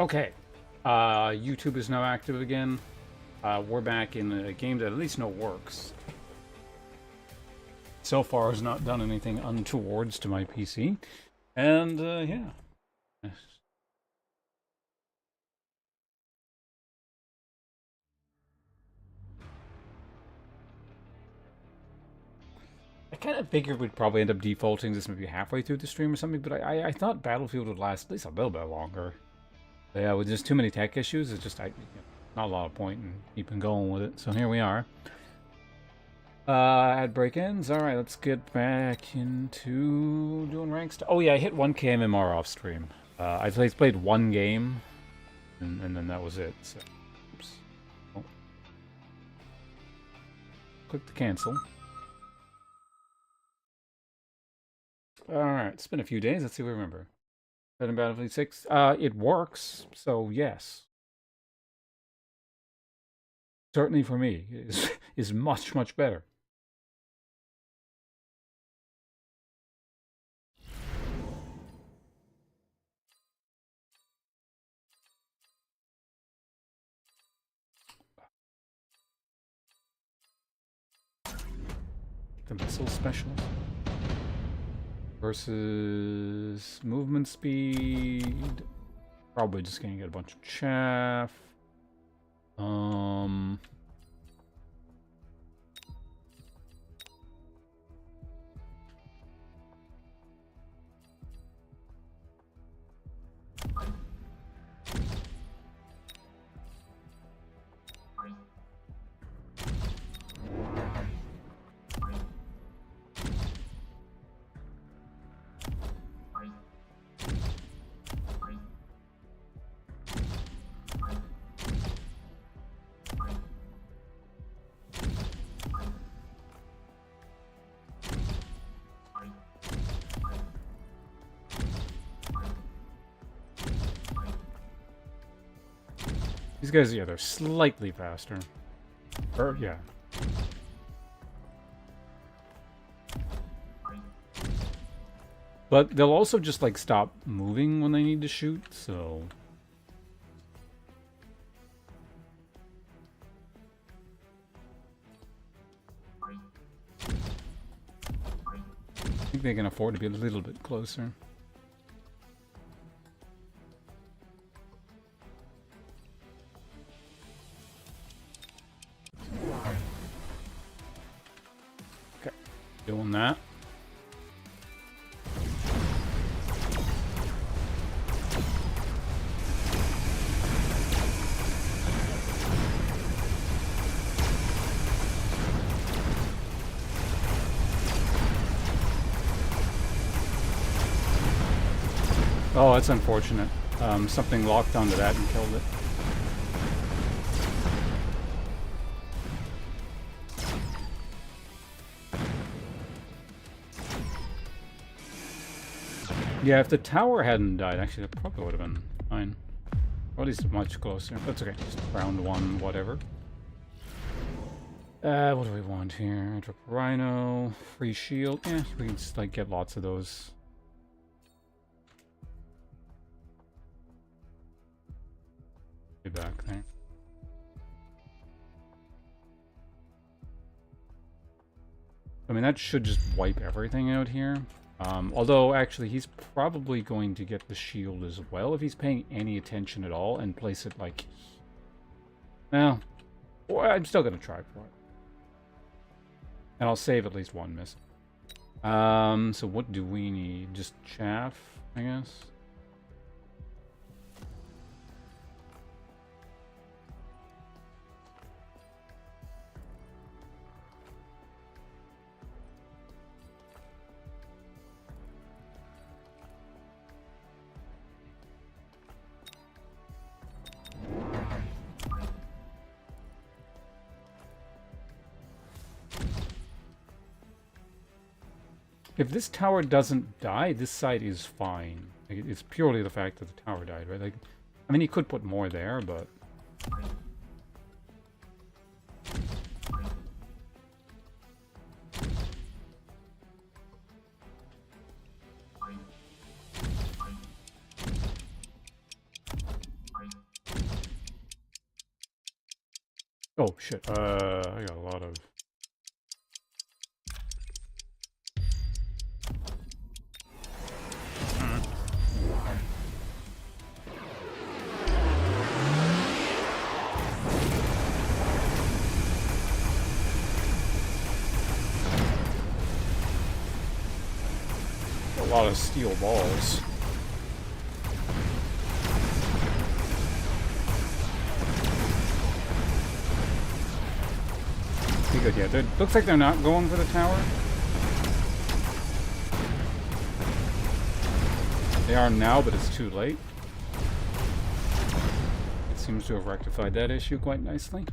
Okay. YouTube is now active again. We're back in a game that at least know works. So far has not done anything untowards to my PC. And, yeah. I kind of figured we'd probably end up defaulting this maybe halfway through the stream or something, but I thought Battlefield would last at least a little bit longer. But yeah, with just too many tech issues, it's just not a lot of point in keeping going with it. So here we are. Ad break ends. Alright, let's get back into doing rank stuff. Oh yeah, I hit 1k MMR off stream. I played one game, and then that was it. So, oops. Oh. Click to cancel. Alright, it's been a few days. Let's see if we remember. In Battlefield 6. It works, so yes. Certainly for me, is much, much better. The missile specialist versus movement speed. Probably just gonna get a bunch of chaff. These guys, yeah, they're slightly faster. Or, yeah. But they'll also just, like, stop moving when they need to shoot, so... I think they can afford to be a little bit closer. Okay, doing that. Oh, that's unfortunate. Something locked onto that and killed it. Yeah, if the tower hadn't died, actually, that probably would have been fine. Or at least much closer. That's okay. Just round one, whatever. What do we want here? Drop Rhino, free shield. Yeah, we can just, like, get lots of those. Be back there. I mean, that should just wipe everything out here. Although, actually, he's probably going to get the shield as well if he's paying any attention at all and place it, like... Well, I'm still going to try for it. And I'll save at least one miss. So what do we need? Just chaff, I guess? If this tower doesn't die, this side is fine. It's purely the fact that the tower died, right? Like, I mean, he could put more there, but... Oh, shit. I got a lot of... A lot of steel balls. Pretty good, yeah. Looks like they're not going for the tower. They are now, but it's too late. It seems to have rectified that issue quite nicely.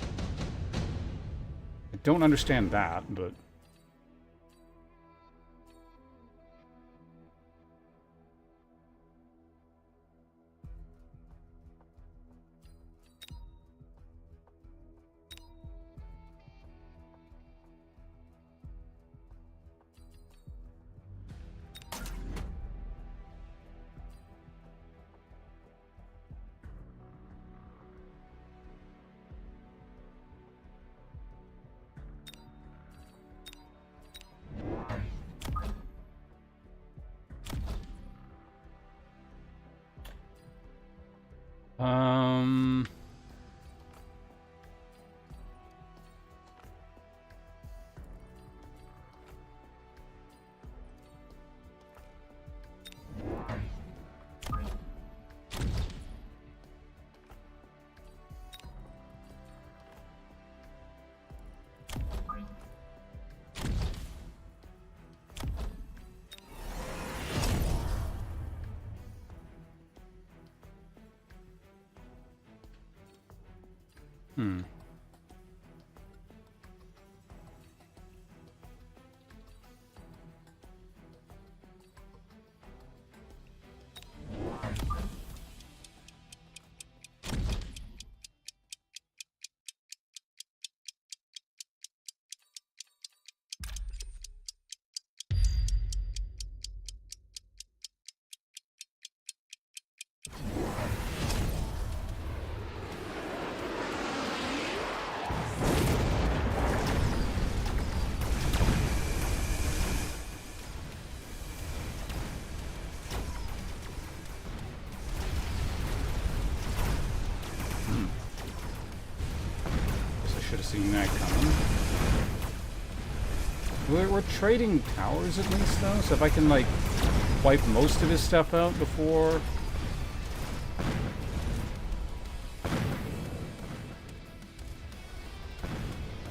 I don't understand that, but... Should have seen that coming. We're trading towers at least, though, so if I can, like, wipe most of his stuff out before...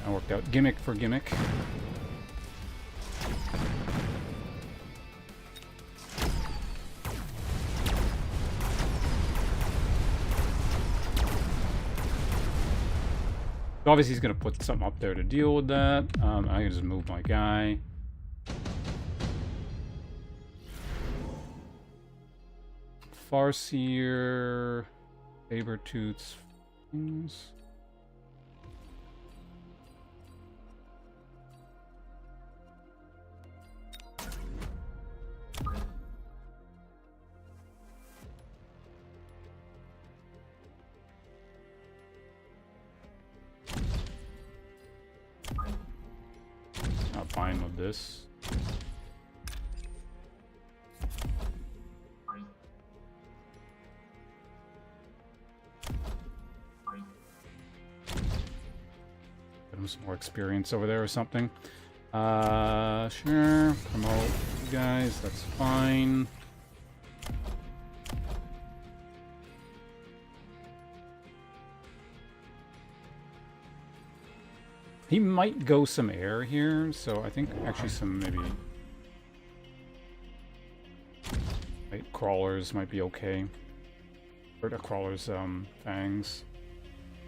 That worked out. Gimmick for gimmick. Obviously, he's going to put something up there to deal with that. I can just move my guy. Farseer, Sabertooth's things. Fine with this. Get him some more experience over there or something. Sure. Promote you guys, that's fine. He might go some air here, so I think actually some maybe crawlers might be okay. Or the crawlers, fangs.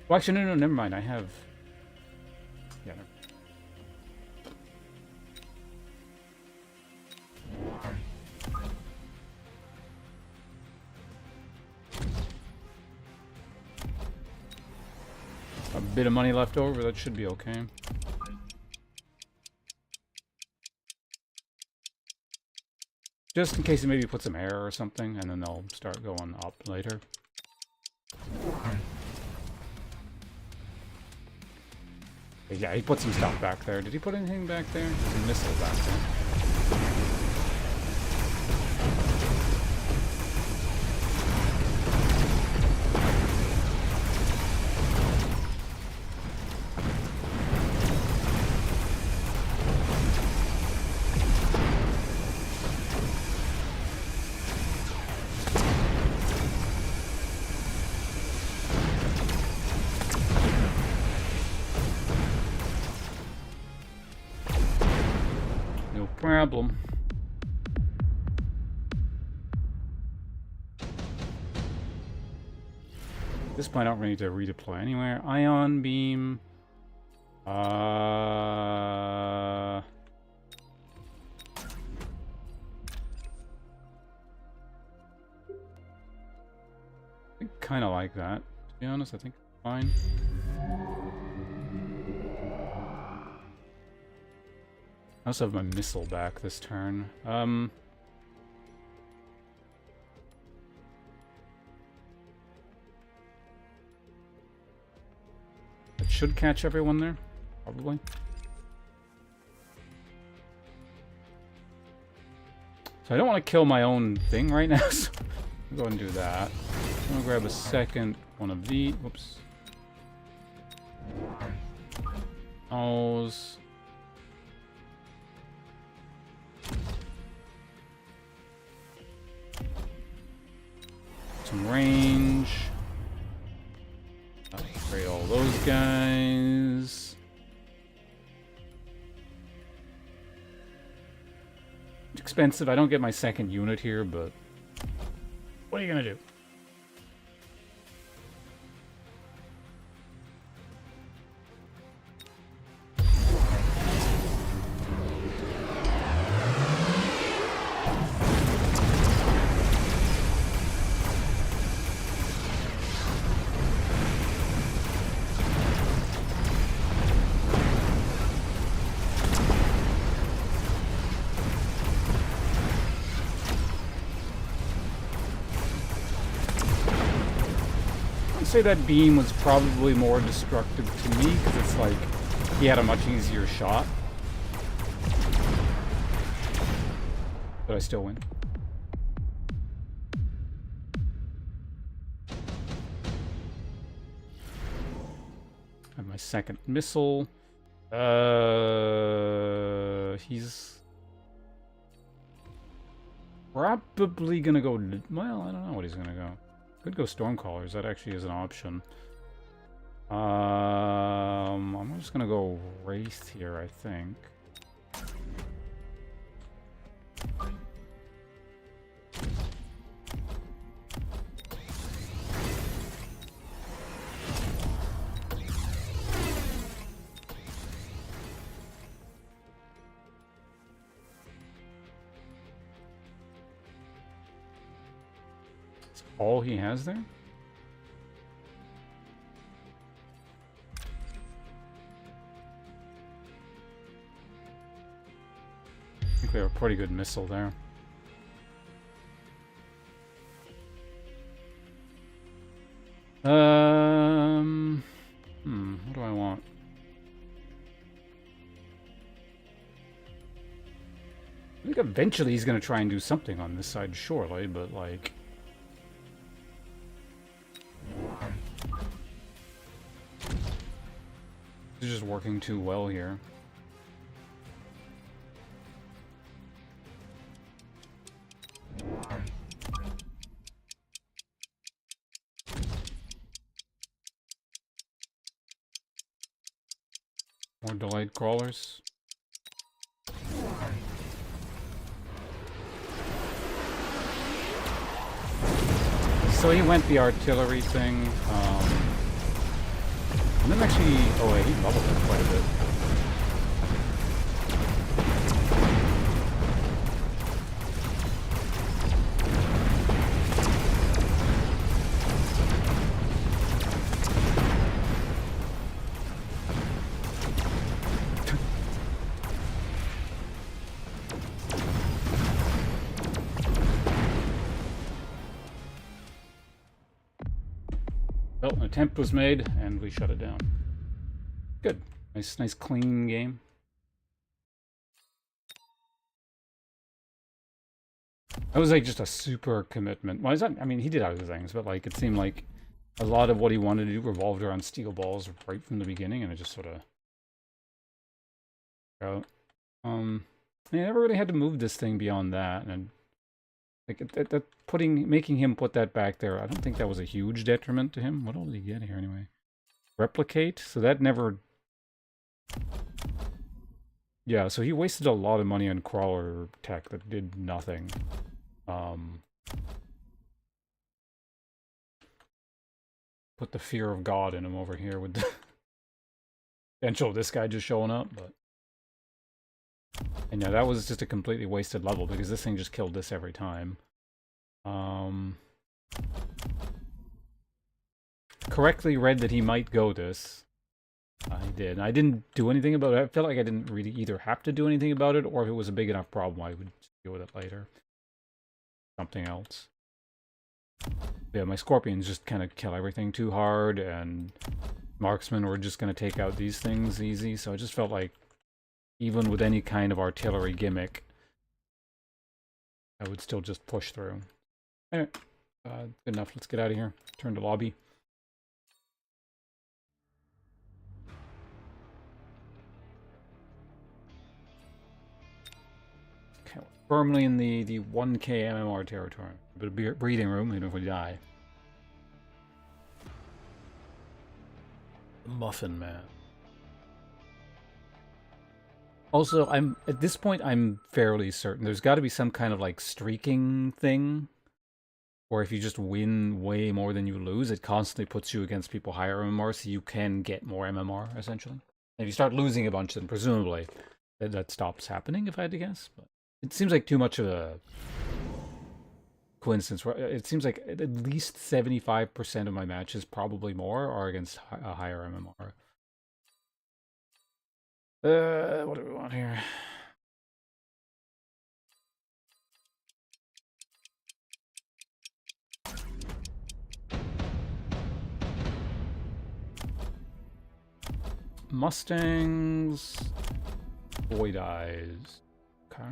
Well, actually, no, never mind. I have. Yeah. A bit of money left over, that should be okay. Just in case he maybe puts some air or something, and then they'll start going up later. Yeah, he put some stuff back there. Did he put anything back there? There's a missile back there. Problem. At this point, I don't really need to redeploy anywhere. Ion beam. I kind of like that. To be honest, I think it's fine. I also have my missile back this turn. It should catch everyone there, probably. So I don't want to kill my own thing right now, so I'm going to go and do that. I'm going to grab a second one of these. Whoops. Those. Some range. Upgrade all those guys. It's expensive. I don't get my second unit here, but what are you gonna do? Say that beam was probably more destructive to me because it's like he had a much easier shot, but I still win. I have my second missile. He's probably gonna go. Well, I don't know what he's gonna go. Could go Stormcallers, that actually is an option. I'm just gonna go Wraith here, I think. All he has there? I think we have a pretty good missile there. What do I want? I think eventually he's going to try and do something on this side, surely, but like... It's just working too well here. More delayed crawlers. So he went the artillery thing. And then actually, oh wait, he bubbled it quite a bit. Well, an attempt was made, and we shut it down. Good. Nice clean game. That was like just a super commitment. Well, I mean, he did other things, but like it seemed like a lot of what he wanted to do revolved around steel balls right from the beginning, and it just sort of out. I never really had to move this thing beyond that, and like making him put that back there, I don't think that was a huge detriment to him. What all did he get here anyway? Replicate, so that never. Yeah, so he wasted a lot of money on crawler tech that did nothing. Put the fear of God in him over here with the potential of this guy just showing up, but... And yeah, that was just a completely wasted level, because this thing just killed this every time. Correctly read that he might go this. I did. I didn't do anything about it. I felt like I didn't really either have to do anything about it, or if it was a big enough problem, I would deal with it later. Something else. Yeah, my scorpions just kind of kill everything too hard, and marksmen were just going to take out these things easy, so I just felt like even with any kind of artillery gimmick, I would still just push through. Anyway, good enough. Let's get out of here. Turn to lobby. Okay, firmly in the 1k MMR territory. A bit of breathing room, even if we die. The Muffin Man. Also, at this point, I'm fairly certain there's got to be some kind of like streaking thing, or if you just win way more than you lose, it constantly puts you against people higher MMR, so you can get more MMR essentially. And if you start losing a bunch, then presumably that stops happening. If I had to guess, but it seems like too much of a coincidence. It seems like at least 75% of my matches, probably more, are against a higher MMR. What do we want here? Mustangs, Void Eyes. Okay.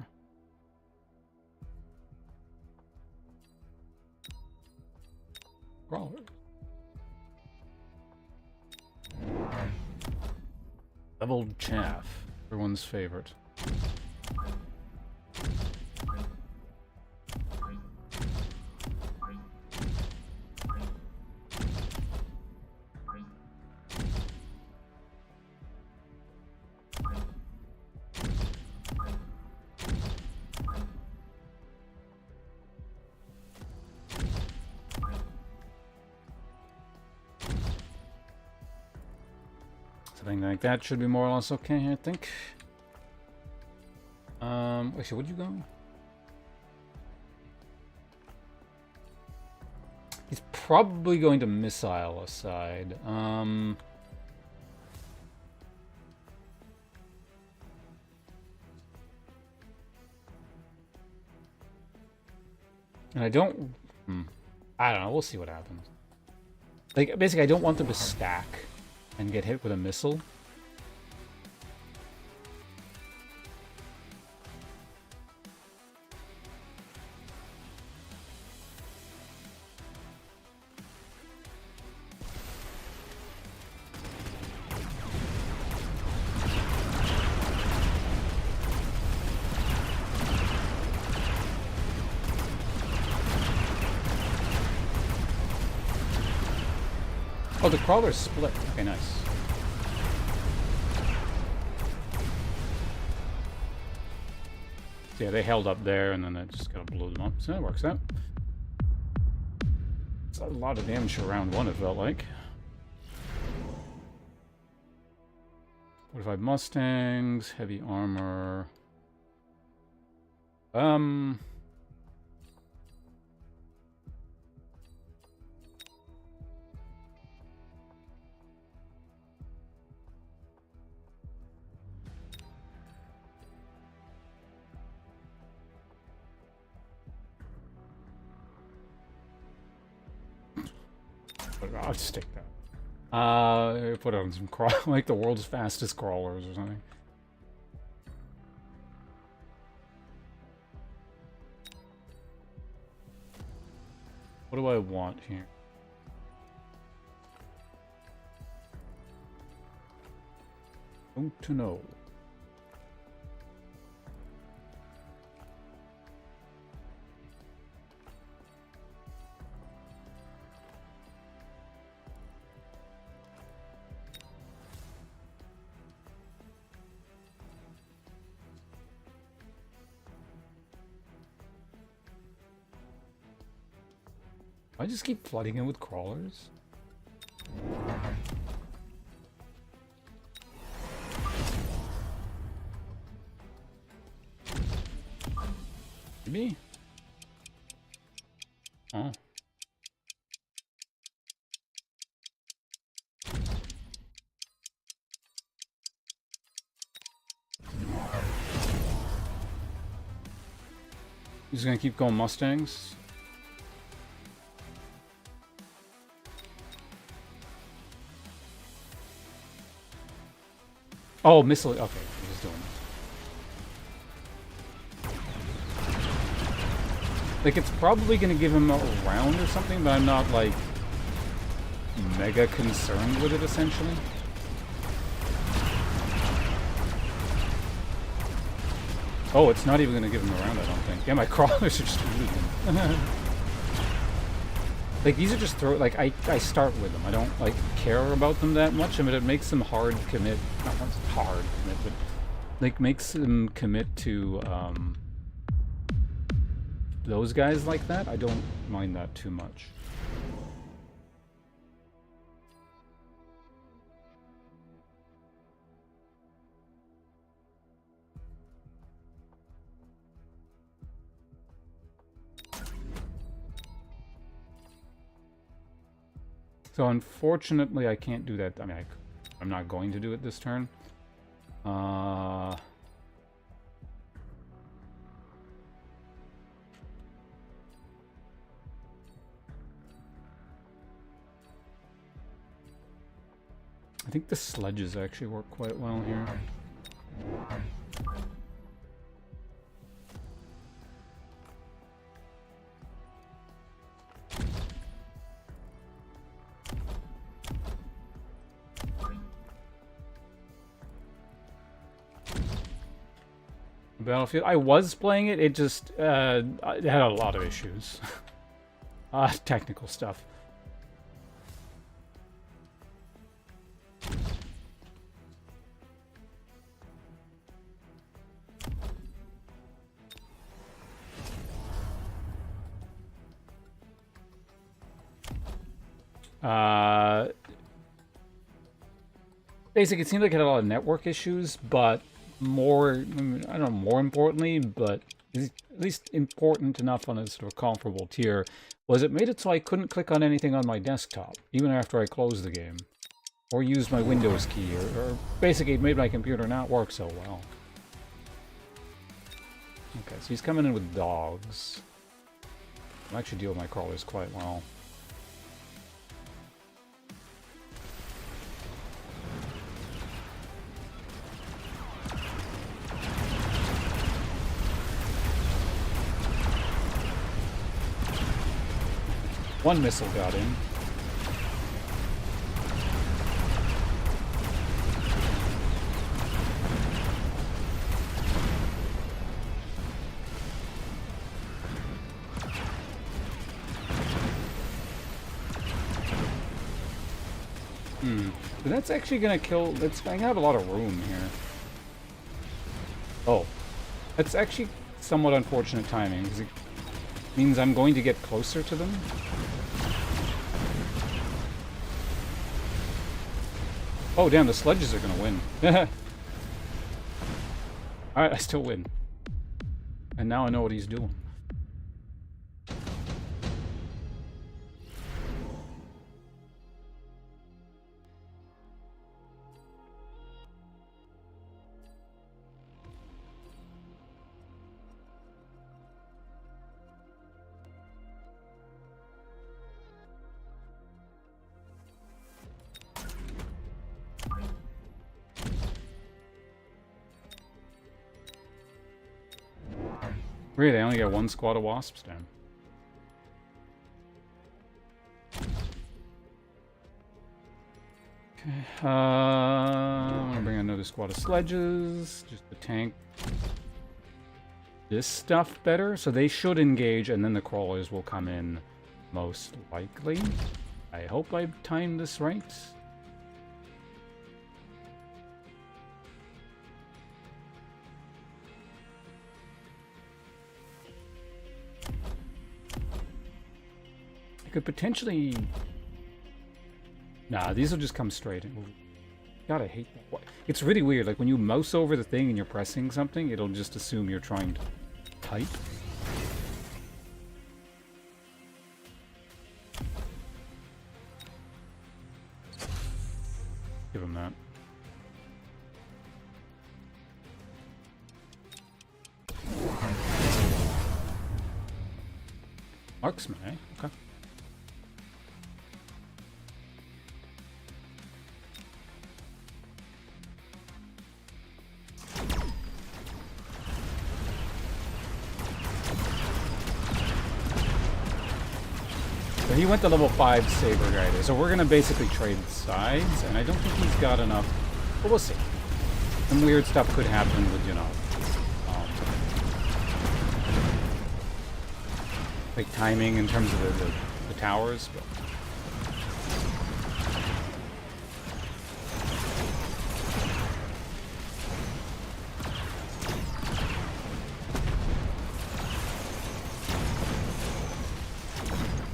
Crawler. Leveled Chaff, everyone's favorite. Something like that should be more or less okay, I think. Actually, would you go? He's probably going to missile aside. And I don't... I don't know, we'll see what happens. Like, basically, I don't want them to stack and get hit with a missile. Oh, the crawler's split. Okay, nice. So yeah, they held up there, and then I just gotta blow them up. So that works out. It's a lot of damage for round one, it felt like. 45 Mustangs, heavy armor. I'll just take that. Put on some like the world's fastest crawlers or something. What do I want here? Don't know. I just keep flooding it with crawlers. Maybe? Oh. He's gonna keep going Mustangs. Oh, missile. Okay, he's just doing this. Like, it's probably gonna give him a round or something, but I'm not, like, mega concerned with it, essentially. Oh, it's not even gonna give him a round, I don't think. Yeah, my crawlers are just losing. Like, these are just like, I start with them. I don't, like, care about them that much. I mean, it makes them hard commit. Not hard commit, but, like, makes them commit to, those guys like that. I don't mind that too much. So unfortunately, I can't do that. I mean, I'm not going to do it this turn. I think the sledges actually work quite well here. Battlefield. I was playing it. It just it had a lot of issues. Technical stuff. Basically, it seemed like it had a lot of network issues, but more, I don't know, more importantly, but at least important enough on a sort of comparable tier, was it made it so I couldn't click on anything on my desktop, even after I closed the game, or use my Windows key, or basically it made my computer not work so well. Okay, so he's coming in with dogs. I actually deal with my crawlers quite well. One missile got in. But that's actually gonna kill. Let's bang out a lot of room here. Oh. That's actually somewhat unfortunate timing, because it means I'm going to get closer to them. Oh damn, the sledges are gonna win. Alright, I still win. And now I know what he's doing. Really, I only got one squad of wasps down. Okay, I'm gonna bring another squad of sledges, just to tank this stuff better. So they should engage, and then the crawlers will come in most likely. I hope I timed this right. I could potentially... Nah, these will just come straight in. God, I hate that. It's really weird. Like, when you mouse over the thing and you're pressing something, it'll just assume you're trying to type. Give him that. Marksman, eh? Okay. So he went to level 5 Saber Guy there. So we're going to basically trade sides, and I don't think he's got enough. But we'll see. Some weird stuff could happen with, you know, like timing in terms of the towers. But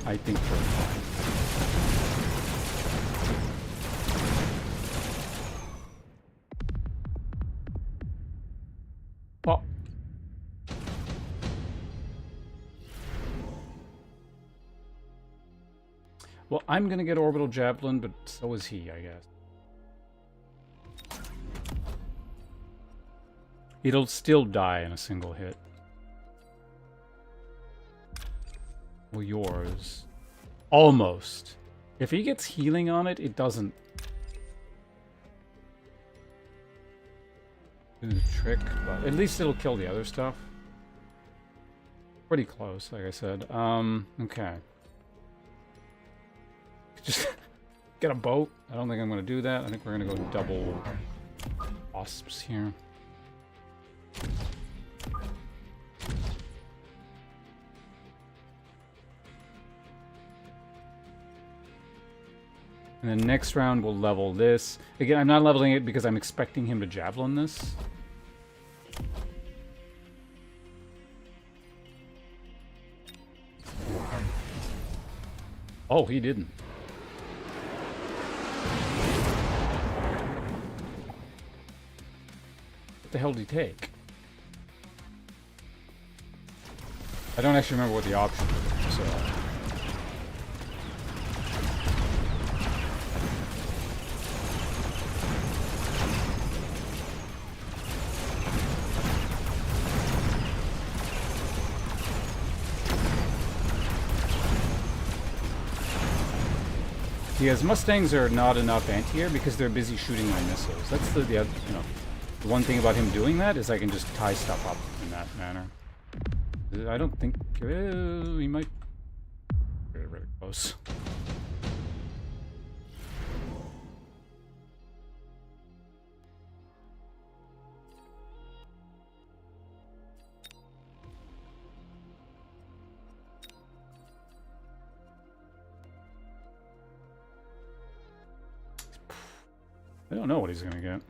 I think we're fine. Oh. Well, I'm gonna get Orbital Javelin, but so is he, I guess. It'll still die in a single hit. Well, yours. Almost. If he gets healing on it, it doesn't do the trick, but at least it'll kill the other stuff. Pretty close, like I said. Okay. Just get a boat. I don't think I'm going to do that. I think we're going to go double wasps here. And then next round we'll level this. Again, I'm not leveling it because I'm expecting him to javelin this. Oh, he didn't. What the hell did he take? I don't actually remember what the option was, so... Because Mustangs are not enough anti-air because they're busy shooting my missiles. That's the you know, the one thing about him doing that is I can just tie stuff up in that manner. I don't think he might really, really close. I don't know what he's gonna get.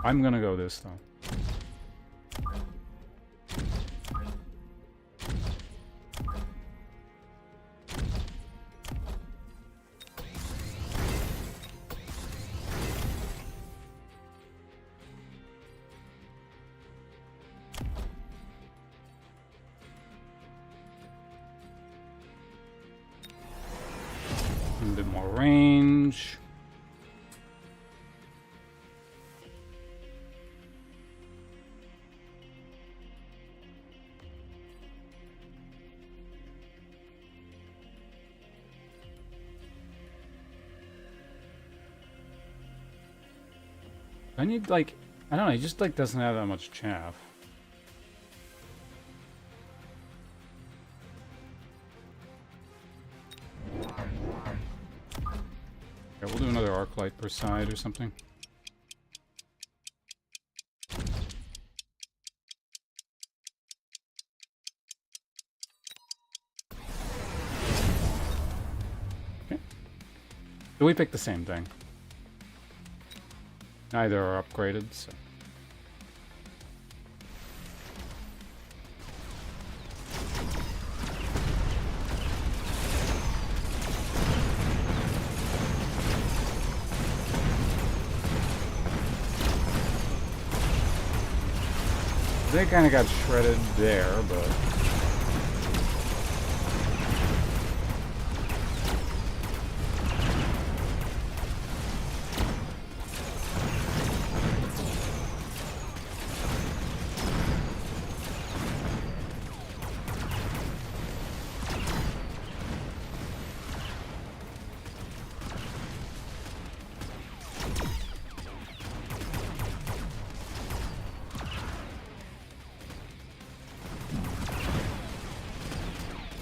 I'm gonna go this though. A bit more range. I need, like, I don't know, he just, like, doesn't have that much chaff. Yeah, we'll do another arc light per side or something. Okay. So we picked the same thing. Neither are upgraded, so. They kind of got shredded there, but...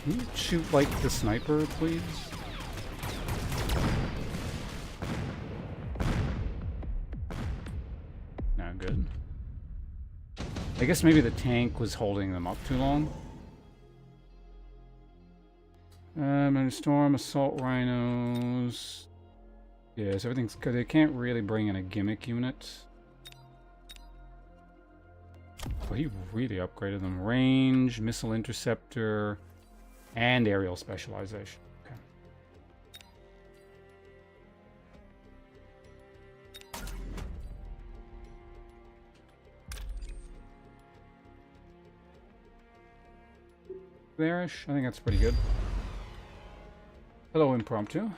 Can you shoot like the sniper, please? No, good. I guess maybe the tank was holding them up too long. And storm, assault rhinos. Yes, everything's good. They can't really bring in a gimmick unit. Oh, he really upgraded them. Range, missile interceptor, and aerial specialization. Okay. There-ish. I think that's pretty good. Hello, impromptu.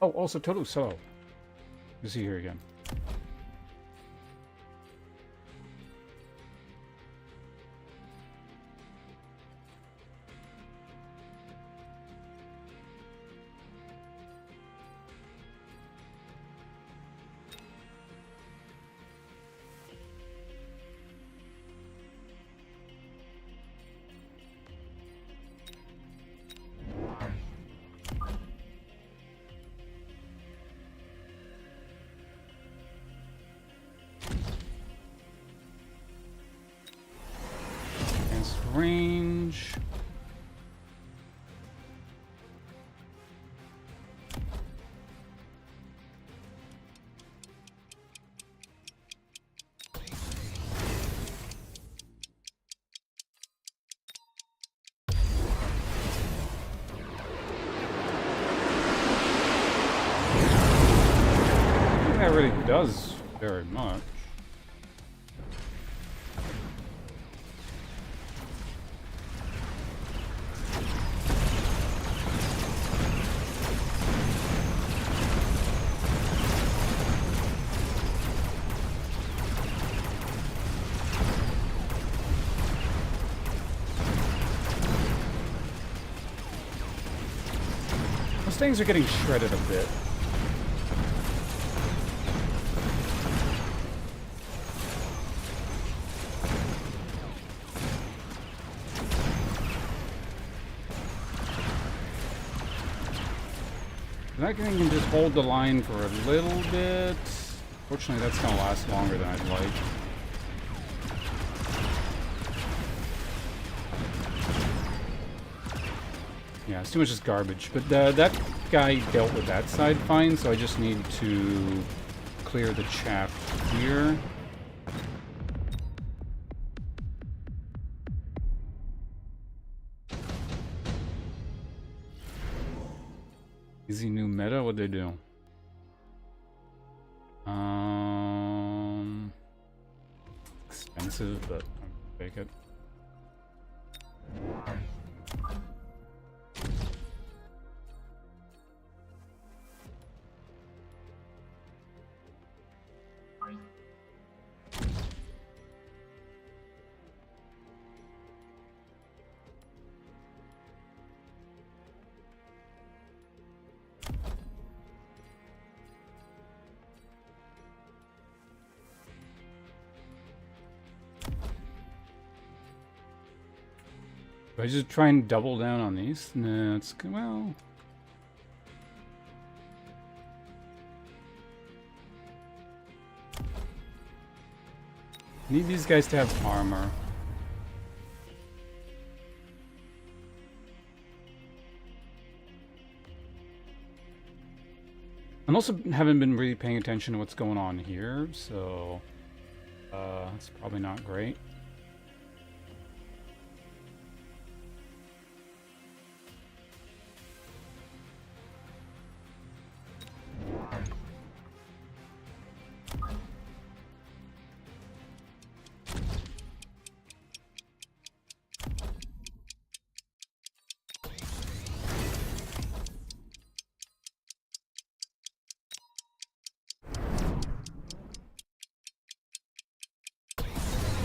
Oh, also Toulouse. Hello. Good to see you here again. Range. I think that really does very much. Those things are getting shredded a bit. That thing can just hold the line for a little bit. Fortunately, that's going to last longer than I'd like. Yeah, it's too much just garbage. But that guy dealt with that side fine, so I just need to clear the chaff here. Easy new meta? What'd they do? Expensive, but I'll take it. Do I just try and double down on these? No, it's good. Well, need these guys to have armor. I also haven't been really paying attention to what's going on here, so it's probably not great.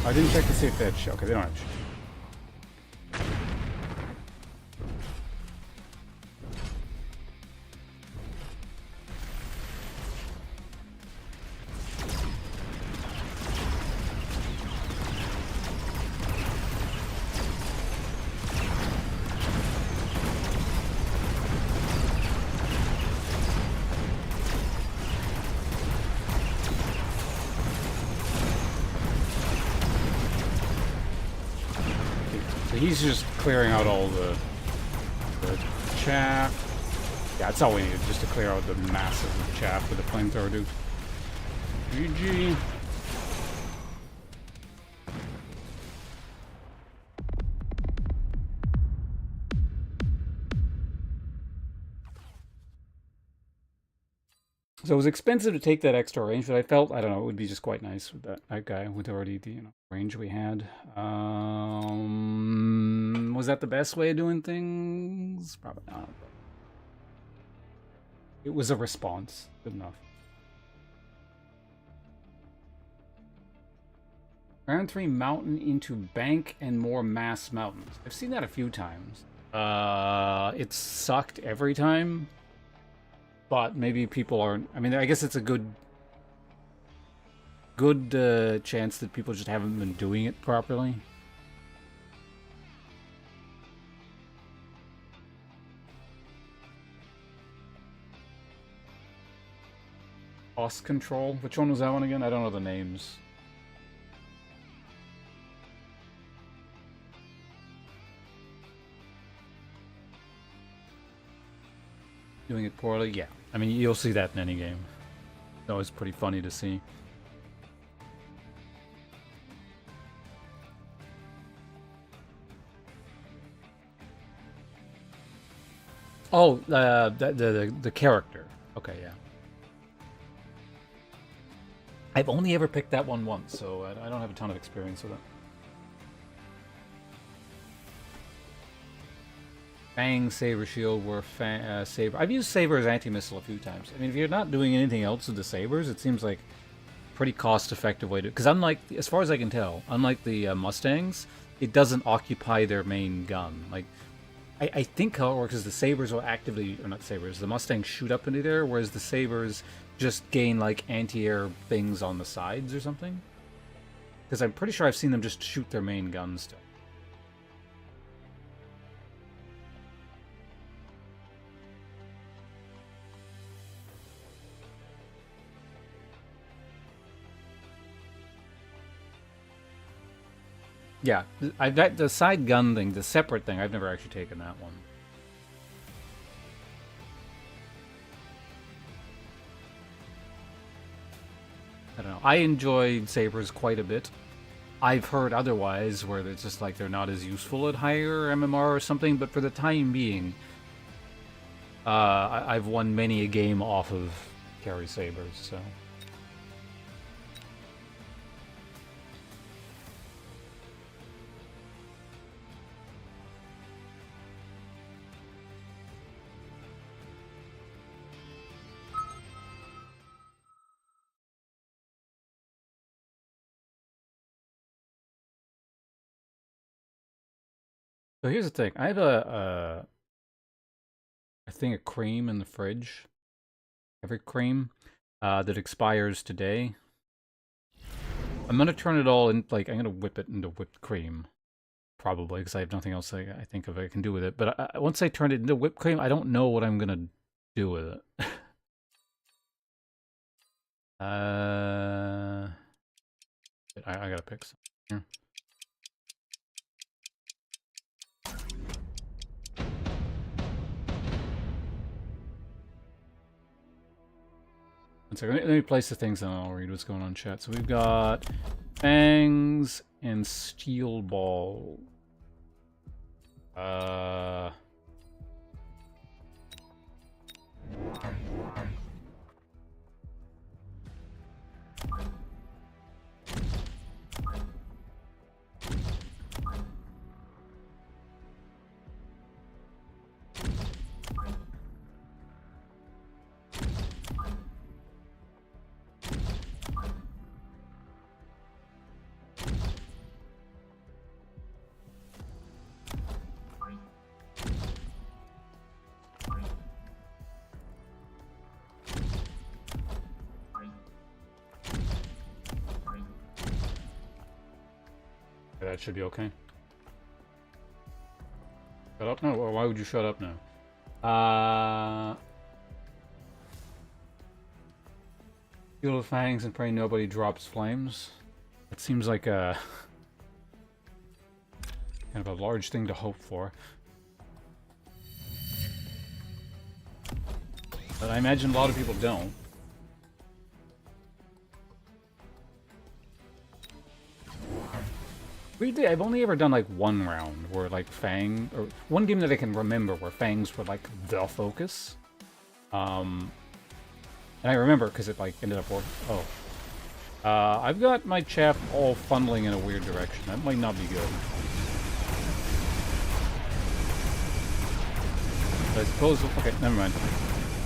I didn't check to see if they had shit. Okay, they don't have shit. He's just clearing out all the chaff. Yeah, that's all we need, just to clear out the massive chaff with the flamethrower, dude. GG. So it was expensive to take that extra range, but I felt, I don't know, it would be just quite nice with that guy with already the range we had. Was that the best way of doing things? Probably not. It was a response. Good enough. Round 3 mountain into bank and more mass mountains. I've seen that a few times. It sucked every time. But maybe people aren't... I mean, I guess it's a good chance that people just haven't been doing it properly. Boss control? Which one was that one again? I don't know the names. Doing it poorly? Yeah. I mean, you'll see that in any game. It's always pretty funny to see. Oh, the character. Okay, yeah. I've only ever picked that one once, so I don't have a ton of experience with it. Fang, Saber, Shield, War, Saber. I've used Saber as anti-missile a few times. I mean, if you're not doing anything else with the Sabers, it seems like a pretty cost-effective way to... Because unlike, as far as I can tell, unlike the Mustangs, it doesn't occupy their main gun. Like, I think how it works is the Sabers will actively... Or not Sabers, the Mustangs shoot up into there, whereas the Sabers just gain, like, anti-air things on the sides or something. Because I'm pretty sure I've seen them just shoot their main guns still. Yeah, the side gun thing, the separate thing, I've never actually taken that one. I don't know. I enjoy Sabers quite a bit. I've heard otherwise, where it's just like they're not as useful at higher MMR or something, but for the time being, I've won many a game off of carry Sabers, so... So here's the thing. I have I think a cream in the fridge. Every cream that expires today. I'm gonna turn it all in, like, I'm gonna whip it into whipped cream. Probably, because I have nothing else I think of I can do with it. But once I turn it into whipped cream, I don't know what I'm going to do with it. I gotta pick some here. One second, let me place the things and I'll read what's going on in chat. So we've got fangs and steel ball. That should be okay. Shut up now? Or why would you shut up now? Field of Fangs and pray nobody drops flames. It seems like a kind of a large thing to hope for. But I imagine a lot of people don't. Weirdly, I've only ever done like one round where like Fang, or one game that I can remember where Fangs were like the focus. And I remember because it like ended up working. Oh. I've got my chaff all funneling in a weird direction. That might not be good. But I suppose, okay, never mind.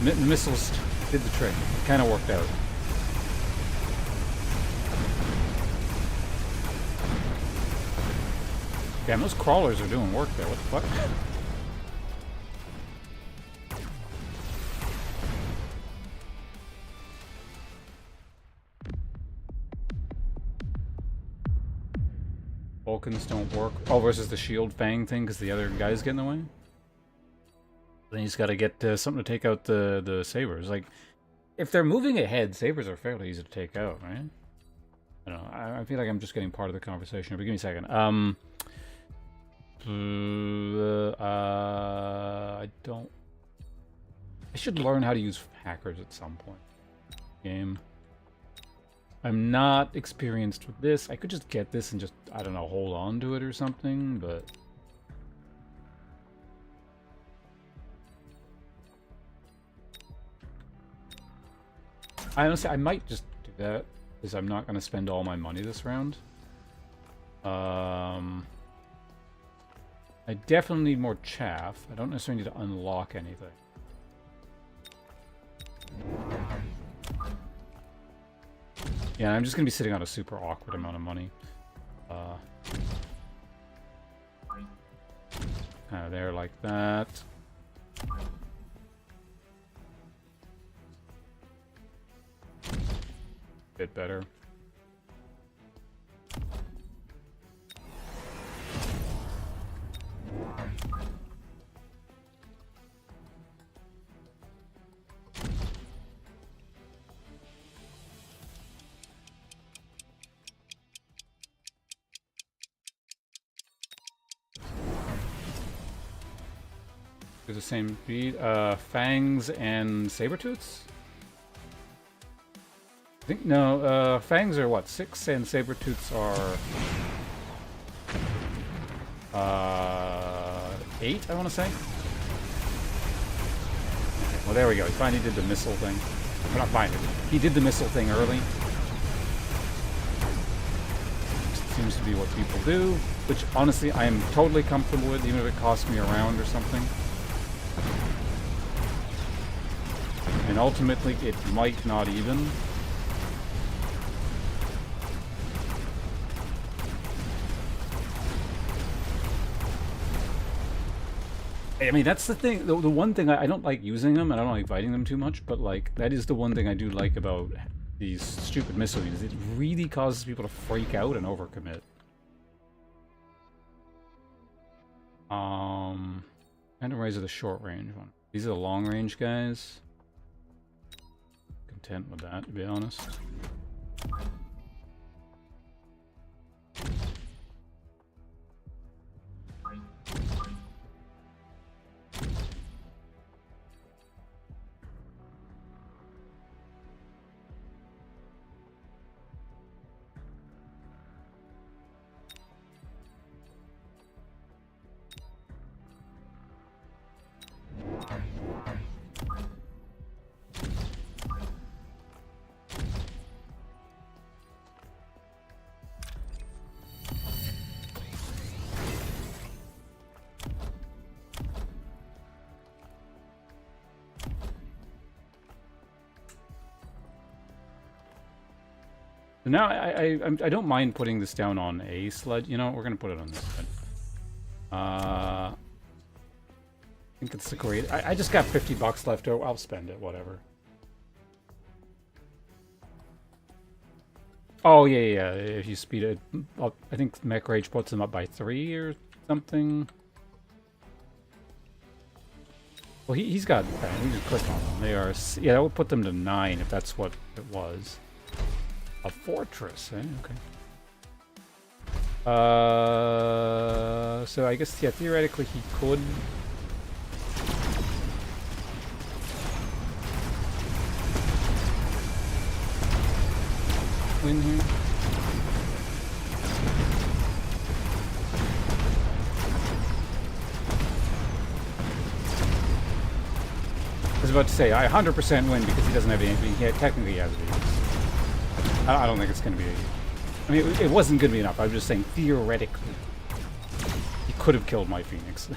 Missiles did the trick. It kind of worked out. Damn, those crawlers are doing work there. What the fuck? Vulcans don't work. Oh, versus the shield fang thing because the other guys get in the way? Then he's got to get something to take out the sabers. Like, if they're moving ahead, sabers are fairly easy to take out, right? I don't know. I feel like I'm just getting part of the conversation. But give me a second. I don't... I should learn how to use hackers at some point. Game. I'm not experienced with this. I could just get this and just, I don't know, hold on to it or something, but... I honestly, I might just do that, because I'm not going to spend all my money this round. I definitely need more chaff. I don't necessarily need to unlock anything. Yeah, I'm just going to be sitting on a super awkward amount of money. Kind of there like that. Bit better. The same speed. Fangs and Sabertooths? I think, no, Fangs are what, 6 and Sabertooths are 8, I want to say. Well, there we go. He finally did the missile thing. Or not finally. He did the missile thing early. Seems to be what people do, which honestly I am totally comfortable with, even if it costs me a round or something. And ultimately, it might not even. I mean, that's the thing. The one thing, I don't like using them, and I don't like fighting them too much, but, like, that is the one thing I do like about these stupid missile units. It really causes people to freak out and overcommit. Random rays are the short range one. These are the long range guys. Content with that, to be honest. So now I don't mind putting this down on a sled. You know, we're gonna put it on this sled. I think it's the great. I just got $50 left. Oh, I'll spend it. Whatever. Oh yeah. If you speed it up, I think Mech Rage puts them up by 3 or something. Well, he's got. We just click on them. They are. Yeah, that would put them to 9 if that's what it was. A fortress, eh? Okay. So I guess, yeah, theoretically he could... win here. I was about to say, I 100% win because he doesn't have anything. He technically has these. I don't think it's going to be... I mean, it wasn't going to be enough. I was just saying, theoretically, he could have killed my Phoenix.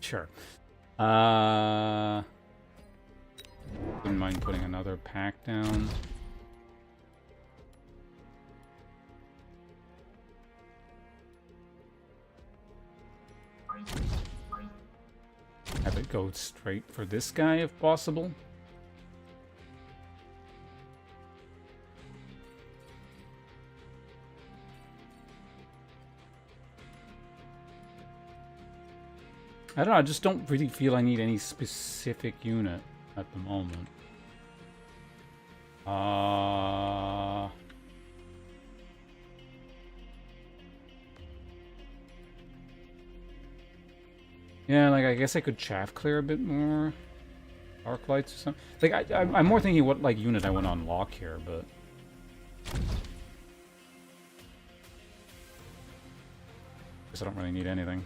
Sure. Wouldn't mind putting another pack down. Have it go straight for this guy if possible. I don't know, I just don't really feel I need any specific unit at the moment. Yeah, like, I guess I could chaff clear a bit more. Arc lights or something. Like, I'm more thinking what, like, unit I want to unlock here, but... guess I don't really need anything.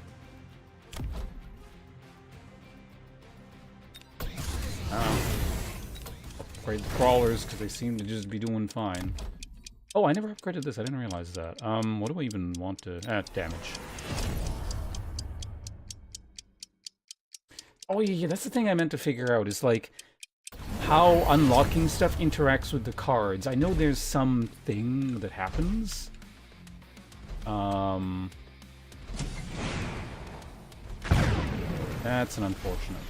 Upgrade the crawlers because they seem to just be doing fine. Oh, I never upgraded this. I didn't realize that. What do I even want to... damage. Oh yeah, that's the thing I meant to figure out, is like how unlocking stuff interacts with the cards. I know there's some thing that happens. That's an unfortunate.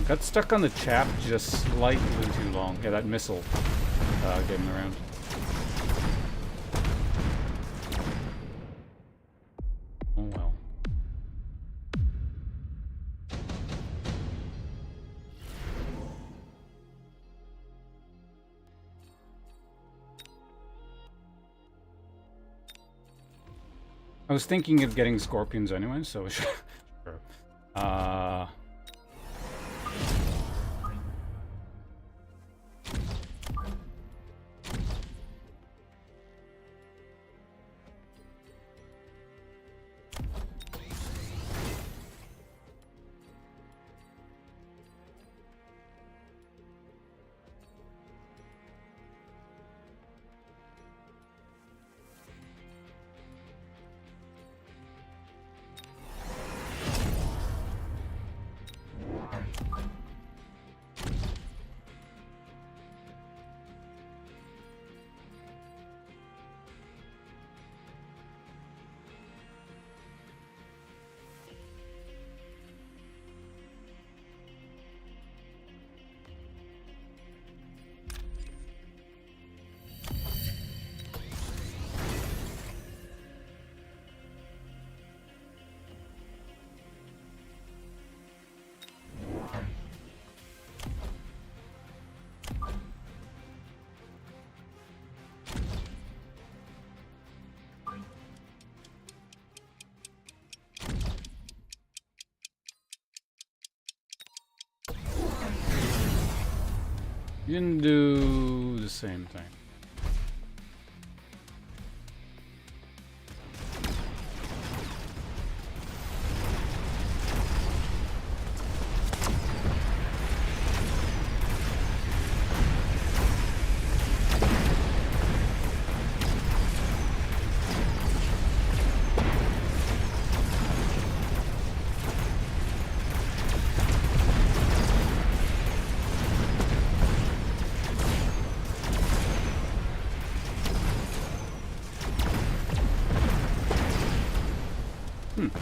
Got stuck on the chap just slightly too long. Yeah, that missile getting around. Oh well. was thinking of getting scorpions anyway, so sure. You didn't do the same thing.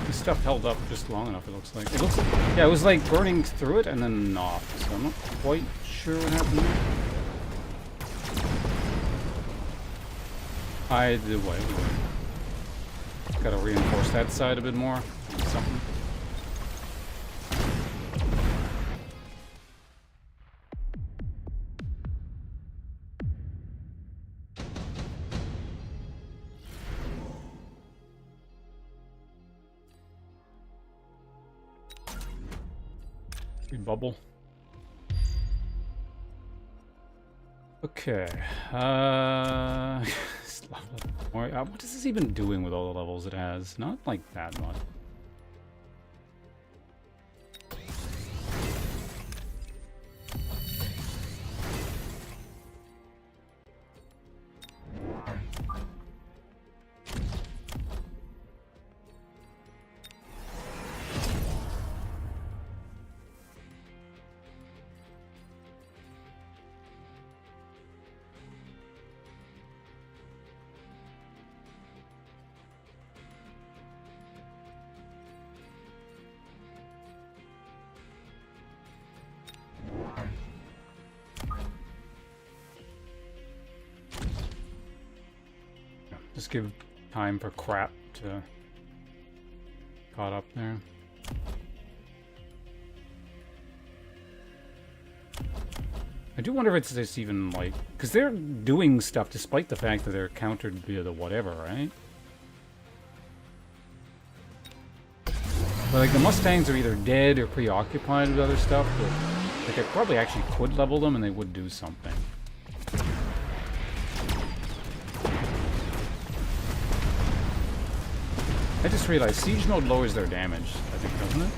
This stuff held up just long enough, it looks like. Yeah, it was like burning through it and then off, so I'm not quite sure what happened there. Either way. Gotta reinforce that side a bit more. Something. Bubble. Okay. What is this even doing with all the levels it has? Not like that much. Just give time for crap to caught up there. I do wonder if it's just even like, because they're doing stuff despite the fact that they're countered via the whatever, right? But like the Mustangs are either dead or preoccupied with other stuff, but like I probably actually could level them and they would do something. I just realized siege mode lowers their damage, I think, doesn't it?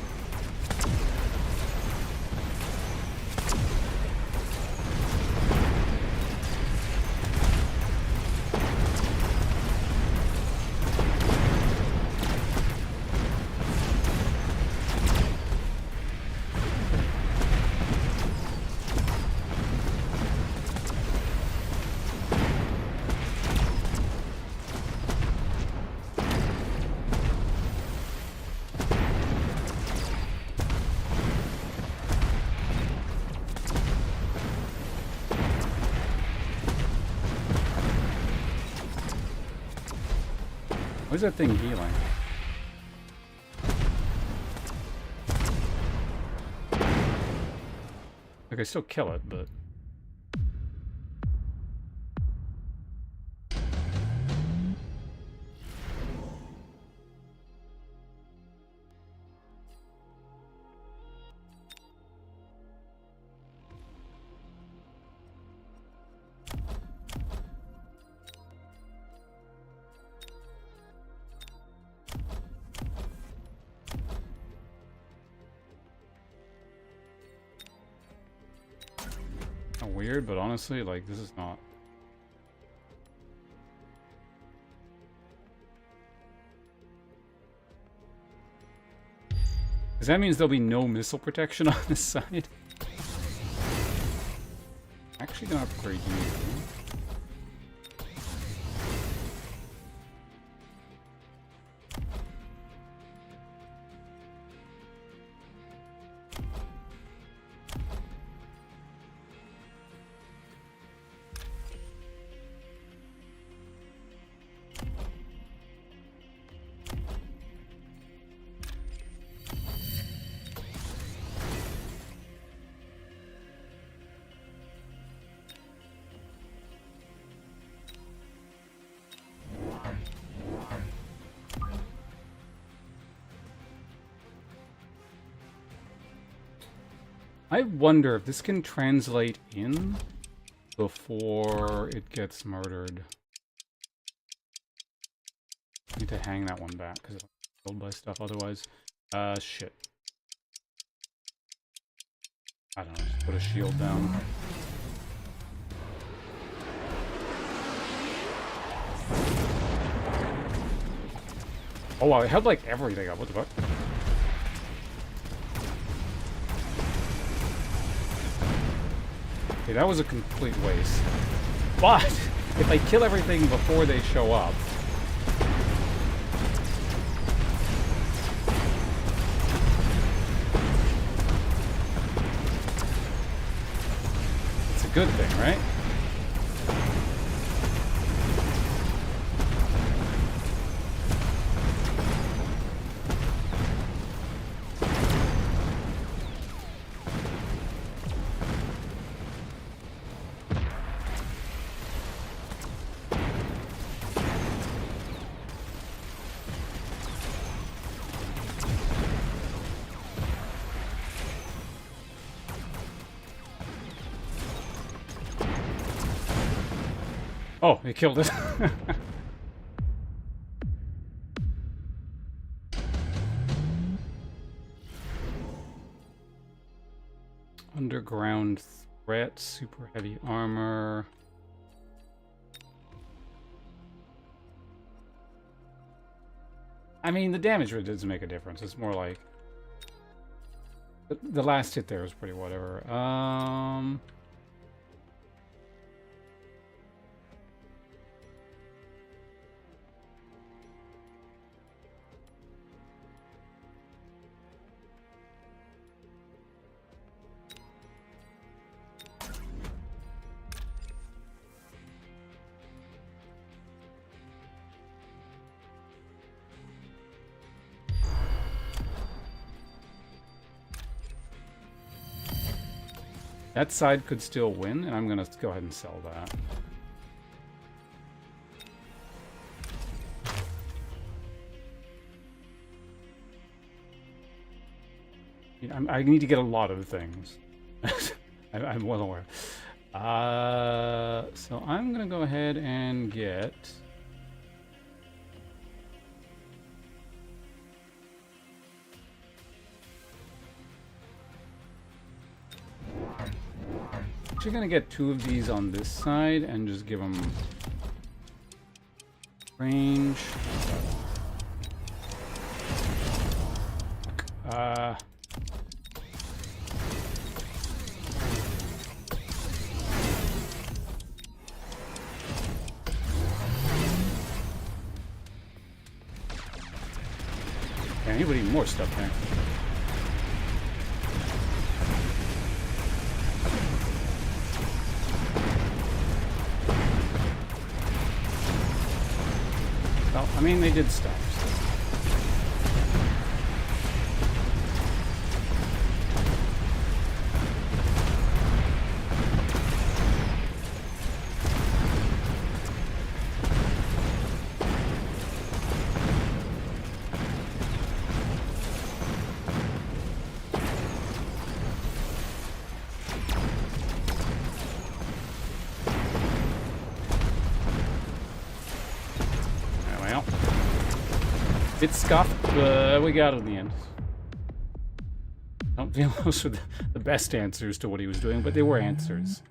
Where's that thing healing? Like, I still kill it, but... weird, but honestly, like, this is not. Because that means there'll be no missile protection on this side. Actually gonna upgrade you. I wonder if this can translate in before it gets murdered. Need to hang that one back because it's killed by stuff otherwise. Shit. I don't know, just put a shield down. Oh wow, it held like everything up, what the fuck? Okay, that was a complete waste. But, if I kill everything before they show up... it's a good thing, right? Oh, it killed it. Underground threat, super heavy armor. I mean, the damage rate doesn't make a difference. It's more like... the last hit there was pretty whatever. That side could still win, and I'm gonna go ahead and sell that. I need to get a lot of things. I'm well aware. So I'm gonna go ahead and get... actually gonna get 2 of these on this side and just give them range. Anybody more stuff there? Well, I mean, they did stuff. So. It's scuffed, but we got it in the end. I don't feel those were the best answers to what he was doing, but they were answers.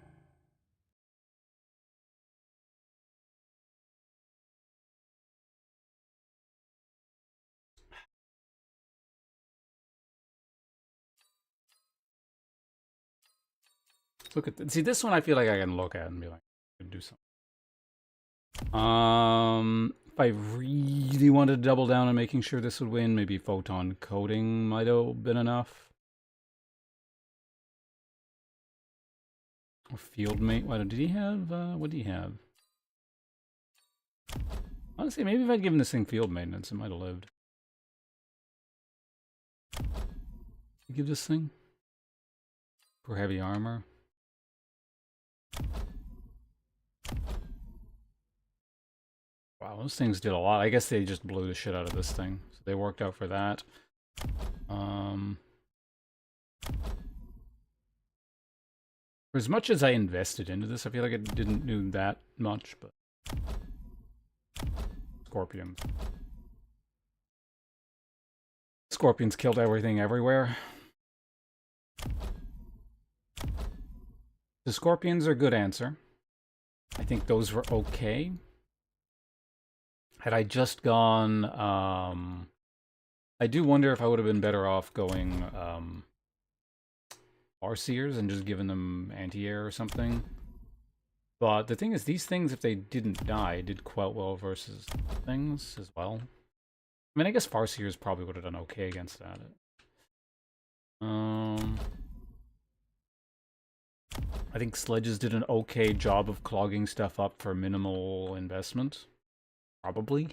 Look at see this one. I feel like I can look at and be like, I can do something. If I really wanted to double down on making sure this would win, maybe photon coating might have been enough. Or field mate. What did he have? What did he have? Honestly, maybe if I'd given this thing field maintenance, it might have lived. Give this thing for heavy armor. Wow, those things did a lot. I guess they just blew the shit out of this thing. So they worked out for that. For as much as I invested into this, I feel like it didn't do that much, but... Scorpions. Scorpions killed everything everywhere. The scorpions are a good answer. I think those were okay. Had I just gone... I do wonder if I would have been better off going Farseers and just giving them anti-air or something. But the thing is, these things, if they didn't die, did quite well versus things as well. I mean, I guess Farseers probably would have done okay against that. I think Sledges did an okay job of clogging stuff up for minimal investment. Probably.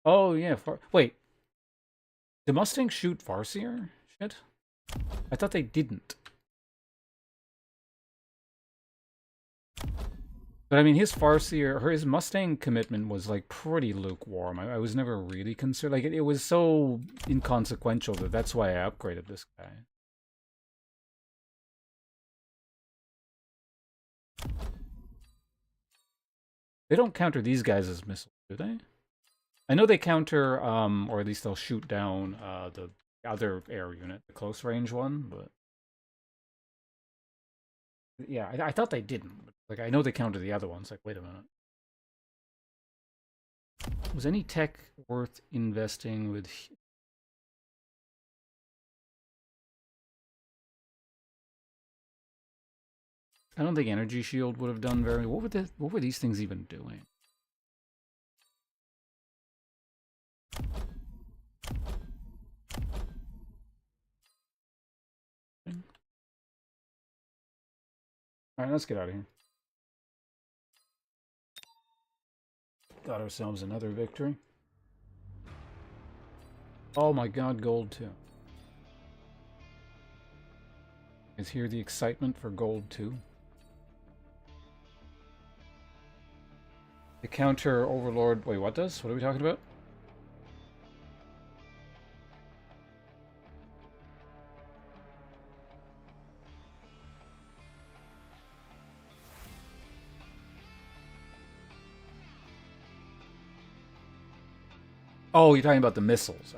Oh, yeah. Wait. Did Mustang shoot Farseer? Shit. I thought they didn't. But I mean, his Farseer, or his Mustang commitment was like pretty lukewarm. I was never really concerned. Like, it was so inconsequential that's why I upgraded this guy. They don't counter these guys as missiles, do they? I know they counter, or at least they'll shoot down the other air unit, the close range one, but... Yeah, I thought they didn't. But, like, I know they counter the other ones. Like, wait a minute. Was any tech worth investing with... I don't think Energy Shield would have done very... What were these things even doing? Alright, let's get out of here. Got ourselves another victory. Oh my god, gold too. Is here the excitement for gold too? The counter Overlord... Wait, what does? What are we talking about? Oh, you're talking about the missiles.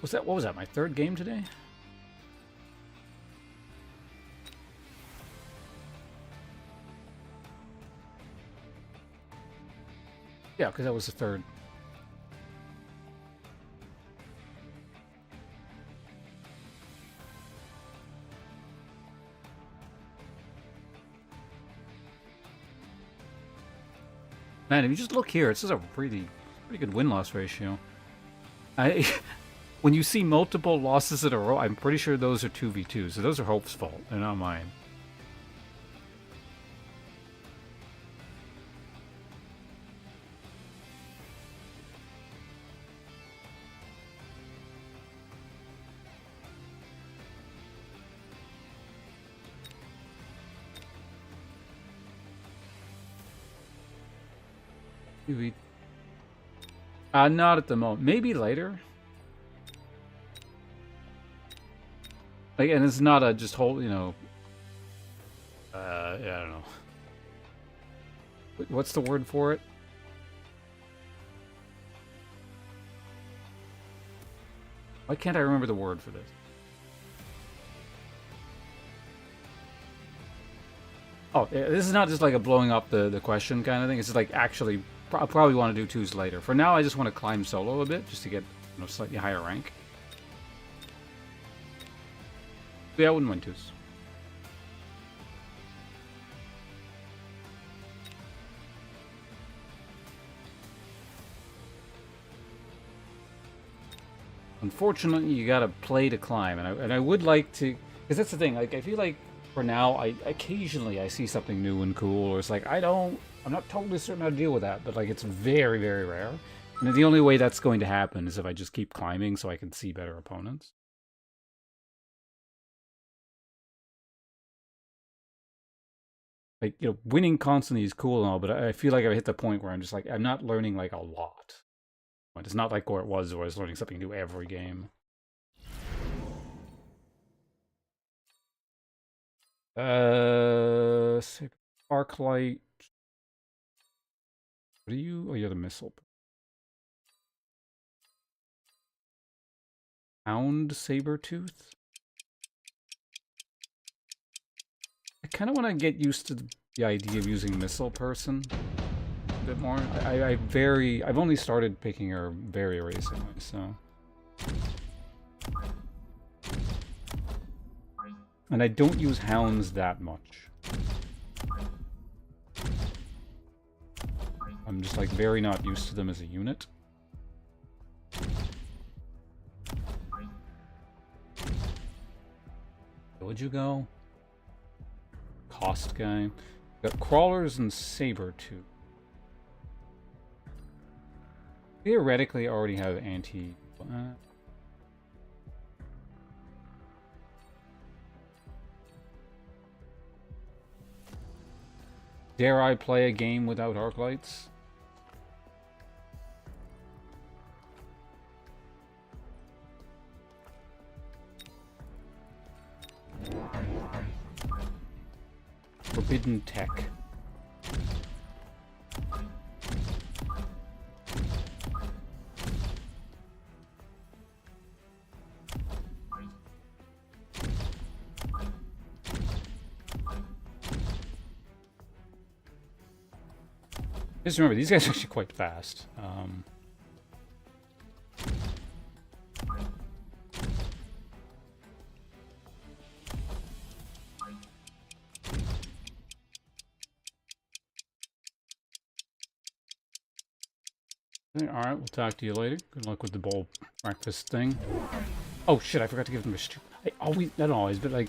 What was that, my third game today? Yeah, because that was the third. Man, if you just look here, it's just a pretty good win-loss ratio. When you see multiple losses in a row, I'm pretty sure those are 2v2, so those are Hope's fault, they're not mine. Not at the moment. Maybe later. Like, and it's not a just whole, you know... yeah, I don't know. What's the word for it? Why can't I remember the word for this? Oh, this is not just like a blowing up the question kind of thing. It's just like actually, I'll probably want to do 2s later. For now, I just want to climb solo a bit just to get slightly higher rank. Yeah, I wouldn't mind 2s. Unfortunately, you gotta play to climb, and I would like to, because that's the thing. Like, I feel like for now, I occasionally I see something new and cool, or it's like I'm not totally certain how to deal with that, but like it's very, very rare. And the only way that's going to happen is if I just keep climbing, so I can see better opponents. Like, winning constantly is cool and all, but I feel like I've hit the point where I'm just like, I'm not learning like a lot. It's not like where it was, where I was learning something new every game. Arclight. What are you? Oh, you're the missile. Hound Sabertooth? I kind of want to get used to the idea of using Missile Person a bit more. I've only started picking her very recently, so. And I don't use hounds that much. I'm just like very not used to them as a unit. Where'd you go? Cost guy. Got crawlers and Sabertooth. Theoretically, I already have anti. Dare I play a game without arc lights? Forbidden tech. Just remember, these guys are actually quite fast. Alright, we'll talk to you later. Good luck with the bowl breakfast thing. Oh shit, I forgot to give them their stupid... not always, but like,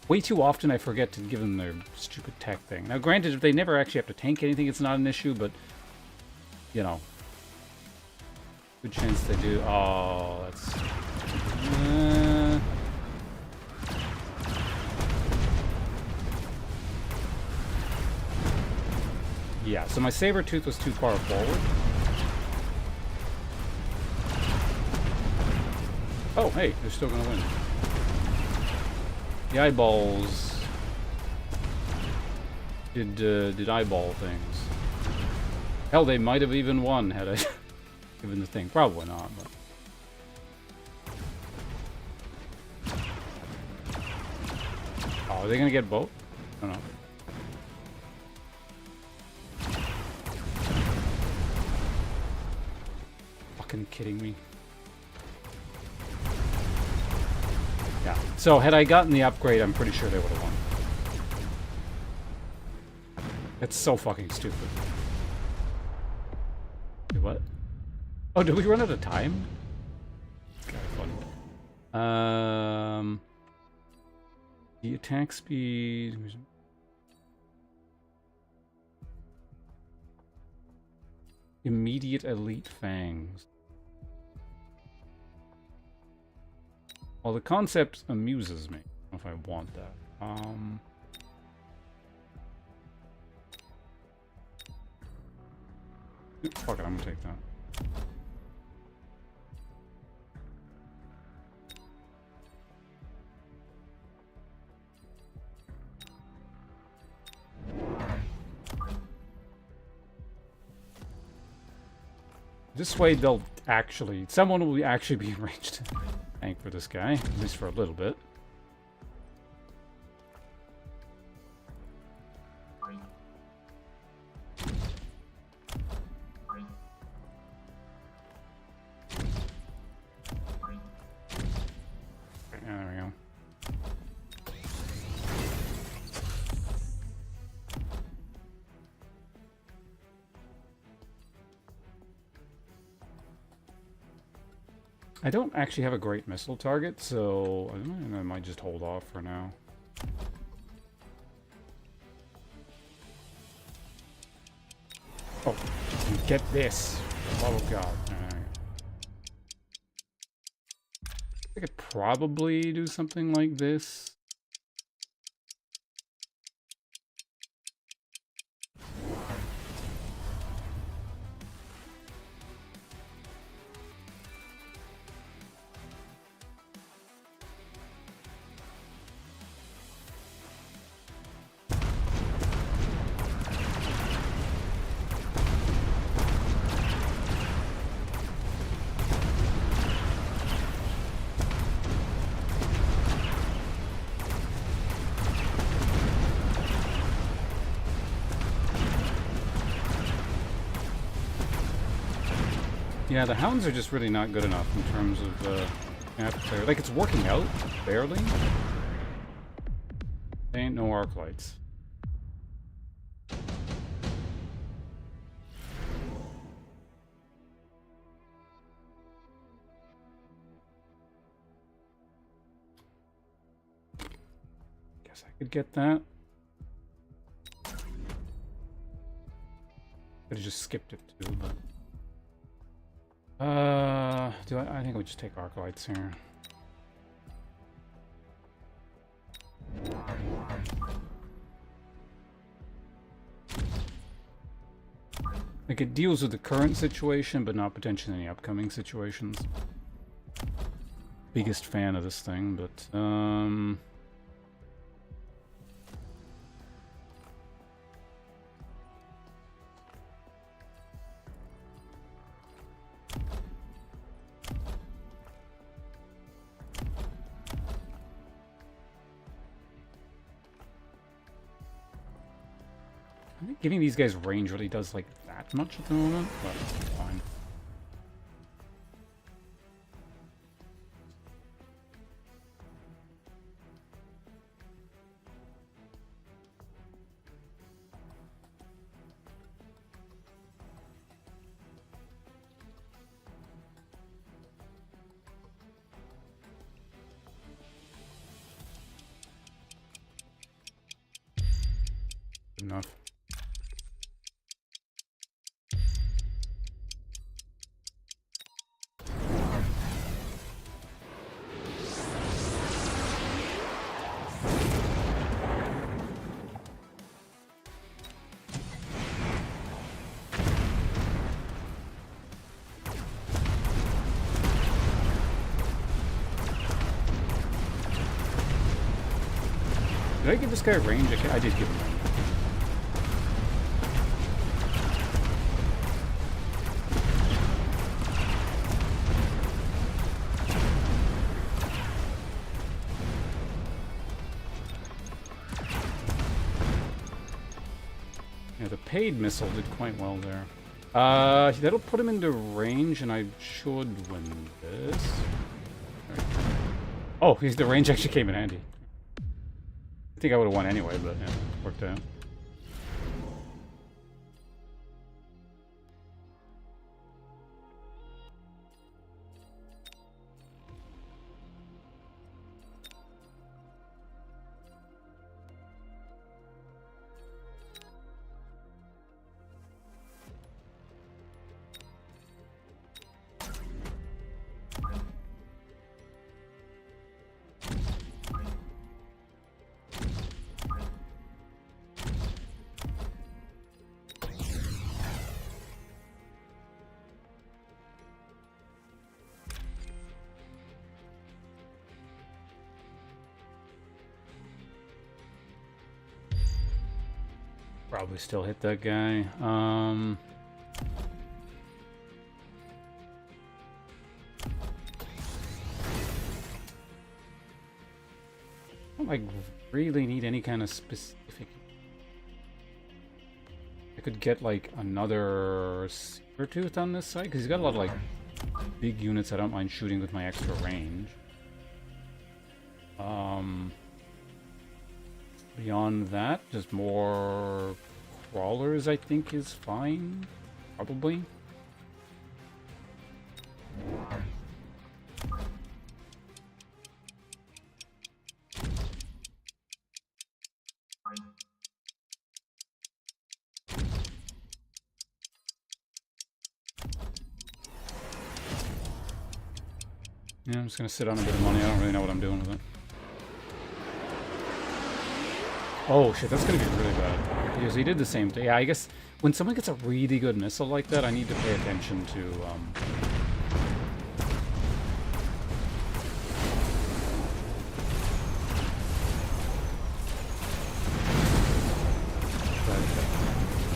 way too often I forget to give them their stupid tech thing. Now granted, if they never actually have to tank anything, it's not an issue, but... You know. Good chance they do. Oh, that's... Yeah, so my Sabertooth was too far forward. Oh, hey, they're still gonna win. The eyeballs did eyeball things. Hell, they might have even won had I given the thing. Probably not, but... Oh, are they gonna get both? I don't know. Fucking kidding me. Yeah. So had I gotten the upgrade, I'm pretty sure they would have won. That's so fucking stupid. Wait, what? Oh, did we run out of time? It's kind of funny. The attack speed. Immediate elite fangs. Well, the concept amuses me. I don't know if I want that. Fuck it, I'm gonna take that. This way they'll actually... Someone will actually be arranged to tank for this guy, at least for a little bit. There we go. I don't actually have a great missile target, so I might just hold off for now. Oh, get this. Oh god. I could probably do something like this. Yeah, the hounds are just really not good enough in terms of appetite. Like, it's working out, barely. They ain't no arc lights. Guess I could get that. Could have just skipped it too, but... I think we just take arc lights here. Like, it deals with the current situation, but not potentially any upcoming situations. Biggest fan of this thing, but, I think giving these guys range really does, like, that much at the moment, but it's fine. Good enough. Did I give this guy range? I did give him range. Yeah, the paid missile did quite well there. That'll put him into range, and I should win this. Right. Oh, the range actually came in handy. I think I would have won anyway, but yeah, worked out. Probably still hit that guy. like really need any kind of specific. I could get like another Saber Tooth on this side because he's got a lot of like big units I don't mind shooting with my extra range. Beyond that, just more crawlers I think is fine, probably. Yeah, I'm just gonna sit on a bit of money. I don't really know what I'm doing with it. Oh shit, that's gonna be really bad. Because he did the same thing. Yeah, I guess when someone gets a really good missile like that, I need to pay attention to,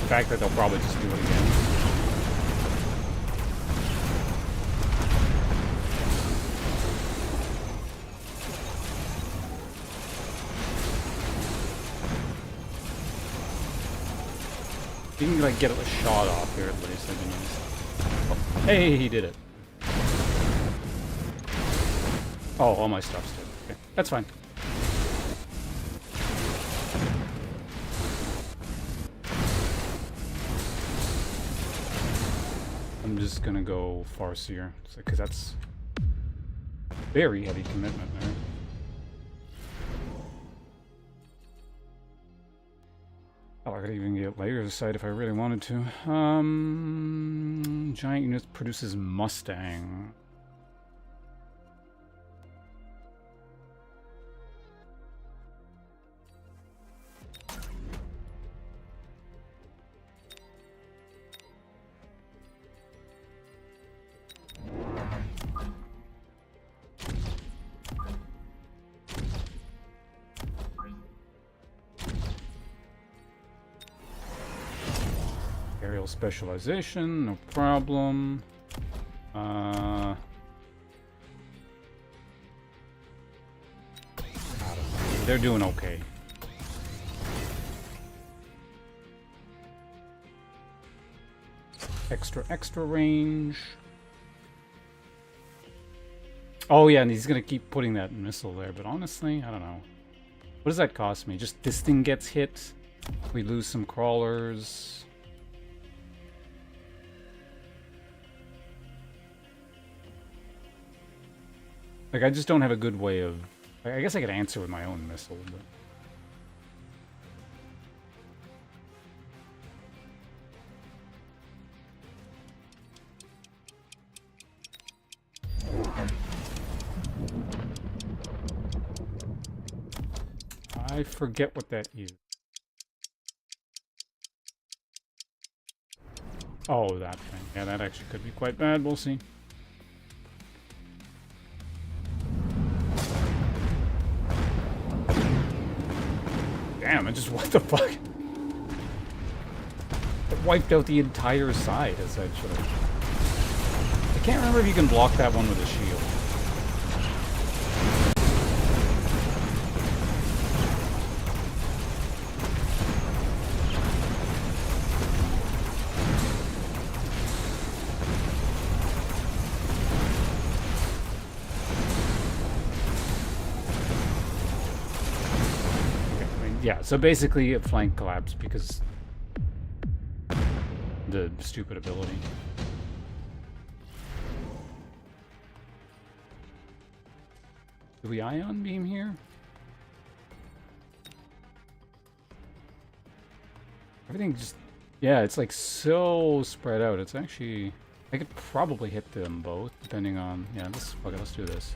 the fact that they'll probably just do it again. You can like get a shot off here at least. That'd be nice. Oh, hey, he did it. Oh, all my stuff's dead. Okay, that's fine. I'm just gonna go Farseer, because that's very heavy commitment there. Oh, I could even get layers aside if I really wanted to. Giant unit produces Mustang. Aerial specialization, no problem. They're doing okay. Extra range. Oh yeah, and he's gonna keep putting that missile there, but honestly, I don't know. What does that cost me? Just this thing gets hit, we lose some crawlers. Like, I just don't have a good way of... I guess I could answer with my own missile, but... I forget what that is. Oh, that thing. Yeah, that actually could be quite bad. We'll see. Damn, it just... What the fuck? It wiped out the entire side, essentially. I can't remember if you can block that one with a shield. Yeah, so basically it flank collapsed because the stupid ability. Do we ion beam here? Everything just... Yeah, it's like so spread out. It's actually... I could probably hit them both, depending on... Yeah, okay, let's do this.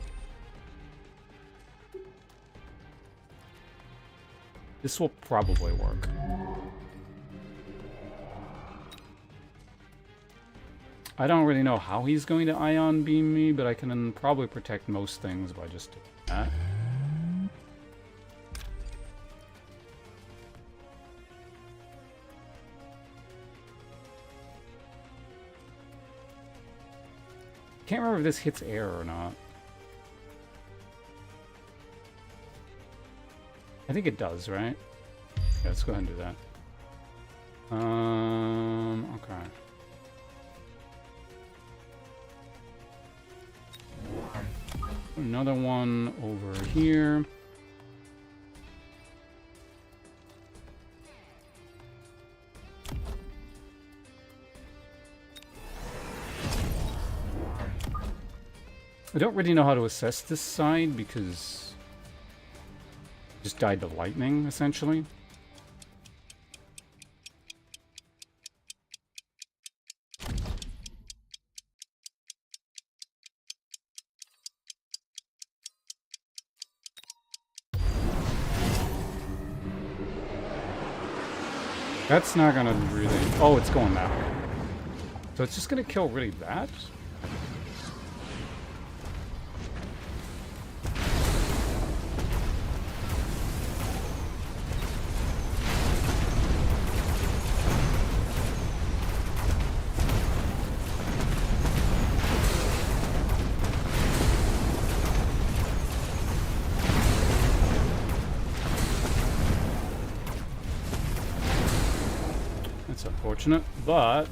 This will probably work. I don't really know how he's going to ion beam me, but I can probably protect most things by just doing that. Can't remember if this hits air or not. I think it does, right? Yeah, let's go ahead and do that. Okay. Another one over here. I don't really know how to assess this side because it just died to lightning, essentially. That's not gonna really... Oh, it's going that way. So it's just gonna kill really that? That's unfortunate, but...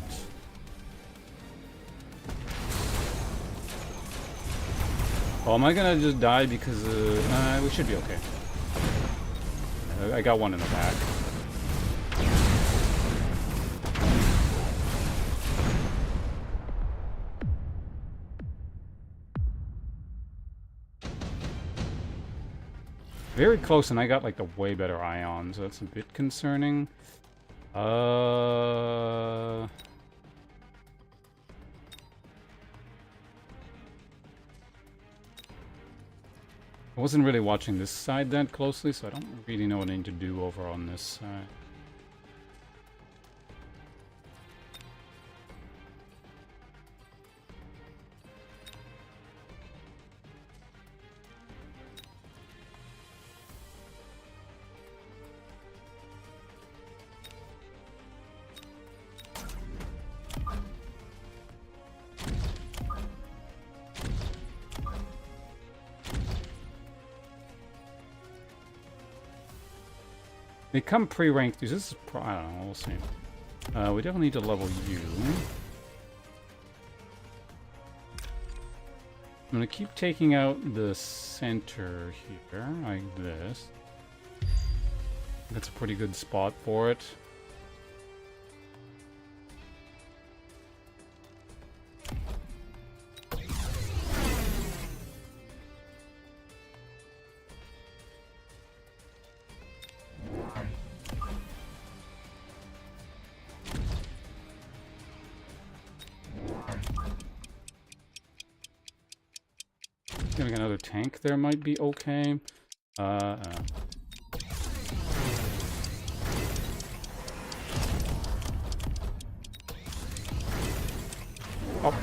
Oh, am I gonna just die because we should be okay. I got one in the back. Very close, and I got like the way better ions. So that's a bit concerning. I wasn't really watching this side that closely, so I don't really know what I need to do over on this side. They come pre-ranked. This is I don't know. We'll see. We definitely need to level you. I'm gonna keep taking out the center here, like this. That's a pretty good spot for it. Getting another tank there might be okay. Oh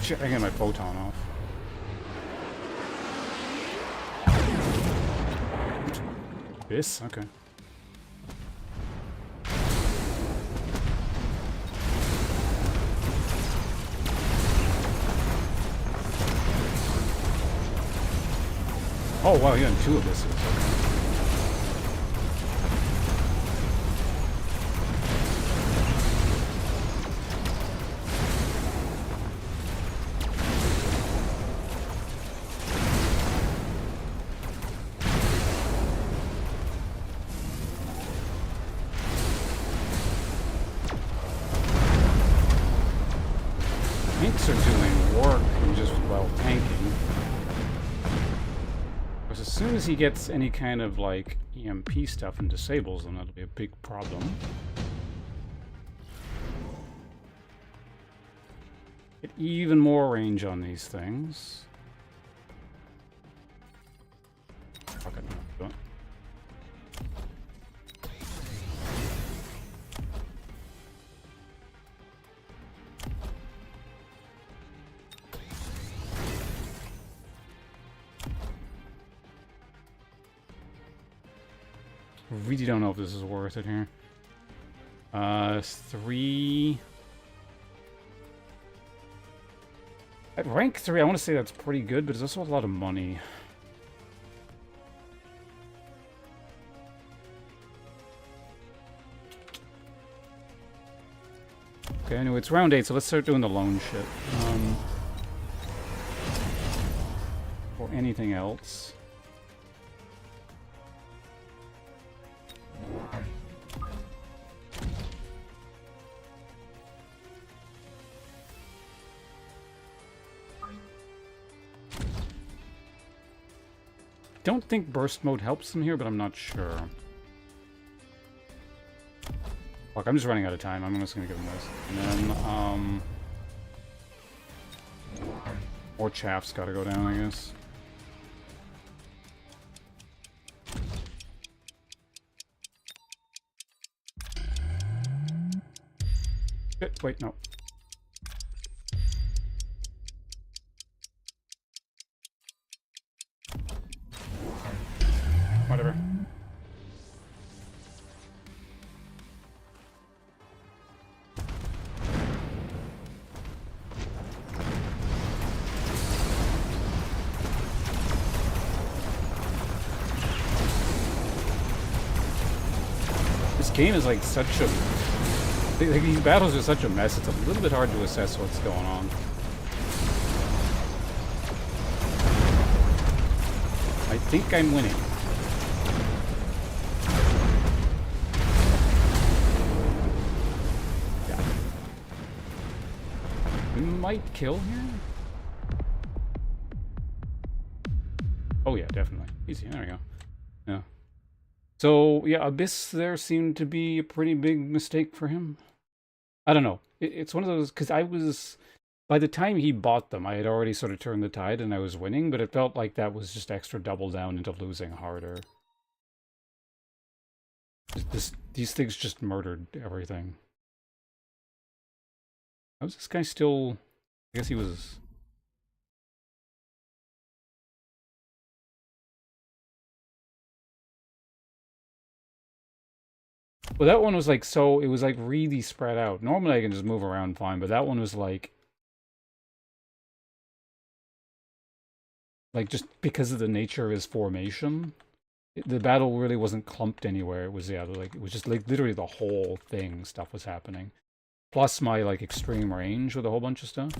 shit, I got my photon off. This? Okay. Oh wow, you got two abysses. Okay. Tanks are doing work and just while tanking. Because as soon as he gets any kind of like EMP stuff and disables them, that'll be a big problem. Get even more range on these things. Fuck it, do it. Really don't know if this is worth it here. 3. At rank 3, I want to say that's pretty good, but it's also a lot of money. Okay, anyway, it's round 8, so let's start doing the loan shit. Or anything else. Don't think burst mode helps them here, but I'm not sure. Fuck, I'm just running out of time. I'm just gonna give them this. And then, more chaff's gotta go down, I guess. Wait, no. Whatever. This game is like such a... These battles are such a mess, it's a little bit hard to assess what's going on. I think I'm winning. Yeah. We might kill here? Oh yeah, definitely. Easy, there we go. Yeah. So, yeah, Abyss there seemed to be a pretty big mistake for him. I don't know. It's one of those, because I was, by the time he bought them, I had already sort of turned the tide and I was winning, but it felt like that was just extra double down into losing harder. These things just murdered everything. How was this guy still, I guess he was... Well, that one was like, so it was like really spread out. Normally I can just move around fine, but that one was like just because of the nature of his formation, the battle really wasn't clumped anywhere. It was, yeah, like, it was just like literally the whole thing, stuff was happening. Plus my like extreme range with a whole bunch of stuff.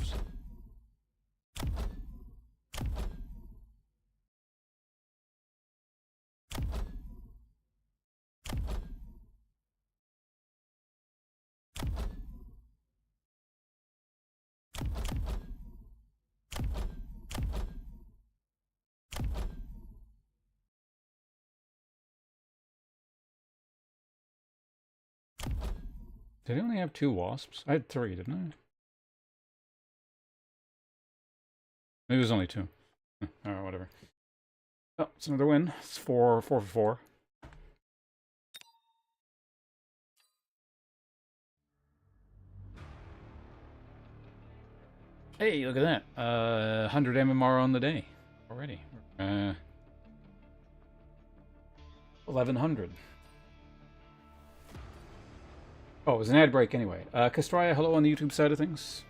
Did I only have 2 wasps? I had 3, didn't I? Maybe it was only 2. Alright, whatever. Oh, it's another win. It's 4 for 4. Hey, look at that. 100 MMR on the day already. 1100. Oh, it was an ad break anyway. Castraya, hello on the YouTube side of things.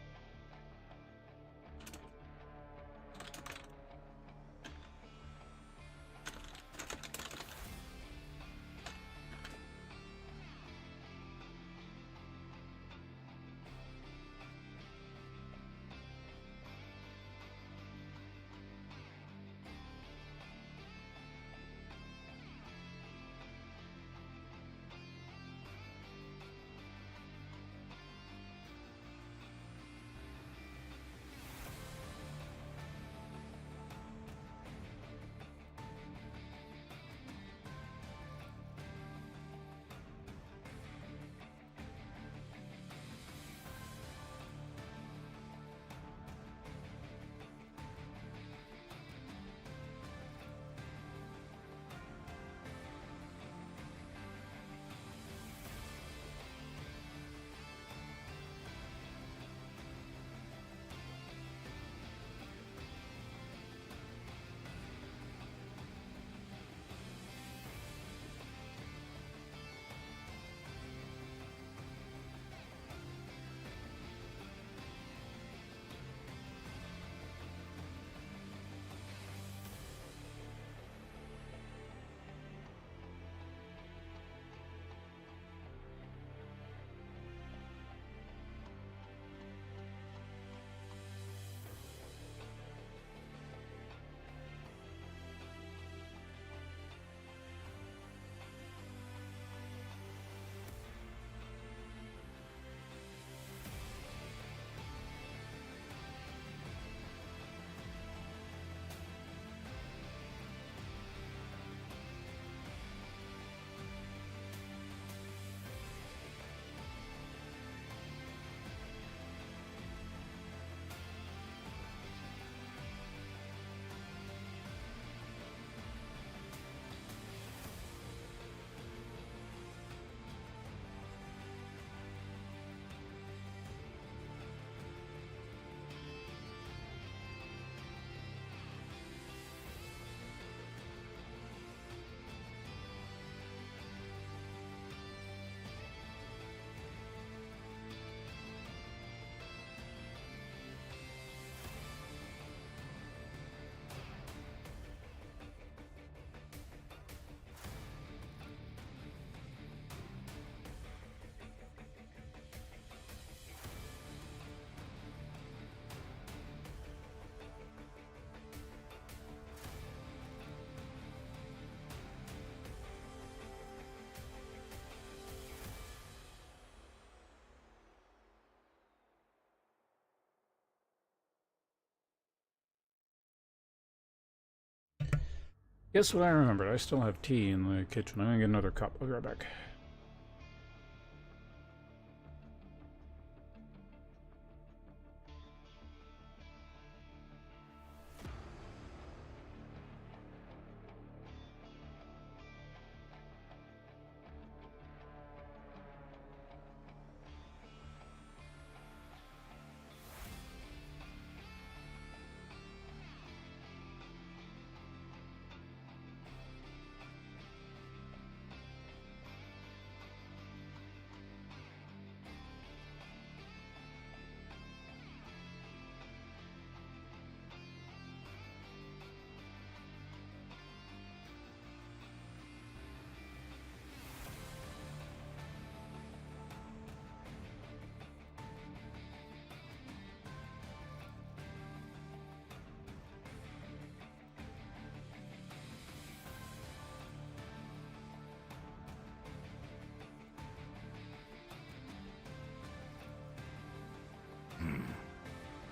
Guess what I remembered? I still have tea in the kitchen. I'm gonna get another cup. I'll be right back.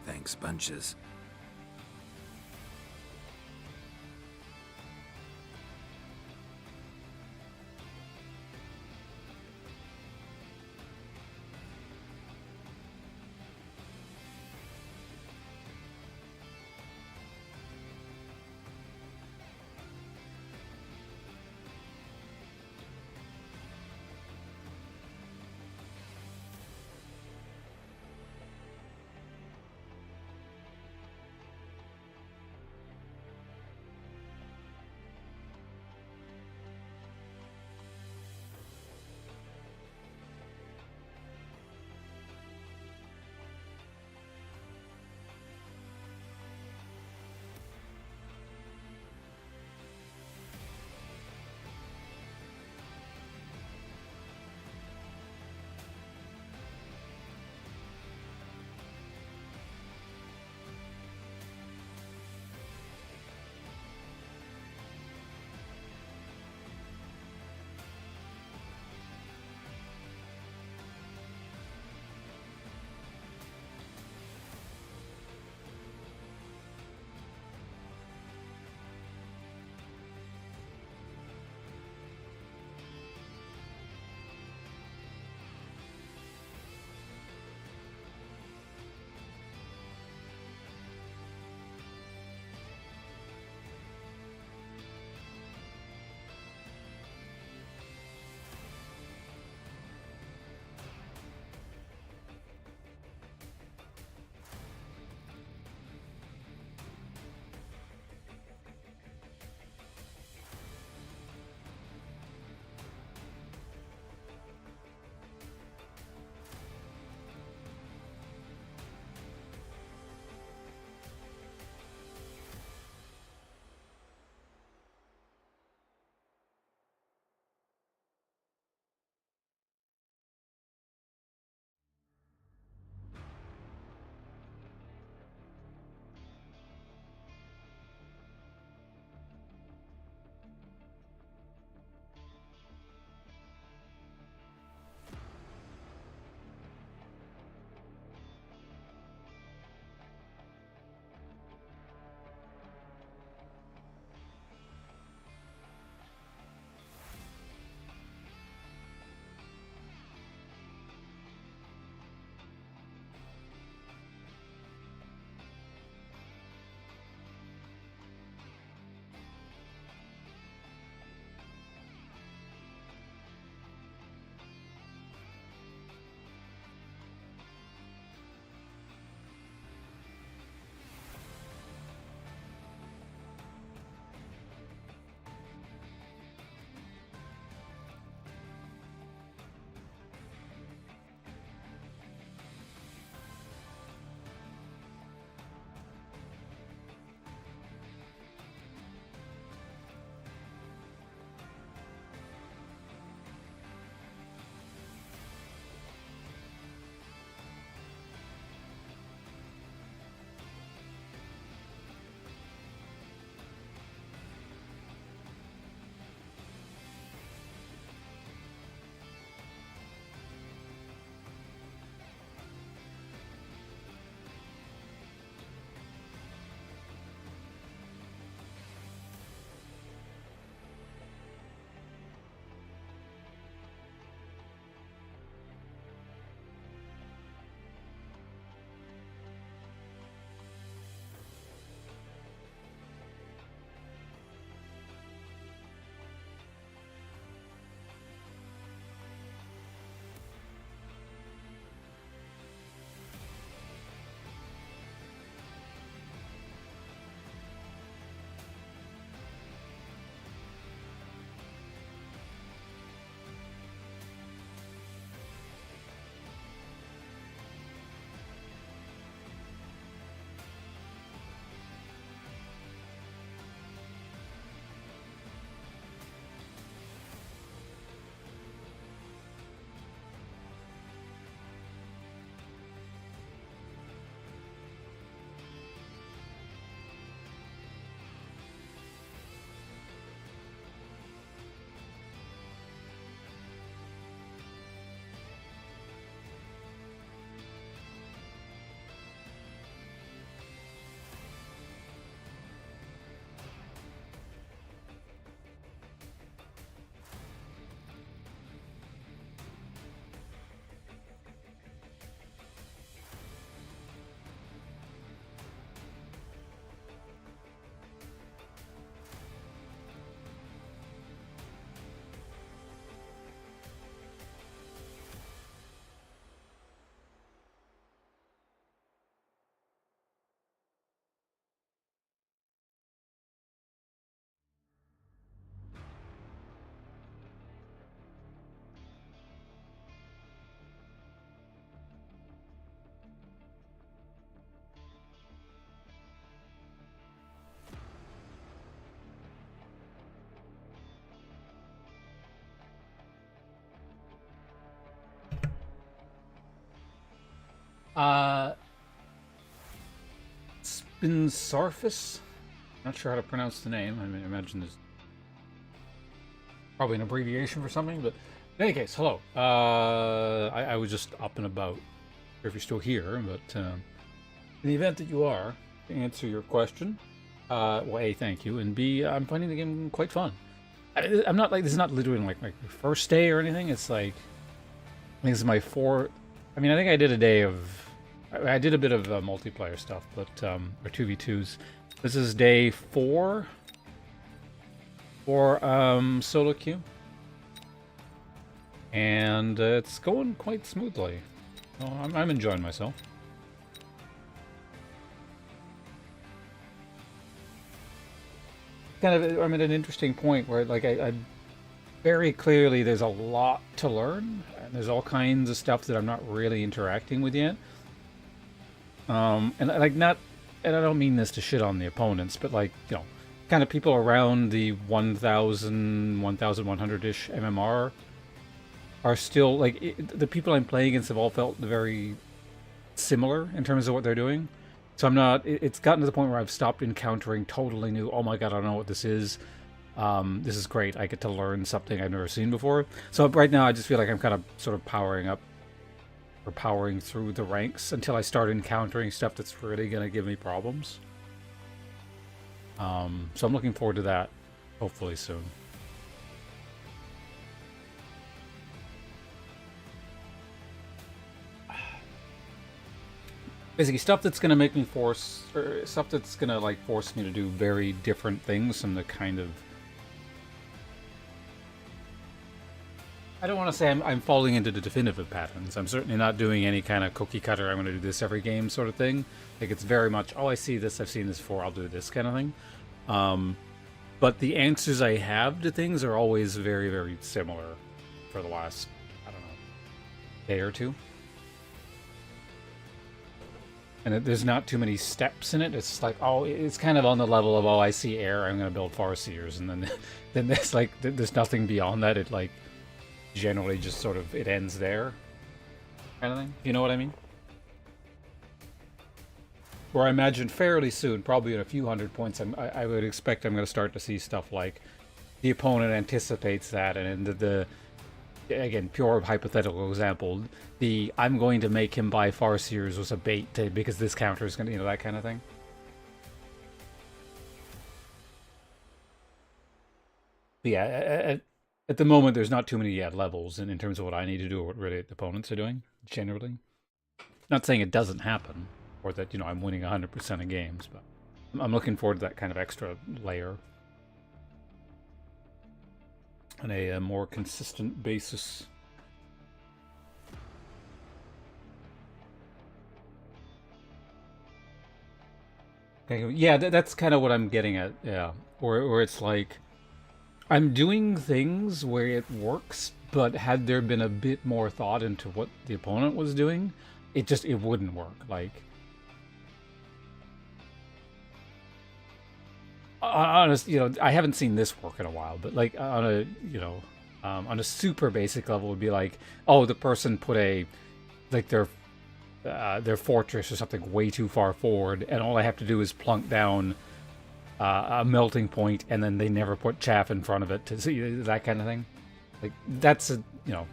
Thanks, bunches. Uh, Spinsarfus? Not sure how to pronounce the name. I mean, I imagine there's probably an abbreviation for something, but in any case, hello. I was just up and about. If you're still here, but in the event that you are, to answer your question, well, A, thank you, and B, I'm finding the game quite fun. I'm not like, this is not literally like my first day or anything. It's like, I think this is my fourth. I mean, I think I did a day of, I did a bit of multiplayer stuff, but, or 2v2s. This is day 4 for solo queue. And it's going quite smoothly. So I'm enjoying myself. Kind of, I'm at an interesting point where, like, I very clearly there's a lot to learn, and there's all kinds of stuff that I'm not really interacting with yet. And like, not, and I don't mean this to shit on the opponents, but like, you know, kind of people around the 1,000, 1,100-ish MMR are still, like, the people I'm playing against have all felt very similar in terms of what they're doing. So I'm not, it's gotten to the point where I've stopped encountering totally new, oh my god, I don't know what this is. This is great. I get to learn something I've never seen before. So right now I just feel like I'm kind of sort of powering up or powering through the ranks until I start encountering stuff that's really going to give me problems. So I'm looking forward to that, hopefully soon. Basically, stuff that's going to make me force, or stuff that's going to like force me to do very different things from the kind of, I don't want to say I'm falling into the definitive patterns. I'm certainly not doing any kind of cookie cutter, I'm going to do this every game sort of thing. Like, it's very much, oh, I see this, I've seen this before, I'll do this kind of thing. But the answers I have to things are always very, very similar for the last, I don't know, day or two. And there's not too many steps in it. It's like, oh, it's kind of on the level of, oh, I see air, I'm going to build Farseers. And then then there's like, there's nothing beyond that. It like generally just sort of, it ends there kind of thing. You know what I mean? Where I imagine fairly soon, probably in a few hundred points, I would expect I'm going to start to see stuff like the opponent anticipates that, and the again, pure hypothetical example, the I'm going to make him buy Farseers was a bait to, because this counter is going to, you know, that kind of thing. But yeah, at the moment, there's not too many levels in terms of what I need to do or what really the opponents are doing, generally. Not saying it doesn't happen, or that, you know, I'm winning 100% of games, but I'm looking forward to that kind of extra layer on a more consistent basis. Okay, yeah, that's kind of what I'm getting at. Yeah, or it's like I'm doing things where it works, but had there been a bit more thought into what the opponent was doing, it wouldn't work. Like, honest, you know, I haven't seen this work in a while, but like on a, you know, on a super basic level, would be like, oh, the person put a, like, their fortress or something way too far forward, and all I have to do is plunk down a melting point, and then they never put chaff in front of it to see that kind of thing. Like, that's a, you know,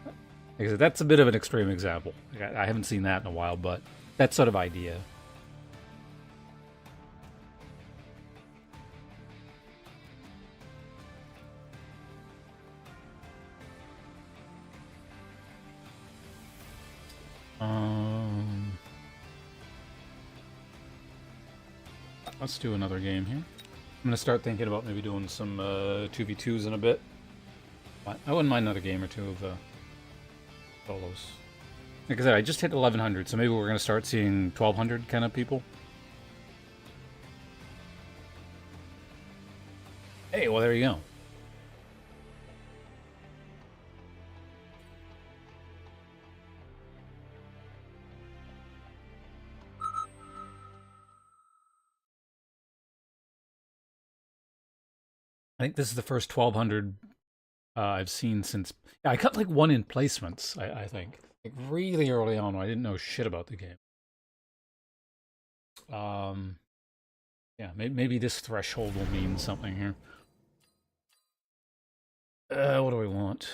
like I said, that's a bit of an extreme example. Like, I haven't seen that in a while, but that sort of idea. Um, let's do another game here. I'm gonna start thinking about maybe doing some 2v2s in a bit. I wouldn't mind another game or two of solos. Like I said, I just hit 1100, so maybe we're gonna start seeing 1200 kind of people. Hey, well, there you go. I think this is the first 1200 I've seen since... Yeah, I cut like one in placements, I think. Like really early on when I didn't know shit about the game. Yeah, maybe this threshold will mean something here. What do we want?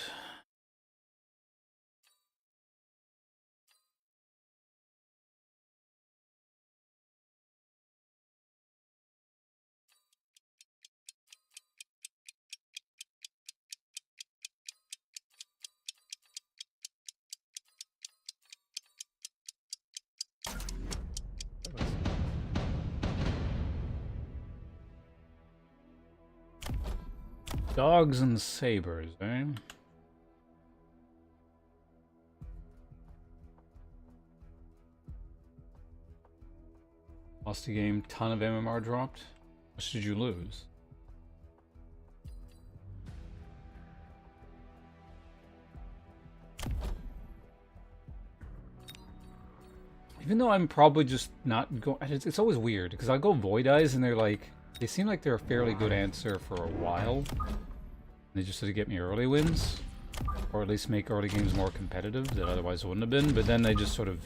Dogs and sabers, eh? Lost the game, ton of MMR dropped. How much did you lose? Even though I'm probably just not going... It's always weird, because I go Void Eyes and they're like... They seem like they're a fairly good answer for a while. They just had to get me early wins. Or at least make early games more competitive that otherwise wouldn't have been. But then they just sort of...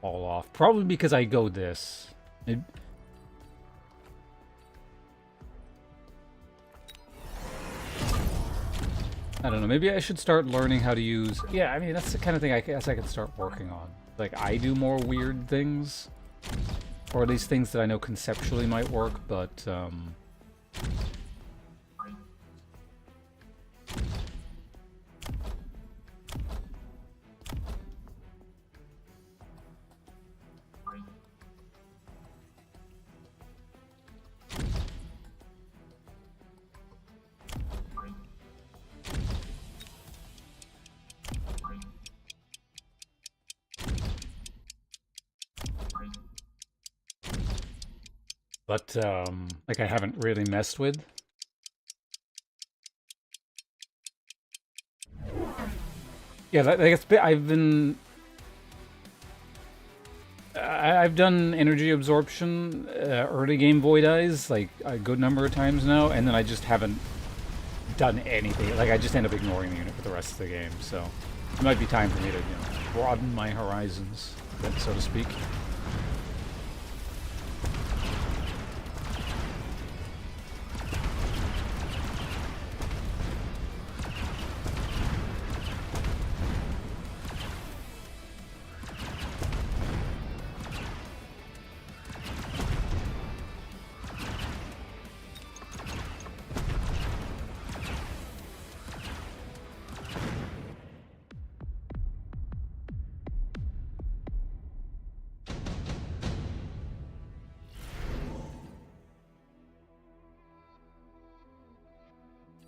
fall off. Probably because I go this. I don't know, maybe I should start learning how to use... Yeah, I mean, that's the kind of thing I guess I can start working on. Like, I do more weird things. Or at least things that I know conceptually might work, but, like I haven't really messed with. Yeah, I've done energy absorption, early game Void Eyes, like a good number of times now, and then I just haven't done anything. Like, I just end up ignoring the unit for the rest of the game, so it might be time for me to, you know, broaden my horizons, so to speak.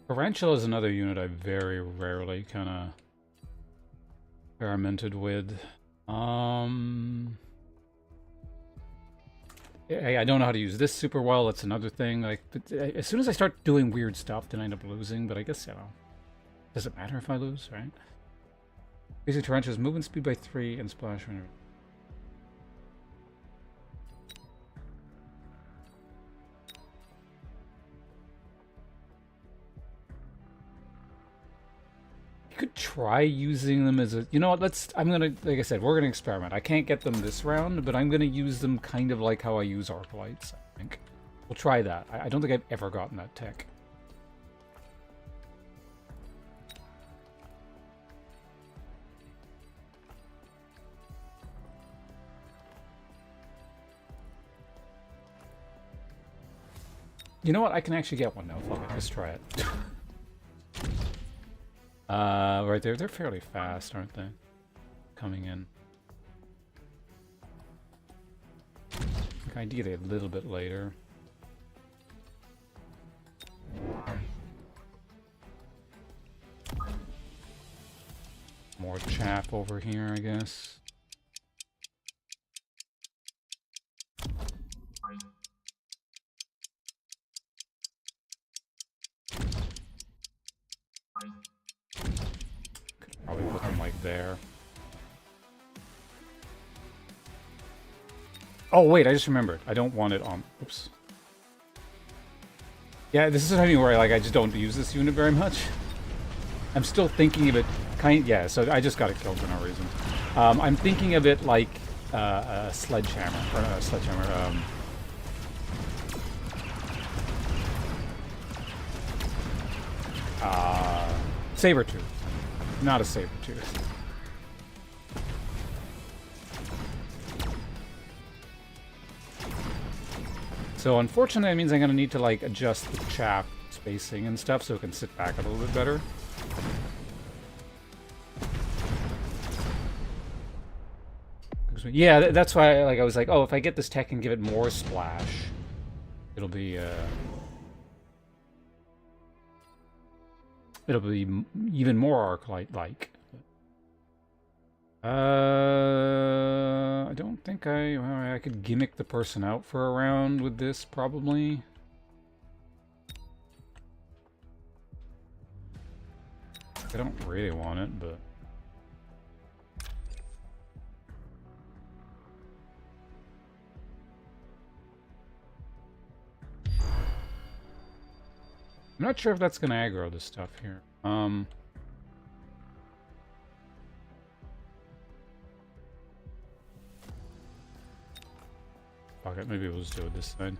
Tarantula is another unit I very rarely kind of experimented with. I don't know how to use this super well. That's another thing. Like, but as soon as I start doing weird stuff, then I end up losing. But I guess, you know, does it matter if I lose, right? Basic Tarantula's movement speed by 3 and splash. You could try using them as a... You know what, I'm gonna... Like I said, we're gonna experiment. I can't get them this round, but I'm gonna use them kind of like how I use arc lights, I think. We'll try that. I don't think I've ever gotten that tech. You know what, I can actually get one now. Fuck it, let's try it. Right there, they're fairly fast, aren't they? Coming in. Like, ideally a little bit later. More chaff over here, I guess. Probably put them like there. Oh wait, I just remembered. I don't want it on. Oops. Yeah, this is something where I just don't use this unit very much. I'm still thinking of it yeah, so I just got it killed for no reason. I'm thinking of it like a sledgehammer, or not a sledgehammer, saber-tooth. Not a saber-tooth. So unfortunately that means I'm going to need to like adjust the shaft spacing and stuff so it can sit back a little bit better. Yeah, that's why I was like, oh, if I get this tech and give it more splash, it'll be even more Arc-Light-like. I don't think I could gimmick the person out for a round with this, probably. I don't really want it, but... I'm not sure if that's going to aggro this stuff here. Fuck it, maybe we'll just do it this side.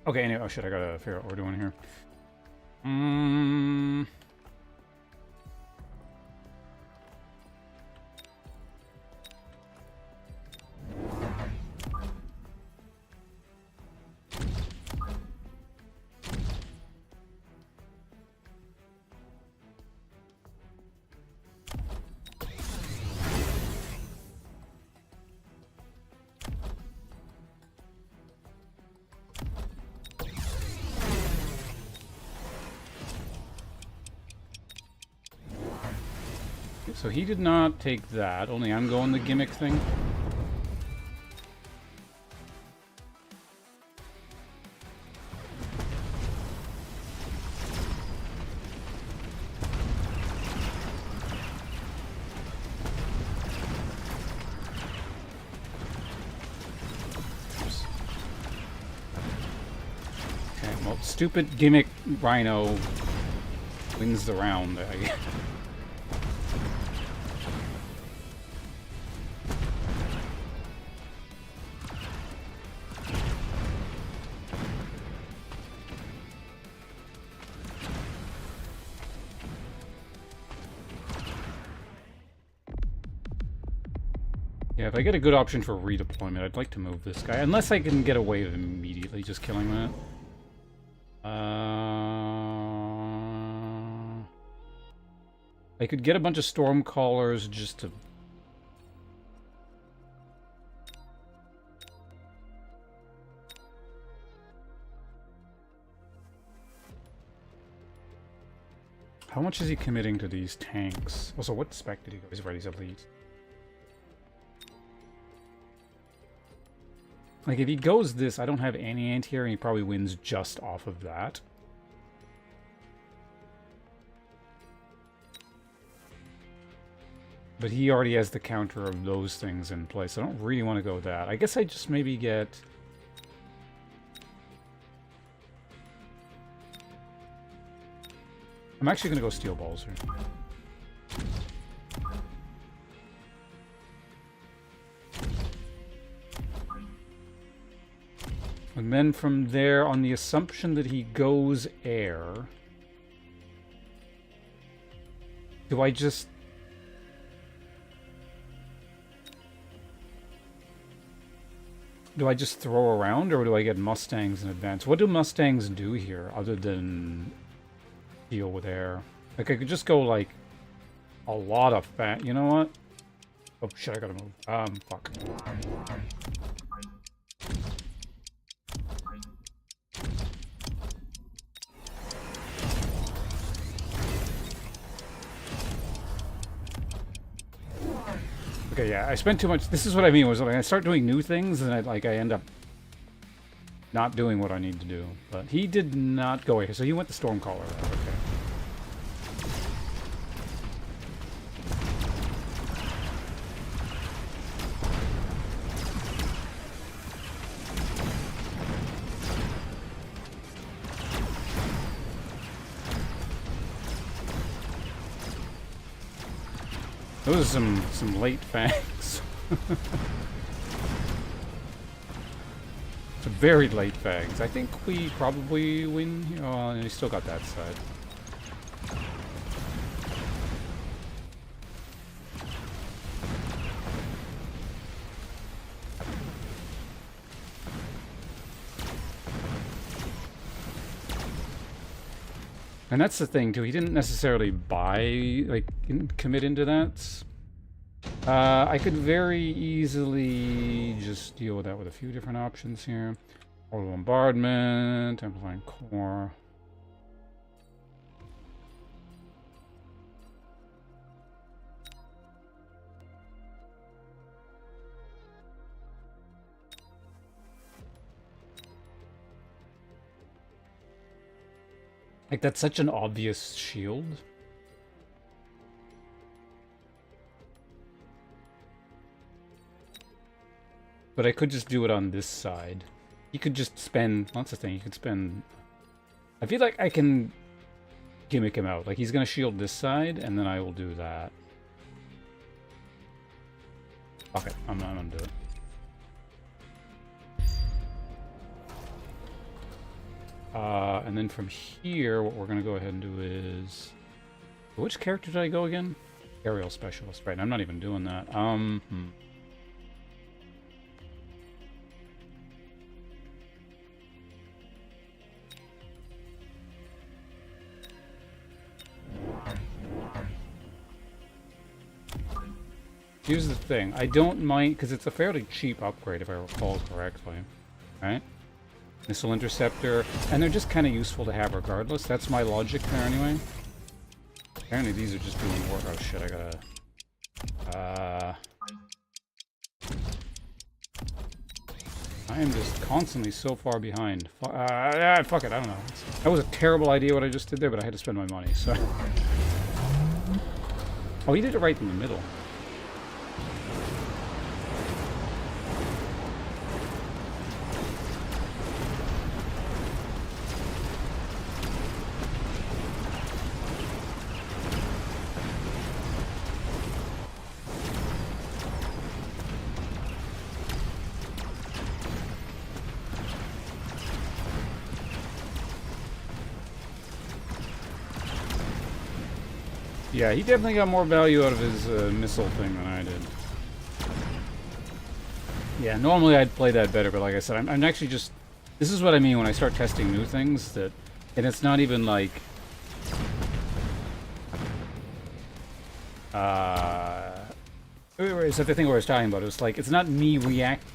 Okay, anyway, oh shit, I gotta figure out what we're doing here. So he did not take that, only I'm going the gimmick thing. Oops. Okay, well, stupid gimmick Rhino wins the round, I guess. Yeah, if I get a good option for redeployment, I'd like to move this guy. Unless I can get away with immediately just killing that. I could get a bunch of Stormcallers just to... How much is he committing to these tanks? Also, what spec did he go? He's ready to lead. Like, if he goes this, I don't have any anti-air, and he probably wins just off of that. But he already has the counter of those things in place, so I don't really want to go with that. I guess I just maybe get... I'm actually going to go Steel Balls here. And then from there, on the assumption that he goes air, do I just... Do I just throw around, or do I get Mustangs in advance? What do Mustangs do here, other than deal with air? Like, I could just go, like, a lot of fat... You know what? Oh, shit, I gotta move. Fuck. Okay, yeah, I spent too much. This is what I mean, was when I start doing new things, and I end up not doing what I need to do. But he did not go here, so he went the Stormcaller route. Okay. Those are some late fangs. Some very late fangs. I think we probably win here. Oh, and we still got that side. And that's the thing too, he didn't necessarily buy, like, commit into that. I could very easily just deal with that with a few different options here. Orbital bombardment, amplifying core. Like, that's such an obvious shield. But I could just do it on this side. You could just spend... Well, that's the thing, you could spend... I feel like I can gimmick him out. Like, he's gonna shield this side, and then I will do that. Okay, I'm not gonna do it. And then from here, what we're going to go ahead and do is... Which character did I go again? Aerial Specialist. Right, I'm not even doing that. Here's the thing. I don't mind, because it's a fairly cheap upgrade, if I recall correctly. Right? Missile Interceptor, and they're just kind of useful to have regardless. That's my logic there anyway. Apparently these are just doing work. Oh shit, I gotta... I am just constantly so far behind. Fuck it, I don't know. That was a terrible idea what I just did there, but I had to spend my money, so... Oh, he did it right in the middle. Yeah, he definitely got more value out of his missile thing than I did. Yeah, normally I'd play that better, but like I said, I'm actually just... This is what I mean when I start testing new things, that... And it's not even like... It's the thing where I was talking about. It was like, it's not me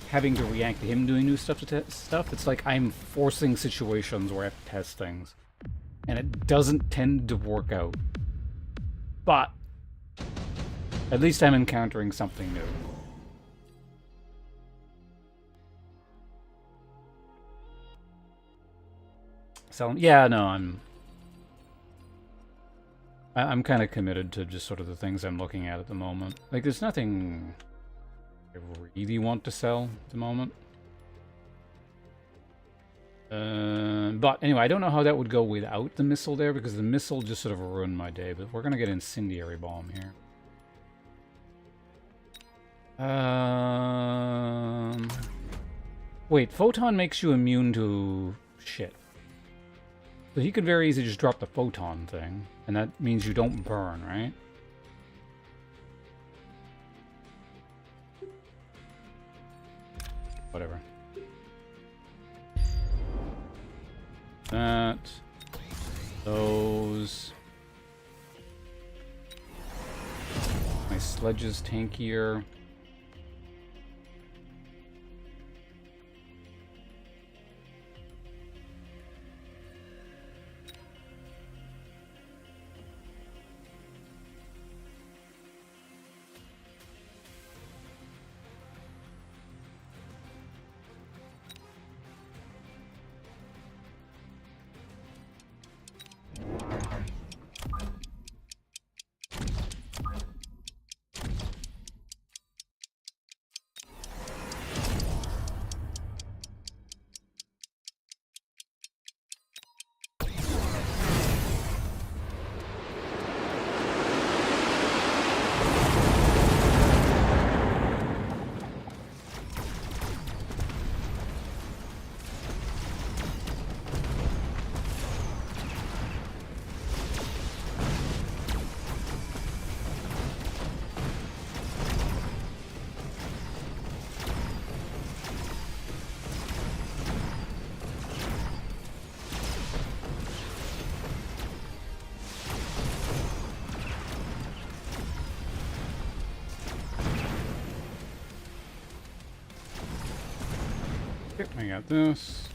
having to react to him doing new stuff to test stuff. It's like I'm forcing situations where I have to test things. And it doesn't tend to work out. But at least I'm encountering something new. So yeah, no, I'm kind of committed to just sort of the things I'm looking at the moment. Like, there's nothing I really want to sell at the moment. But anyway, I don't know how that would go without the missile there, because the missile just sort of ruined my day. But we're gonna get incendiary bomb here. Wait, photon makes you immune to shit. So he could very easily just drop the photon thing, and that means you don't burn, right? Whatever. That. Those. My sledge is tankier. Okay, I got this.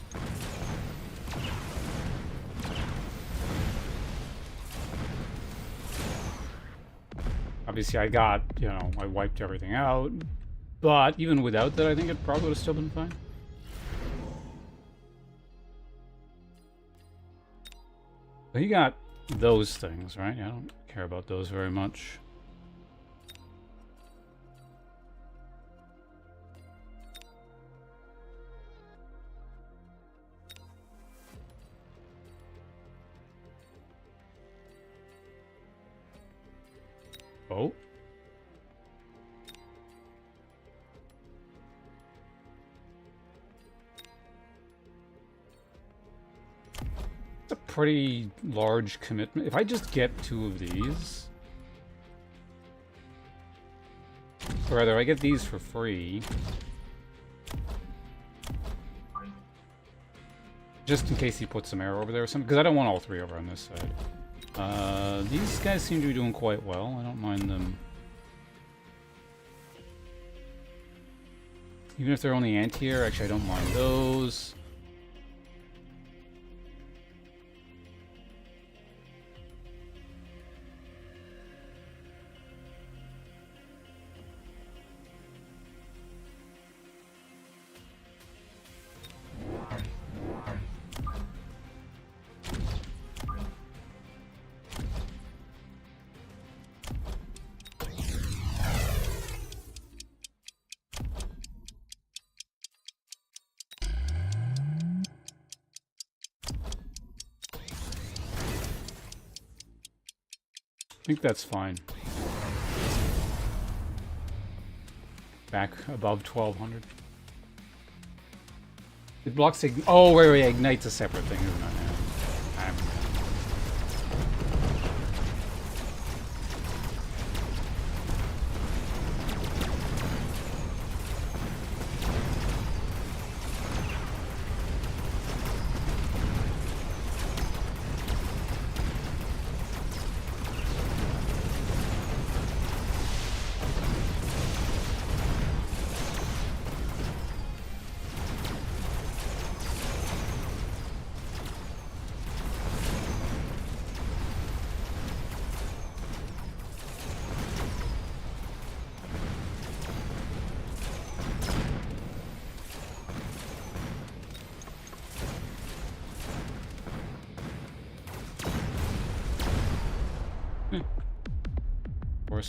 Obviously, I got, you know, I wiped everything out. But even without that, I think it probably would have still been fine. But he got those things, right? I don't care about those very much. Oh. It's a pretty large commitment. If I just get 2 of these... Or rather, I get these for free. Just in case he puts some arrow over there or something. Because I don't want all 3 over on this side. These guys seem to be doing quite well. I don't mind them. Even if they're only anti-air, actually I don't mind those. I think that's fine. Back above 1200. It blocks. Oh, wait, ignite's a separate thing, isn't it?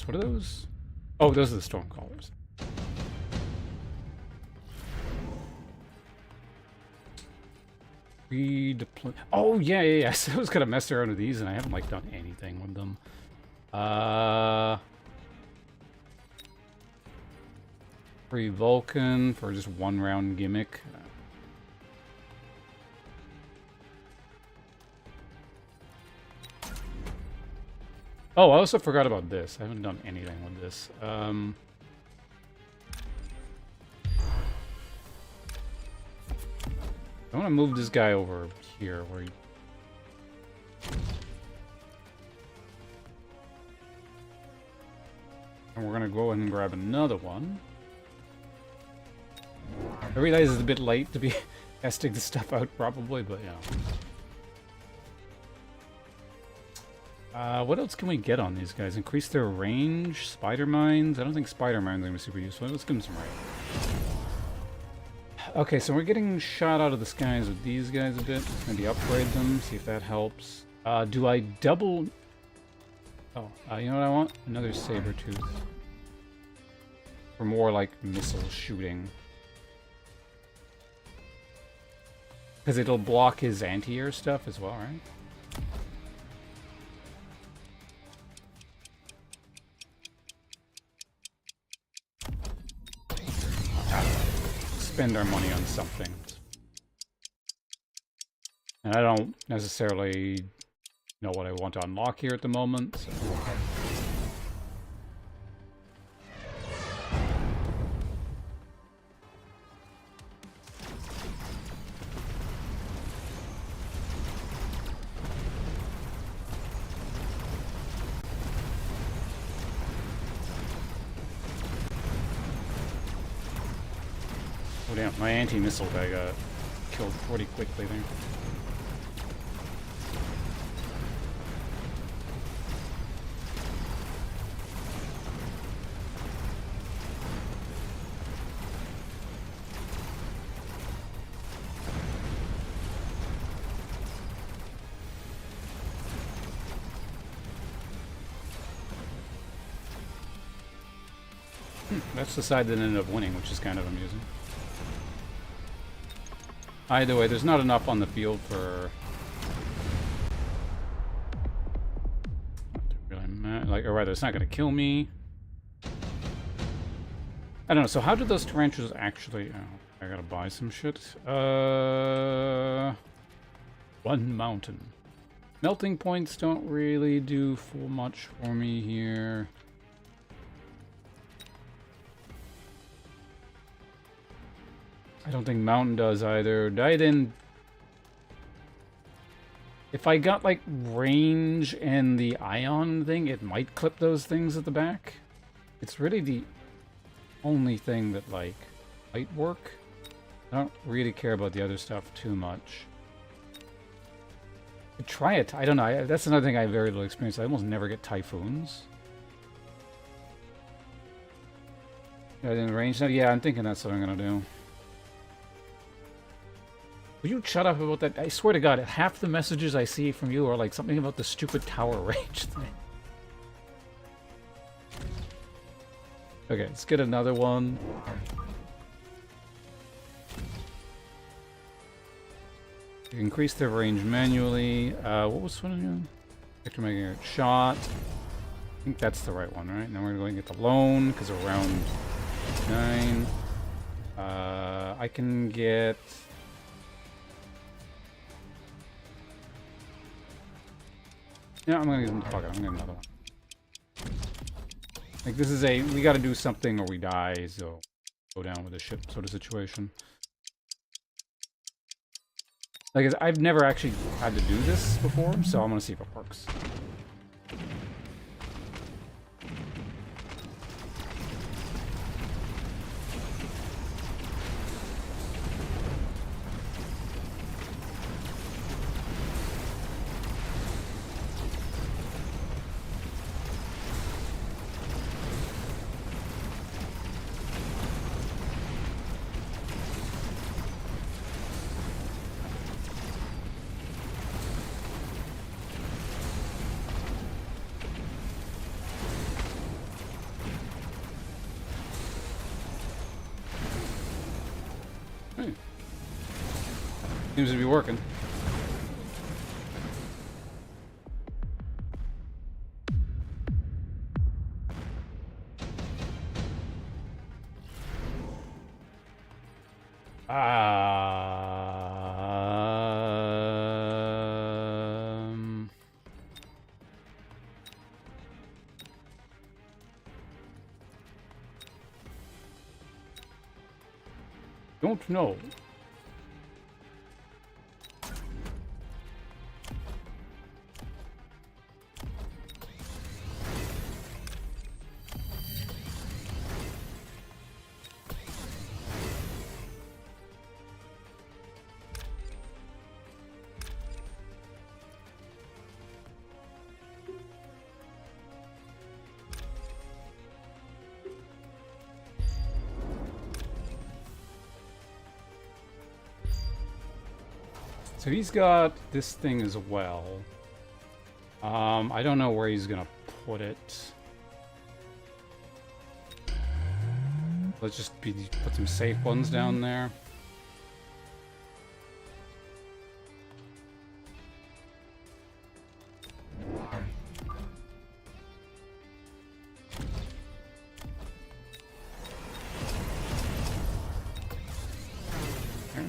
What are those? Oh, those are the storm callers. Redeploy. Oh yeah. So I was gonna mess around with these, and I haven't like done anything with them. Free Vulcan for just 1 round gimmick. Oh, I also forgot about this. I haven't done anything with this. I want to move this guy over here where he... And we're going to go ahead and grab another one. I realize it's a bit late to be testing this stuff out probably, but yeah. What else can we get on these guys? Increase their range? Spider mines? I don't think spider mines are going to be super useful. Let's give them some range. Okay, so we're getting shot out of the skies with these guys a bit. Maybe upgrade them, see if that helps. Do I double... Oh, you know what I want? Another saber tooth. For more, like, missile shooting. Because it'll block his anti-air stuff as well, right? Spend our money on something. And I don't necessarily know what I want to unlock here at the moment. So. damn, my anti-missile guy got killed pretty quickly there. That's the side that ended up winning, which is kind of amusing. Either way, there's not enough on the field for... really matter. Like, or rather, it's not going to kill me. I don't know, so how did those tarantulas actually... Oh, I gotta buy some shit. One mountain. Melting points don't really do full much for me here. I don't think mountain does either. Then if I got like range and the ion thing, it might clip those things at the back. It's really the only thing that like might work. I don't really care about the other stuff too much. Try it. I don't know. That's another thing I have very little experience. I almost never get typhoons. Yeah, in range now. Yeah, I'm thinking that's what I'm gonna do. Will you shut up about that? I swear to God, half the messages I see from you are like something about the stupid tower range thing. Okay, let's get another one. You increase their range manually. What was one of you? After making a shot. I think that's the right one, right? Now we're going to get the loan because we're round 9. I can get... Yeah, I'm gonna give him the fuck it. I'm gonna get another one. Like, this is a... We gotta do something or we die, so... Go down with the ship sort of situation. Like, I've never actually had to do this before, so I'm gonna see if it works. Seems to be working. Don't know. So he's got this thing as well. I don't know where he's gonna put it. Let's just put some safe ones down there.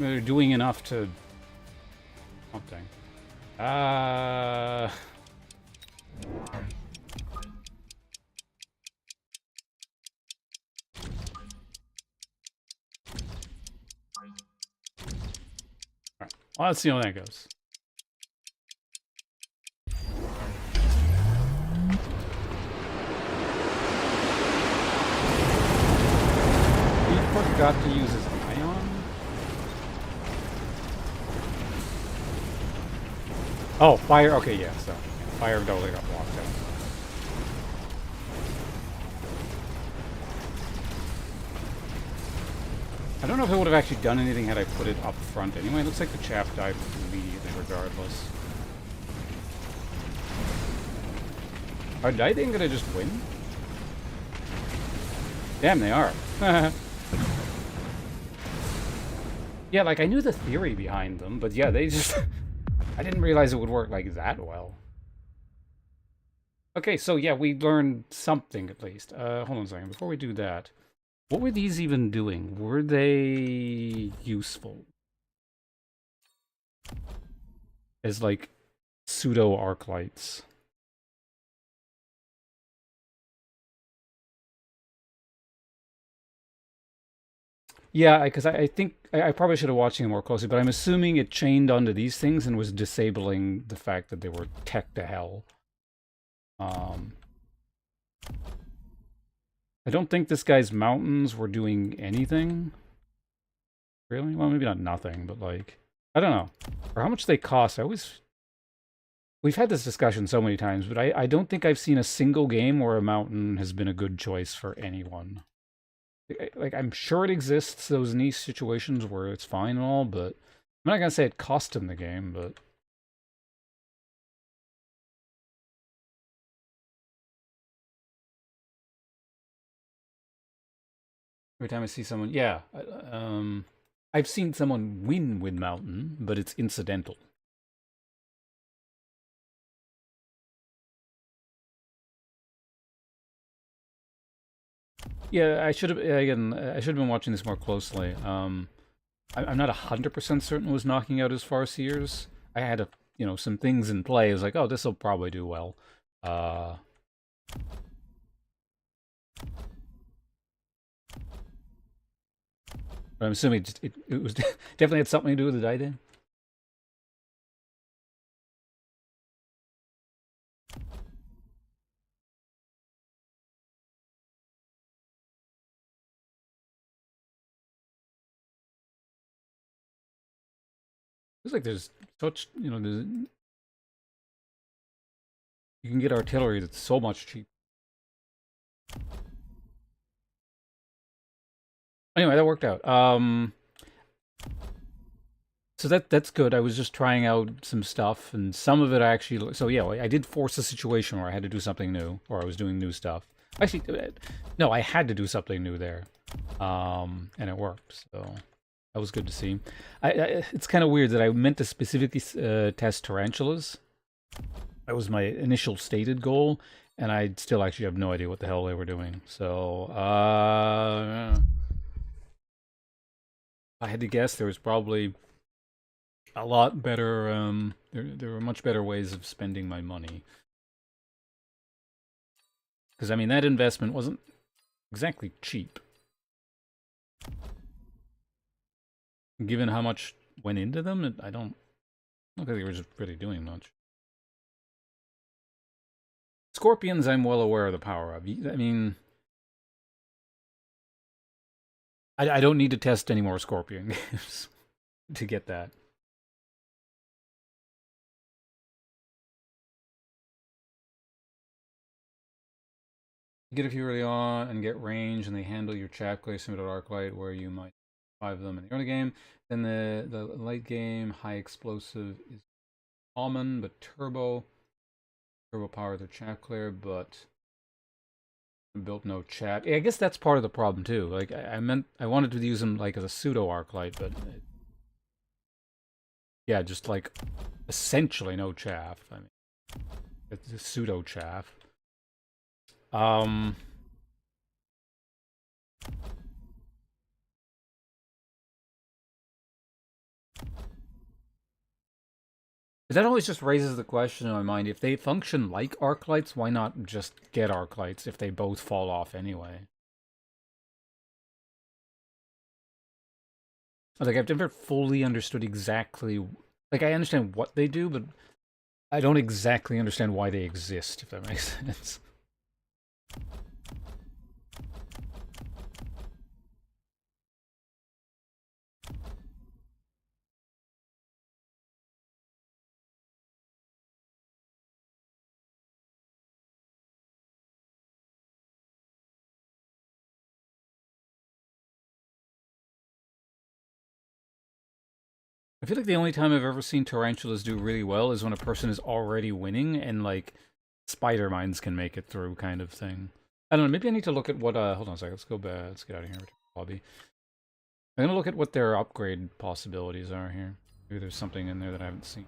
They're doing enough to... something. Alright. Well, let's see how that goes. He forgot to use his ion. Oh, fire. Okay, yeah. So yeah, fire totally got blocked out. I don't know if it would have actually done anything had I put it up front anyway. It looks like the chaff died immediately regardless. Are Dithing gonna just win? Damn, they are. Yeah, like I knew the theory behind them, but yeah, they just... I didn't realize it would work like that well. Okay, so yeah, we learned something at least. Hold on a second. Before we do that, what were these even doing? Were they useful? As like pseudo arc lights? Yeah, because I think I probably should have watched it more closely, but I'm assuming it chained onto these things and was disabling the fact that they were tech to hell. Um, I don't think this guy's mountains were doing anything. Really? Well, maybe not nothing, but like, I don't know. For how much they cost, I always... We've had this discussion so many times, but I don't think I've seen a single game where a mountain has been a good choice for anyone. Like, I'm sure it exists, those niche situations where it's fine and all, but I'm not gonna say it cost him the game, but every time I see someone, yeah, I've seen someone win with mountain, but it's incidental. Yeah, I should have again. I should have been watching this more closely. I'm not 100% certain it was knocking out his Farseers. I had a, some things in play. I was like, oh, this will probably do well. Uh, but I'm assuming it was definitely had something to do with the die then. It's like there's such, you can get artillery that's so much cheap. Anyway, that worked out. So that's good. I was just trying out some stuff, and some of it I actually... So yeah, I did force a situation where I had to do something new, or I was doing new stuff. Actually, no, I had to do something new there, and it worked. So that was good to see. It's kind of weird that I meant to specifically test tarantulas. That was my initial stated goal, and I still actually have no idea what the hell they were doing. So I had to guess there was probably a lot better, there were much better ways of spending my money. Because, I mean, that investment wasn't exactly cheap. Given how much went into them, I don't think they were just really doing much. Scorpions, I'm well aware of the power of. I mean, I don't need to test any more Scorpion games to get that. Get a few early on and get range, and they handle your chap clay similar to Arclight, where you might 5 of them in the early game. Then the late game, high explosive is common, but turbo power the chat clear, but built no chat. Yeah, I guess that's part of the problem too. Like I wanted to use them like as a pseudo arc light, but yeah, just like essentially no chaff. I mean, it's a pseudo chaff. Um, that always just raises the question in my mind: if they function like arc lights, why not just get arc lights if they both fall off anyway? Like I've never fully understood exactly. Like I understand what they do, but I don't exactly understand why they exist. If that makes sense. I feel like the only time I've ever seen tarantulas do really well is when a person is already winning and, like, spider mines can make it through kind of thing. I don't know, maybe I need to look at what, hold on a second, let's go back, let's get out of here, lobby. I'm gonna look at what their upgrade possibilities are here. Maybe there's something in there that I haven't seen.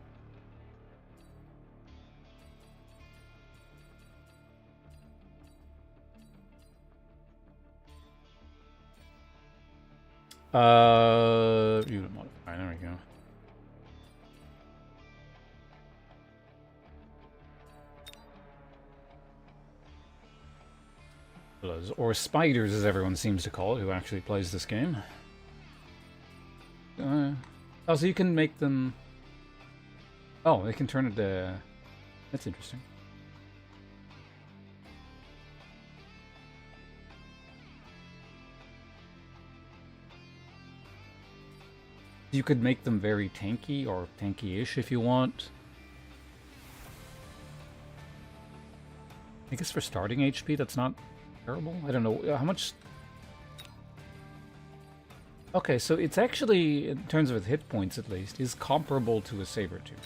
Unit modify, there we go. Or spiders, as everyone seems to call it, who actually plays this game. Oh, so you can make them... Oh, they can turn it to... That's interesting. You could make them very tanky, or tanky-ish if you want. I guess for starting HP, that's not terrible. I don't know, how much... Okay, so it's actually, in terms of its hit points at least, is comparable to a Sabertooth.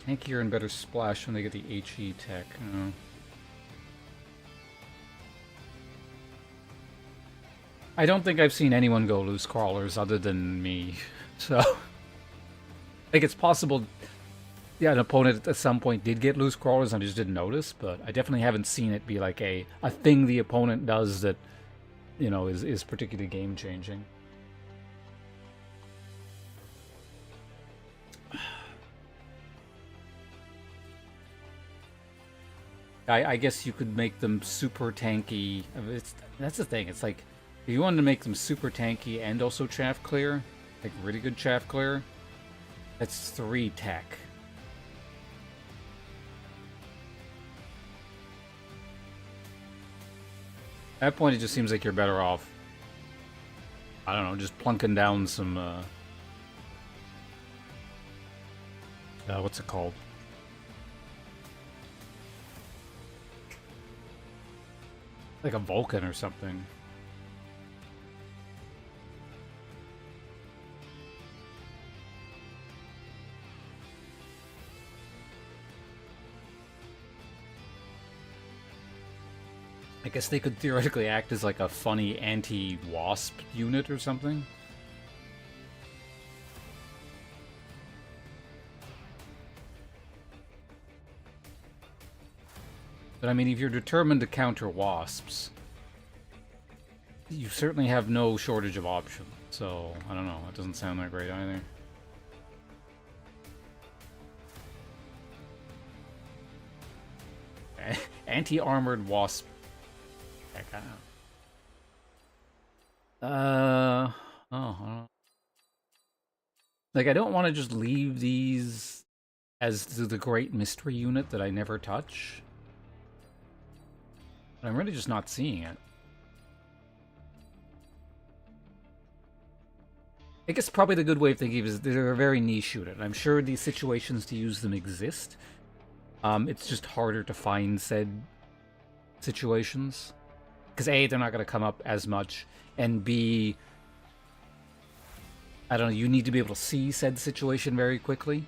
Tankier and better splash when they get the HE tech. I don't think I've seen anyone go loose crawlers other than me, so... Like, it's possible, yeah, an opponent at some point did get loose crawlers and I just didn't notice, but I definitely haven't seen it be like a thing the opponent does that, you know, is particularly game-changing. I guess you could make them super tanky. That's the thing. It's like, if you wanted to make them super tanky and also chaff clear, like really good chaff clear, that's 3 tech. At that point, it just seems like you're better off, I don't know, just plunking down some, what's it called? Like a Vulcan or something. I guess they could theoretically act as like a funny anti-wasp unit or something. But I mean, if you're determined to counter wasps, you certainly have no shortage of options. So, I don't know, that doesn't sound that great either. Anti-armored wasp. Heck, I don't know. Oh, I don't know. Like, I don't want to just leave these as the great mystery unit that I never touch. But I'm really just not seeing it. I guess probably the good way of thinking of it is they're a very niche unit. I'm sure these situations to use them exist. It's just harder to find said situations. Because A, they're not going to come up as much, and B, I don't know, you need to be able to see said situation very quickly.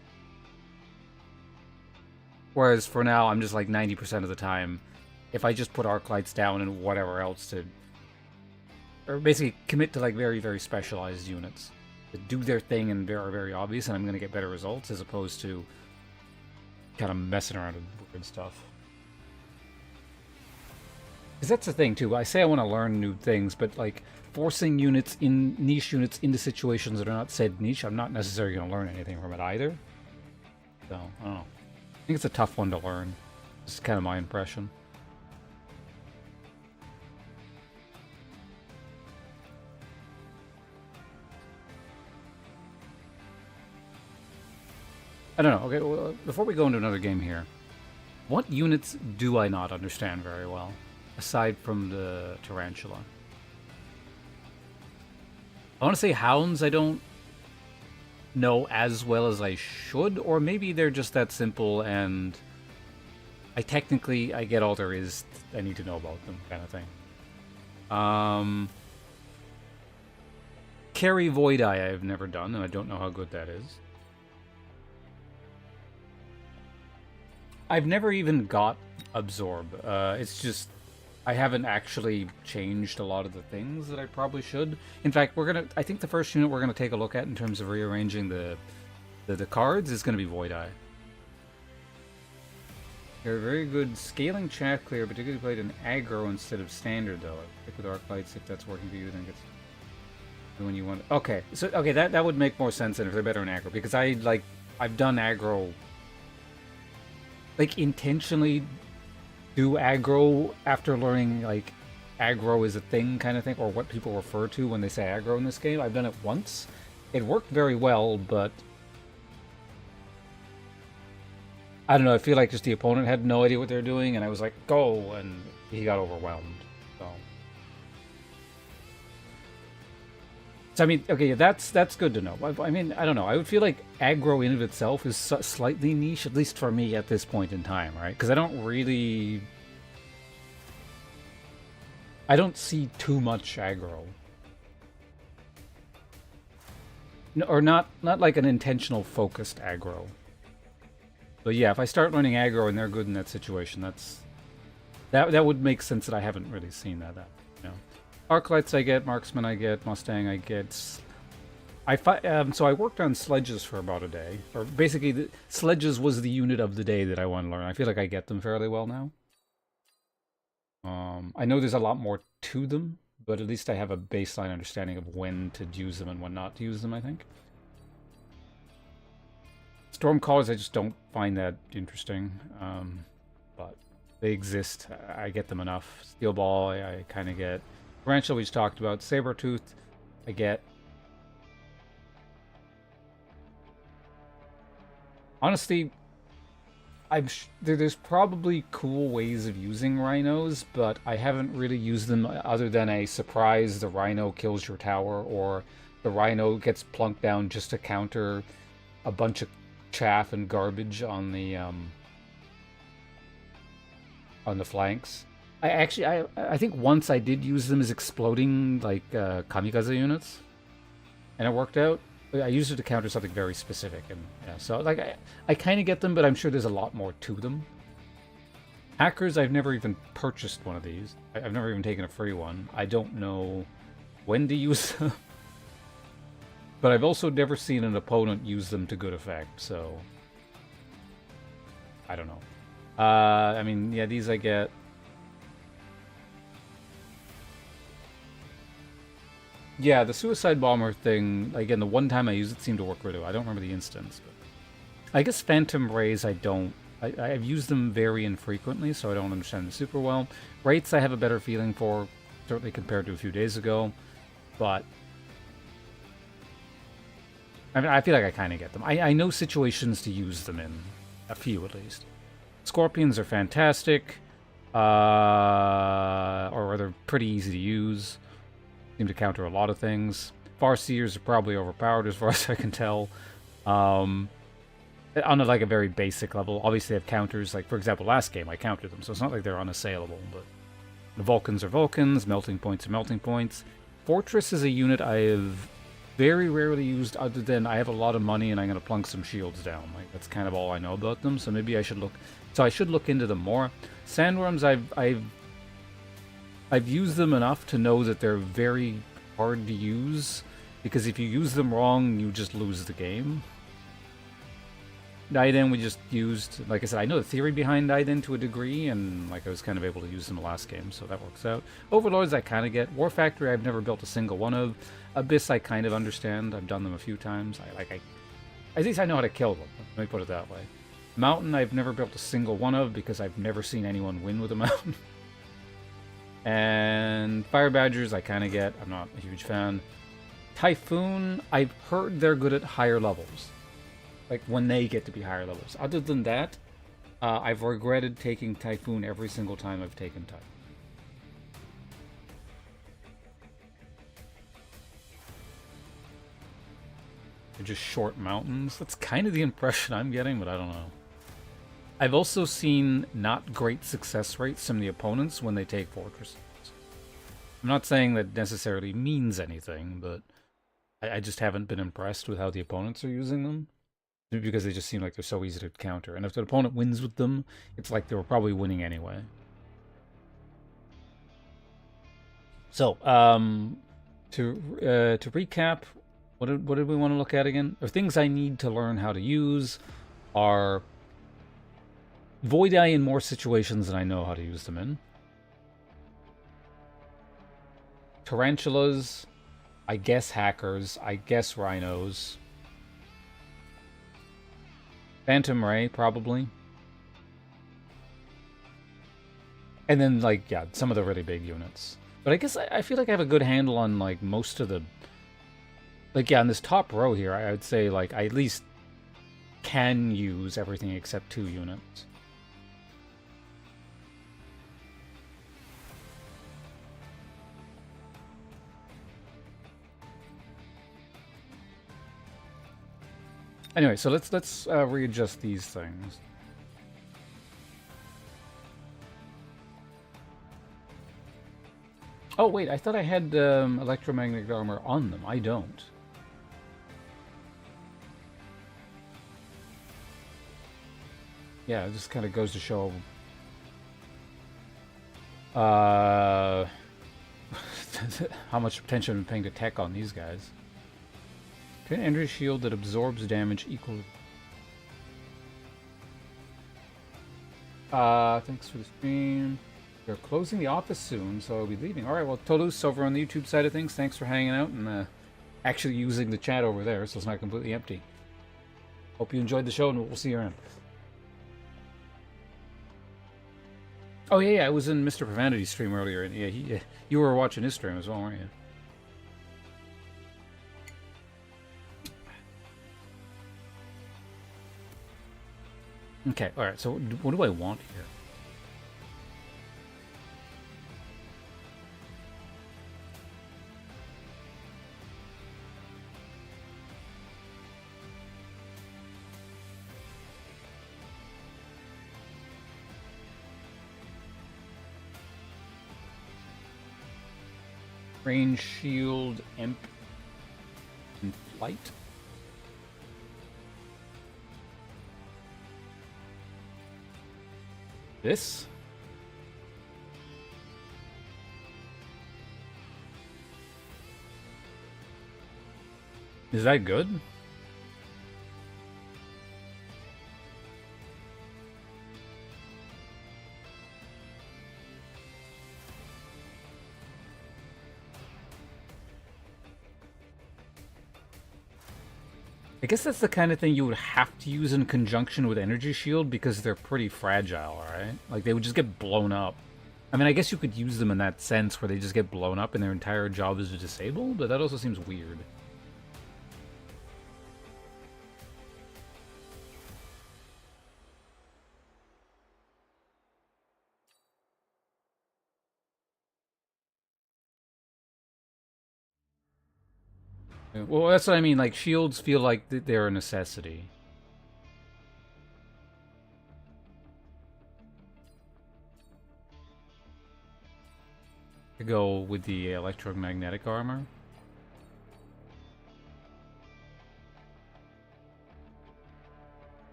Whereas for now, I'm just like 90% of the time, if I just put arc lights down and whatever else to... Or basically commit to like very, very specialized units that do their thing and are very obvious, and I'm going to get better results as opposed to kind of messing around with weird stuff. Because that's the thing, too. I say I want to learn new things, but, like, forcing units in niche units into situations that are not said niche, I'm not necessarily going to learn anything from it either. So, I don't know. I think it's a tough one to learn. This is kind of my impression. I don't know. Okay, well, before we go into another game here, what units do I not understand very well? Aside from the tarantula. I want to say hounds I don't know as well as I should, or maybe they're just that simple and I get all there is I need to know about them, kind of thing. Carry Void Eye I've never done, and I don't know how good that is. I've never even got Absorb. It's just I haven't actually changed a lot of the things that I probably should. In fact, I think the first unit we're gonna take a look at in terms of rearranging the cards is gonna be Void Eye. They're very good scaling chaff clear, particularly played in aggro instead of standard though. Pick with Arc Lights if that's working for you, then gets when you want. Okay, so that would make more sense than if they're better in aggro, because I've done aggro, like intentionally do aggro after learning like aggro is a thing kind of thing, or what people refer to when they say aggro in this game. I've done it once. It worked very well, but I don't know, I feel like just the opponent had no idea what they were doing, and I was like, go, and he got overwhelmed. So I mean, okay, that's good to know. I mean, I don't know. I would feel like aggro in of itself is slightly niche, at least for me at this point in time, right? Because I don't see too much aggro. No, or not like an intentional focused aggro. But yeah, if I start learning aggro and they're good in that situation, that would make sense that I haven't really seen that. You know. Arc Lights I get, Marksman I get, Mustang I get. So I worked on sledges for about a day. Or basically, sledges was the unit of the day that I want to learn. I feel like I get them fairly well now. I know there's a lot more to them, but at least I have a baseline understanding of when to use them and when not to use them, I think. Stormcallers, I just don't find that interesting. But they exist. I get them enough. Steel Ball, I kind of get. Tarantula we just talked about. Sabertooth, I get. Honestly, there's probably cool ways of using rhinos, but I haven't really used them other than a surprise the rhino kills your tower, or the rhino gets plunked down just to counter a bunch of chaff and garbage on the flanks. I think once I did use them as exploding like kamikaze units, and it worked out. I used it to counter something very specific, and yeah, so like I kind of get them, but I'm sure there's a lot more to them. Hackers, I've never even purchased one of these. I've never even taken a free one. I don't know when to use them. But I've also never seen an opponent use them to good effect, so I don't know. I mean, yeah, these I get. Yeah, the Suicide Bomber thing, again, the one time I used it seemed to work really well. I don't remember the instance, but I guess Phantom Rays I've used them very infrequently, so I don't understand them super well. Wraiths I have a better feeling for, certainly compared to a few days ago, but I mean, I feel like I kind of get them. I know situations to use them in. A few, at least. Scorpions are fantastic. Or they're pretty easy to use. Seem to counter a lot of things. Farseers are probably overpowered as far as I can tell. On like a very basic level. Obviously they have counters. Like, for example, last game I countered them, so it's not like they're unassailable. But the Vulcans are Vulcans. Melting Points are Melting Points. Fortress is a unit I have very rarely used, other than I have a lot of money and I'm going to plunk some shields down. Like, that's kind of all I know about them, so maybe I should look. So I should look into them more. Sandworms, I've used them enough to know that they're very hard to use, because if you use them wrong, you just lose the game. Daiden we just used, like I said, I know the theory behind Daiden to a degree, and like I was kind of able to use them the last game, so that works out. Overlords I kind of get. War Factory I've never built a single one of. Abyss I kind of understand. I've done them a few times. At least I know how to kill them. Let me put it that way. Mountain I've never built a single one of, because I've never seen anyone win with a mountain. And Fire Badgers I kind of get. I'm not a huge fan. Typhoon, I've heard they're good at higher levels. Like, when they get to be higher levels. Other than that, I've regretted taking Typhoon every single time I've taken Typhoon. They're just short mountains. That's kind of the impression I'm getting, but I don't know. I've also seen not great success rates from the opponents when they take fortresses. I'm not saying that necessarily means anything, but I just haven't been impressed with how the opponents are using them. Because they just seem like they're so easy to counter. And if the opponent wins with them, it's like they were probably winning anyway. So, to recap, what did we want to look at again? Or things I need to learn how to use are Void Eye in more situations than I know how to use them in. Tarantulas, I guess hackers, I guess rhinos. Phantom Ray, probably. And then, like, yeah, some of the really big units. But I guess I feel like I have a good handle on, like, most of the... Like, yeah, on this top row here, I would say, like, I at least can use everything except 2 units. Anyway, so let's readjust these things. Oh wait, I thought I had electromagnetic armor on them. I don't. Yeah, it just kind of goes to show. How much attention I'm paying to tech on these guys. Create an energy shield that absorbs damage equal. Thanks for the stream. We're closing the office soon, so I'll be leaving. Alright, well, Toulouse over on the YouTube side of things, thanks for hanging out and actually using the chat over there, so it's not completely empty. Hope you enjoyed the show, and we'll see you around. Oh, yeah, I was in Mr. Profanity's stream earlier, and yeah, you were watching his stream as well, weren't you? Okay, alright, so what do I want here? Range, shield, imp, and flight. This? Is that good? I guess that's the kind of thing you would have to use in conjunction with Energy Shield because they're pretty fragile, right? Like, they would just get blown up. I mean, I guess you could use them in that sense where they just get blown up and their entire job is to disable, but that also seems weird. Well, that's what I mean. Like, shields feel like they're a necessity. To go with the electromagnetic armor.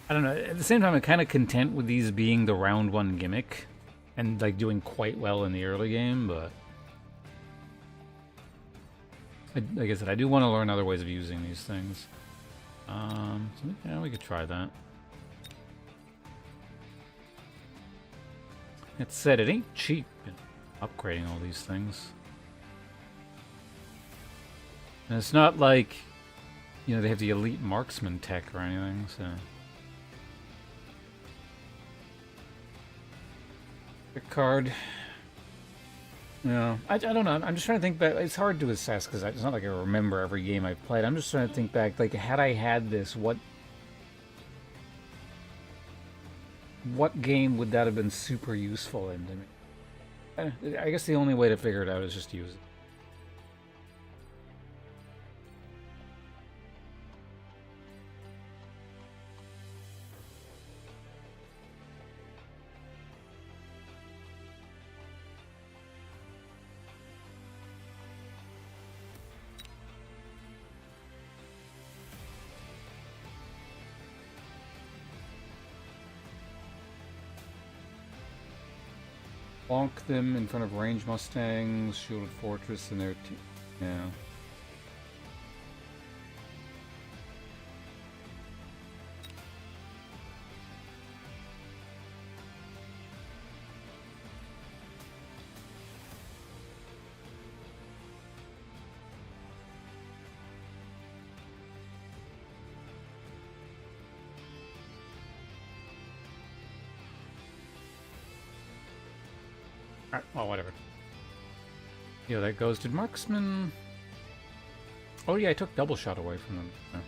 I don't know. At the same time, I'm kind of content with these being the round 1 gimmick and like doing quite well in the early game, but like I said, I do want to learn other ways of using these things. So yeah, we could try that. It said it ain't cheap upgrading all these things. And it's not like you know, they have the elite marksman tech or anything, so. Pick card. No, I don't know. I'm just trying to think back. It's hard to assess because it's not like I remember every game I've played. I'm just trying to think back. Like, had I had this, what game would that have been super useful in? I guess the only way to figure it out is just to use it. Bonk them in front of range Mustangs, shielded fortress, and their yeah. Well, whatever. Yeah, that goes to marksman. Oh yeah, I took double shot away from them. Oh.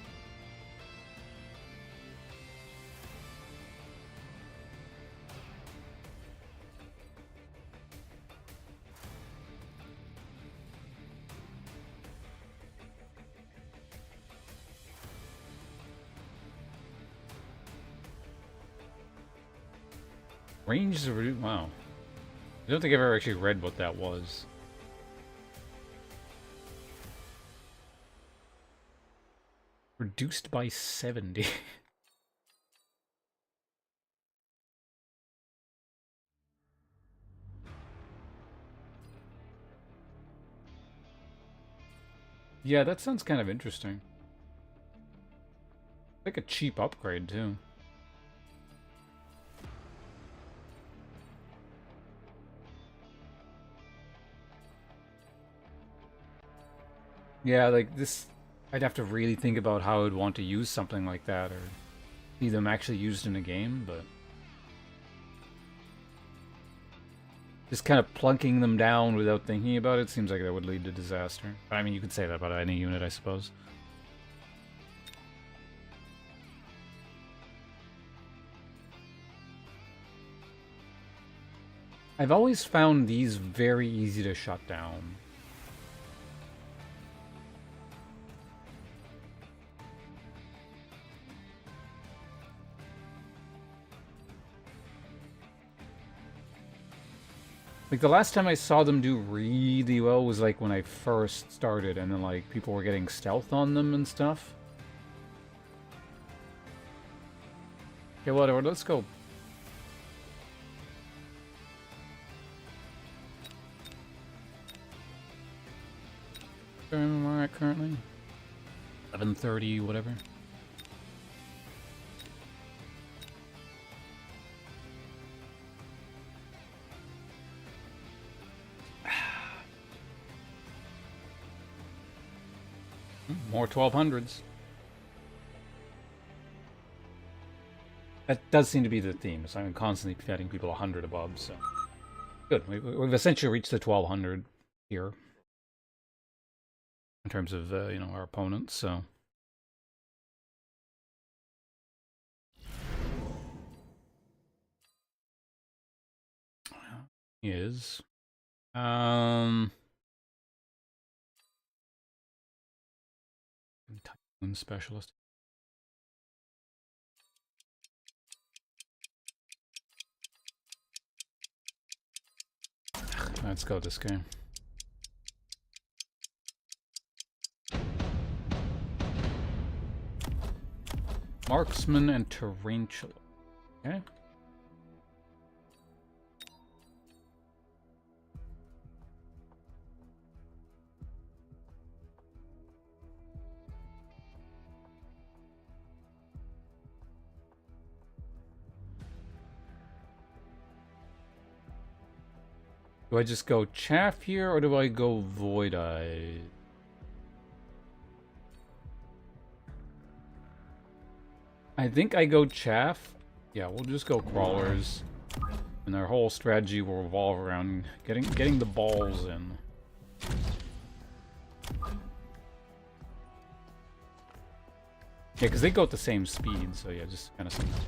Range is wow. I don't think I've ever actually read what that was. Reduced by 70. Yeah, that sounds kind of interesting. Like a cheap upgrade, too. Yeah, like this, I'd have to really think about how I'd want to use something like that, or see them actually used in a game, but just kind of plunking them down without thinking about it seems like that would lead to disaster. I mean, you could say that about any unit, I suppose. I've always found these very easy to shut down. Like, the last time I saw them do really well was, like, when I first started, and then, like, people were getting stealth on them and stuff. Okay, whatever, let's go. Where am I at currently? 11:30, whatever. More 1200s. That does seem to be the theme, so I'm constantly getting people 100 above, so... Good, we've essentially reached the 1200 here. In terms of, you know, our opponents, so... He is. Tycoon specialist. Let's go this game. Marksman and Tarantula. Okay. Do I just go Chaff here, or do I go Void Eye? I think I go chaff. Yeah, we'll just go crawlers. And our whole strategy will revolve around getting the balls in. Yeah, because they go at the same speed, so yeah, just kind of something.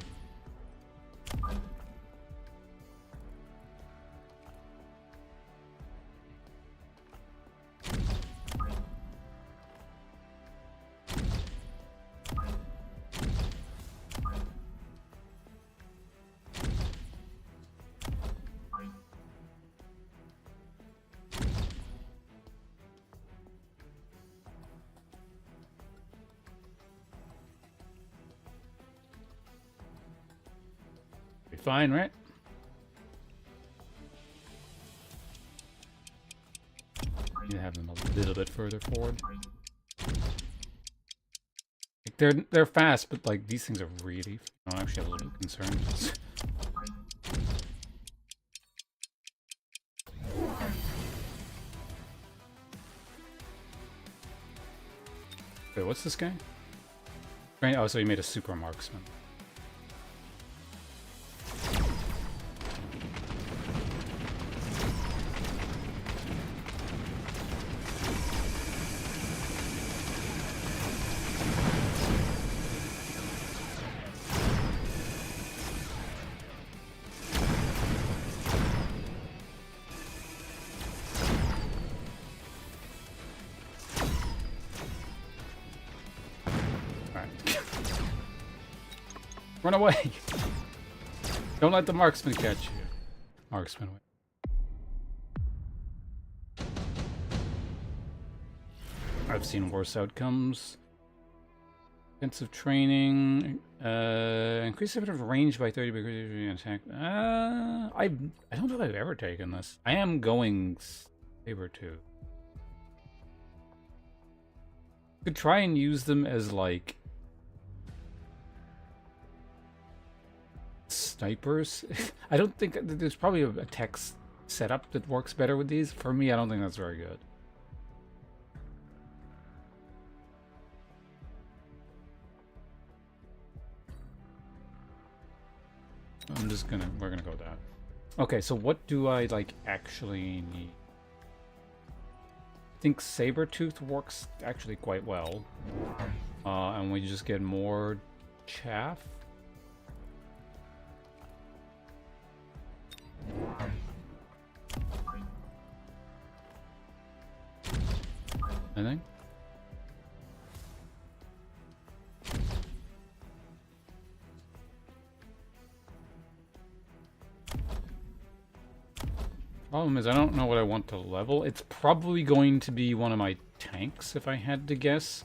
Fine, right? You have them a little bit further forward. Like they're fast, but like these things are really. I'm actually a little bit concerned. Wait, what's this guy? Right. Oh, so he made a super marksman. Run away! Don't let the marksman catch you. Marksman. I've seen worse outcomes. Intensive training. Increase a bit of range by 30 because you're attack. I don't know if I've ever taken this. I am going Saber-tooth. Could try and use them as like snipers. I don't think there's probably a text setup that works better with these. For me, I don't think that's very good. We're gonna go with that. Okay, so what do I like actually need? I think Saber-tooth works actually quite well. And we just get more chaff. I think. Problem is, I don't know what I want to level. It's probably going to be one of my tanks, if I had to guess.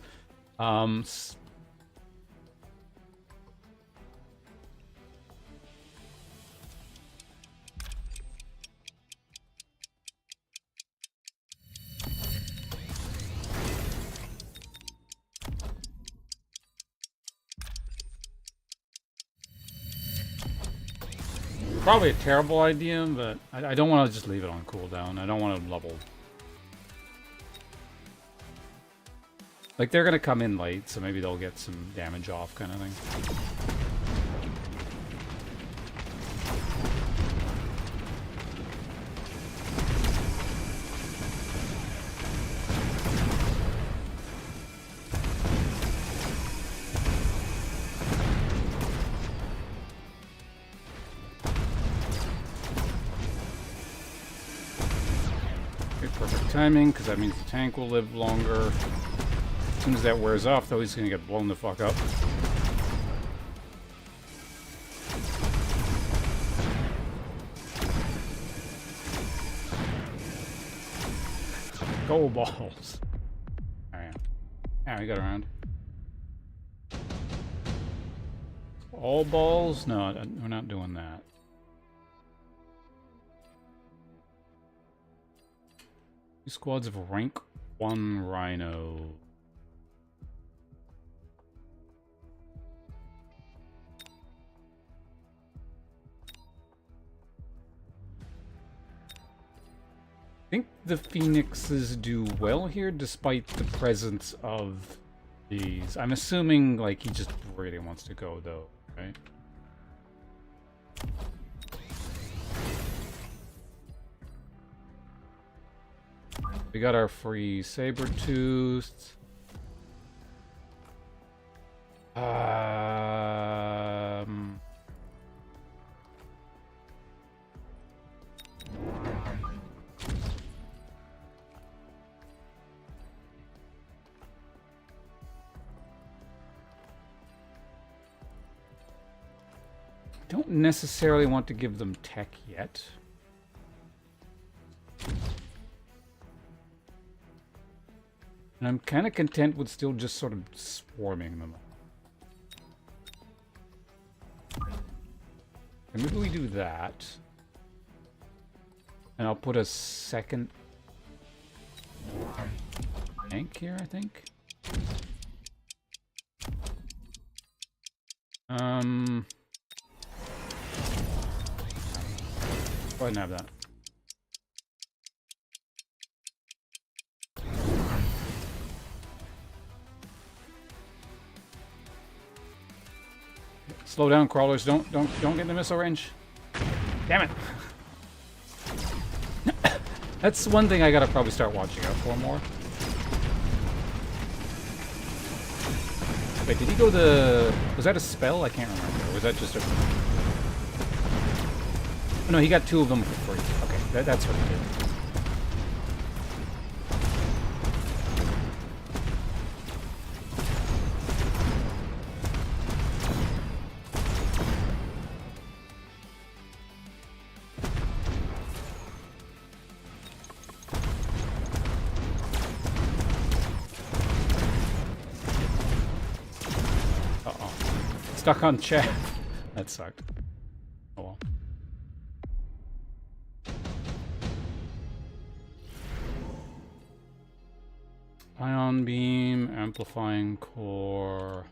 Probably a terrible idea, but I don't want to just leave it on cooldown. I don't want to level. Like, they're going to come in late, so maybe they'll get some damage off kind of thing. Timing, because that means the tank will live longer. As soon as that wears off, though, he's gonna get blown the fuck up. Go balls. Alright. Yeah, we got around. All balls? No, we're not doing that. Squads of rank 1 Rhino. I think the Phoenixes do well here despite the presence of Jeez. I'm assuming, like, he just really wants to go, though, right? We got our free saber-toothed. Don't necessarily want to give them tech yet. And I'm kind of content with still just sort of swarming them. And maybe we do that. And I'll put a second tank here, I think. Go ahead and have that. Slow down, crawlers. Don't get in the missile range. Damn it. That's one thing I gotta probably start watching out for more. Wait, did he go the... Was that a spell? I can't remember. Or was that just a... Oh, no, he got 2 of them for free. Okay, that's what he did. Stuck on chat. That sucked. Oh well. Ion beam, amplifying core.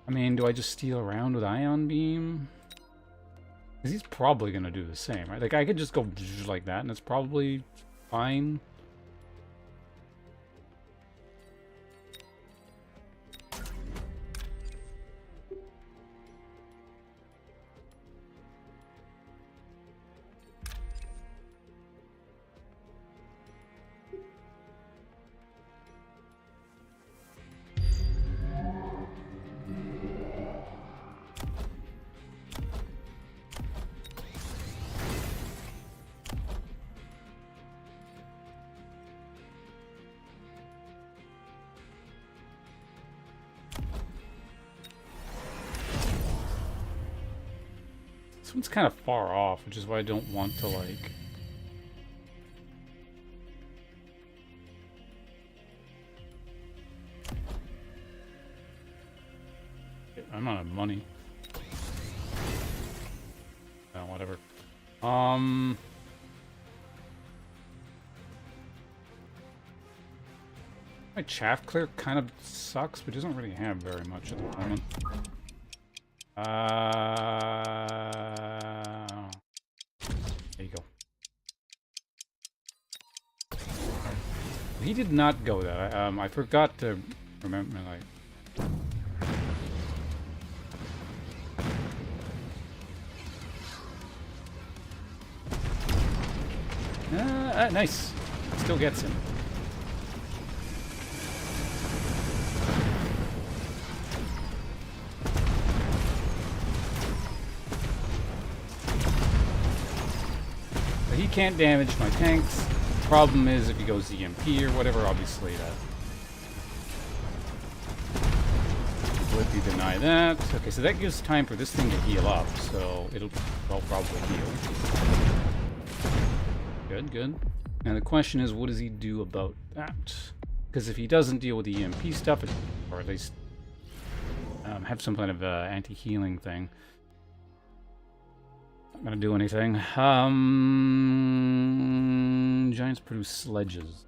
I mean, do I just steal around with ion beam? Because he's probably gonna do the same, right? Like I could just go like that, and it's probably fine. This one's kind of far off, which is why I don't want to, like... I'm out of money. Oh, whatever. My chaff clear kind of sucks, but doesn't really have very much at the moment. There you go. He did not go that. I forgot to remember, like... nice. Still gets him. He can't damage my tanks. Problem is if he goes EMP or whatever, obviously that would be deny that. Okay, so that gives time for this thing to heal up, so it'll probably heal. Good, good. Now the question is, what does he do about that? Because if he doesn't deal with the EMP stuff, or at least have some kind of anti-healing thing, not gonna do anything. Giants produce sledges.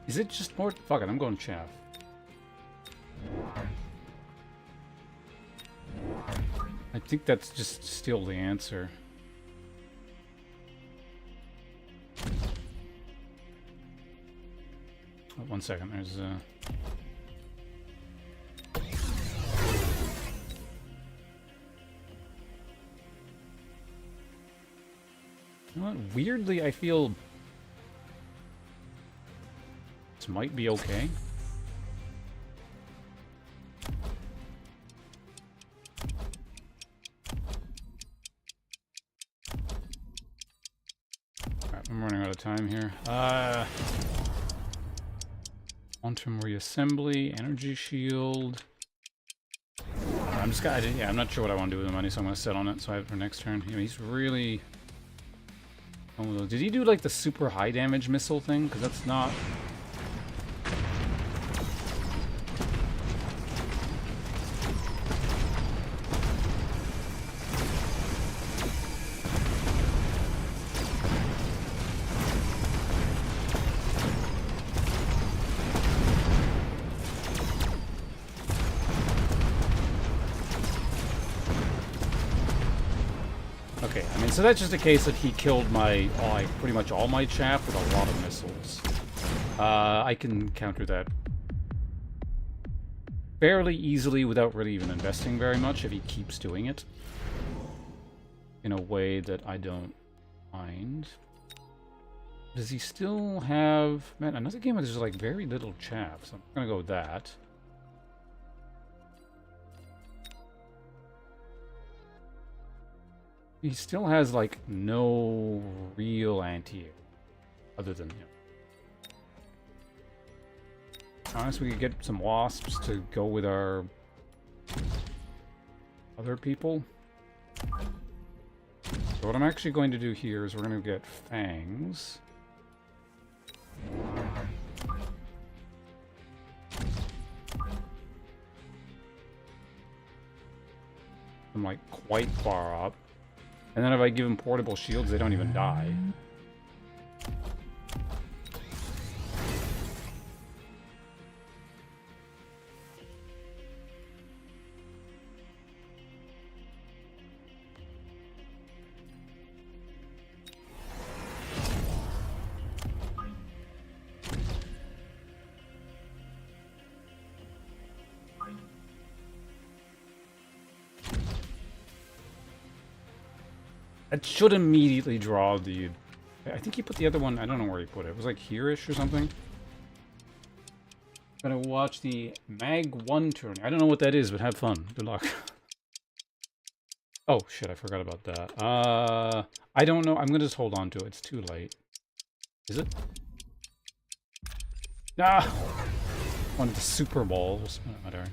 Is it just more? Fuck it, I'm going chaff. I think that's just still the answer. Oh, 1 second, there's You know what? Weirdly, I feel this might be okay. Alright, I'm running out of time here. Quantum reassembly, energy shield. I'm just gonna, yeah, I'm not sure what I want to do with the money, so I'm gonna set on it so I have it for next turn. You know, he's really. Oh, did he do like the super high damage missile thing? Because that's not. Okay, I mean, so that's just a case that he killed my, pretty much all my chaff with a lot of missiles. I can counter that fairly easily without really even investing very much if he keeps doing it in a way that I don't mind. Does he still have... Man, another game where there's like very little chaff, so I'm gonna go with that. He still has, like, no real anti-air, other than him. Honestly, we could get some wasps to go with our other people. So what I'm actually going to do here is we're going to get fangs. I'm, like, quite far up. And then if I give them portable shields, they don't even die. It should immediately draw the... I think he put the other one... I don't know where he put it. It was like here-ish or something. Gotta watch the Mag 1 tourney. I don't know what that is, but have fun. Good luck. Oh, shit, I forgot about that. I don't know. I'm gonna just hold on to it. It's too late. Is it? Ah! One of the Super Balls. Whatever.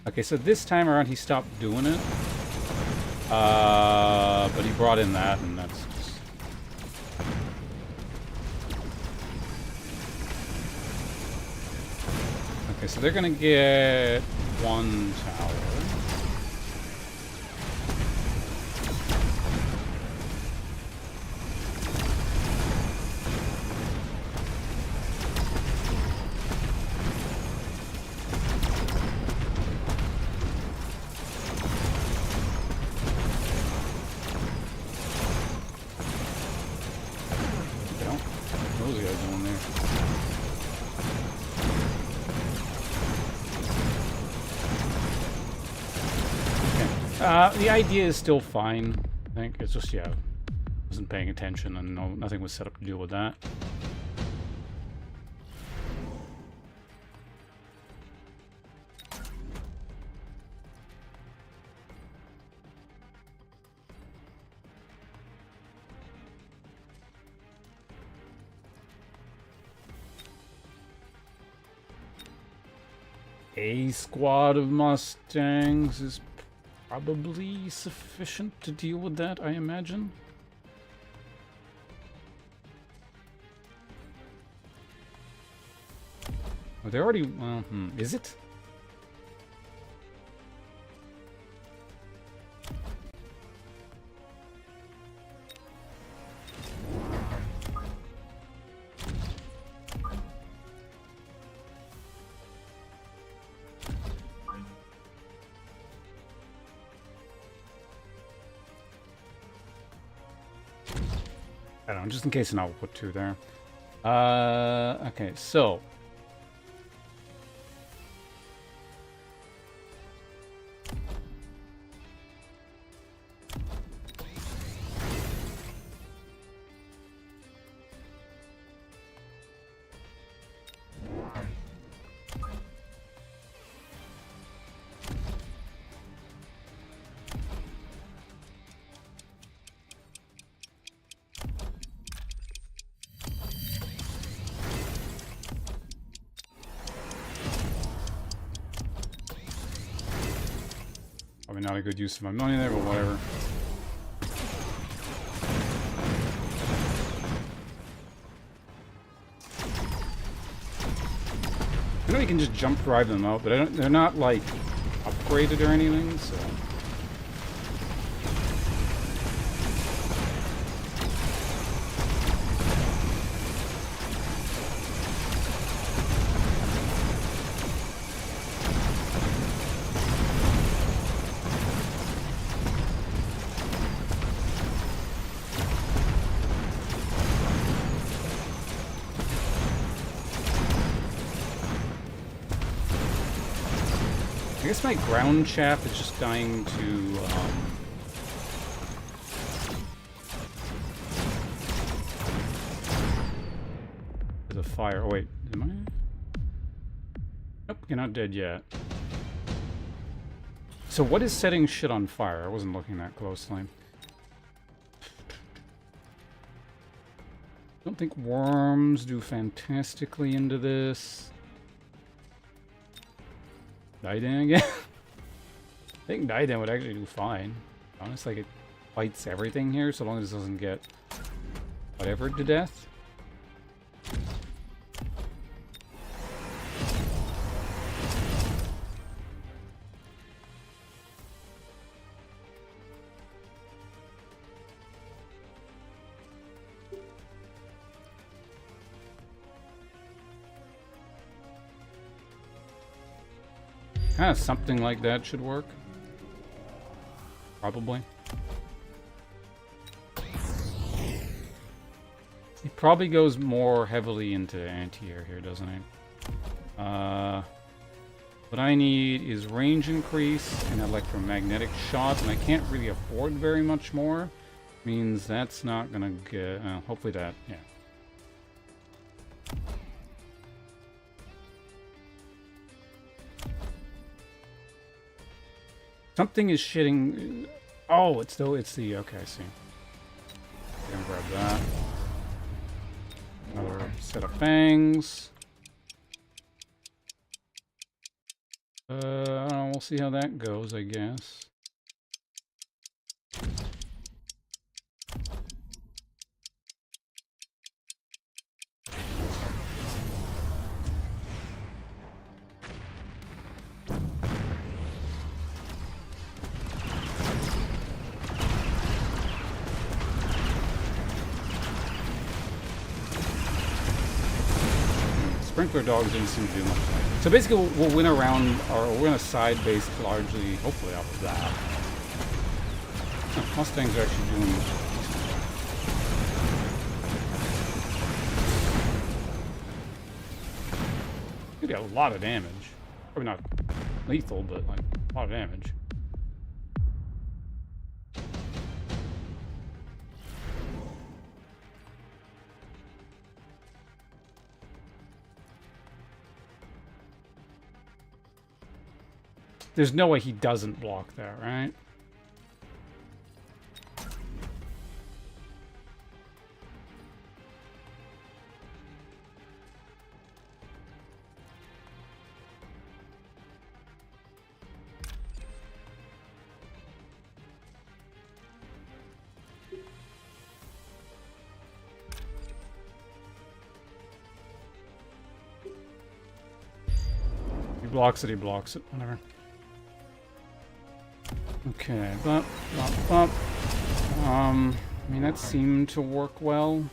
Okay, so this time around he stopped doing it. But he brought in that, and that's just... Okay, so they're gonna get one tower. The idea is still fine. I think it's just, yeah, wasn't paying attention and nothing was set up to deal with that. A squad of Mustangs is probably sufficient to deal with that, I imagine. Oh, they're already... Well, is it? I don't know, just in case, and I'll put 2 there. Okay, so probably not a good use of my money there, but whatever. I know you can just jump drive them out, but they're not like upgraded or anything, so. I guess my ground chaff is just dying to, the fire. Oh wait, am I? Nope, you're not dead yet. So what is setting shit on fire? I wasn't looking that closely. Don't think worms do fantastically into this. Daiden again? I think Daiden would actually do fine. Honestly, like, it fights everything here, so long as it doesn't get whatever to death. Kind of something like that should work. Probably. He probably goes more heavily into anti-air here, doesn't he? What I need is range increase and electromagnetic shot, and I can't really afford very much more. Means that's not gonna get... hopefully that... yeah. Something is shitting... oh, it's the... okay, I see. Gonna grab that. Another set of fangs. I don't know, we'll see how that goes, I guess. Sprinkler dogs didn't seem to do much. So basically, we'll win around, or we'll win a side base largely, hopefully, off of that. Oh, Mustangs are actually doing. Could get a lot of damage. Probably not lethal, but like a lot of damage. There's no way he doesn't block that, right? He blocks it, whatever. Okay, bump. I mean, that seemed to work well.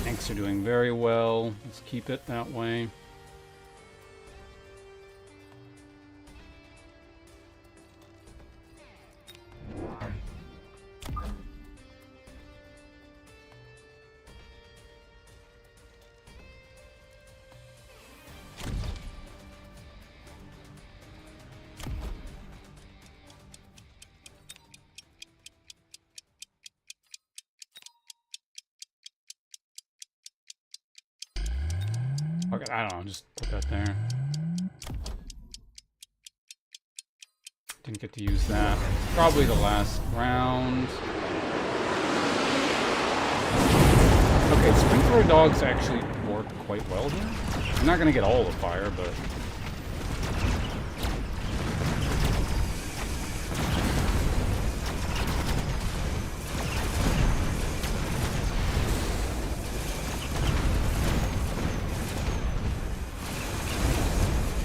Thanks for doing very well. Let's keep it that way. Okay, I don't know, just put that there. Didn't get to use that. Probably the last round. Okay, sprinkler dogs actually work quite well here. I'm not gonna get all the fire, but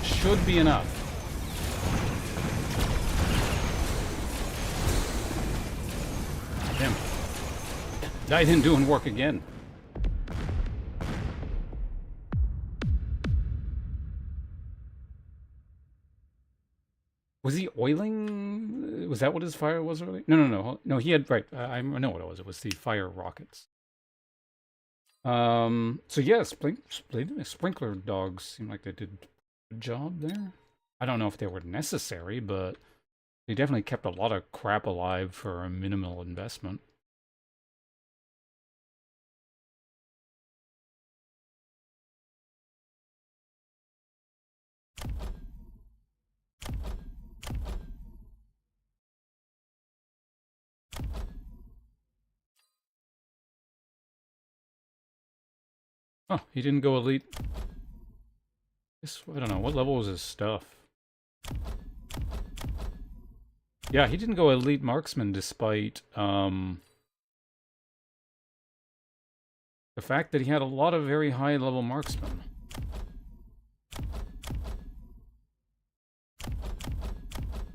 should be enough. Damn. Died in doing work again. Was he oiling? Was that what his fire was really? No, he had, right, I know what it was. It was the fire rockets. So yeah, sprinkler dogs seem like they did a good job there. I don't know if they were necessary, but they definitely kept a lot of crap alive for a minimal investment. Oh, he didn't go elite. I don't know, what level was his stuff? Yeah, he didn't go elite marksman despite the fact that he had a lot of very high level marksmen.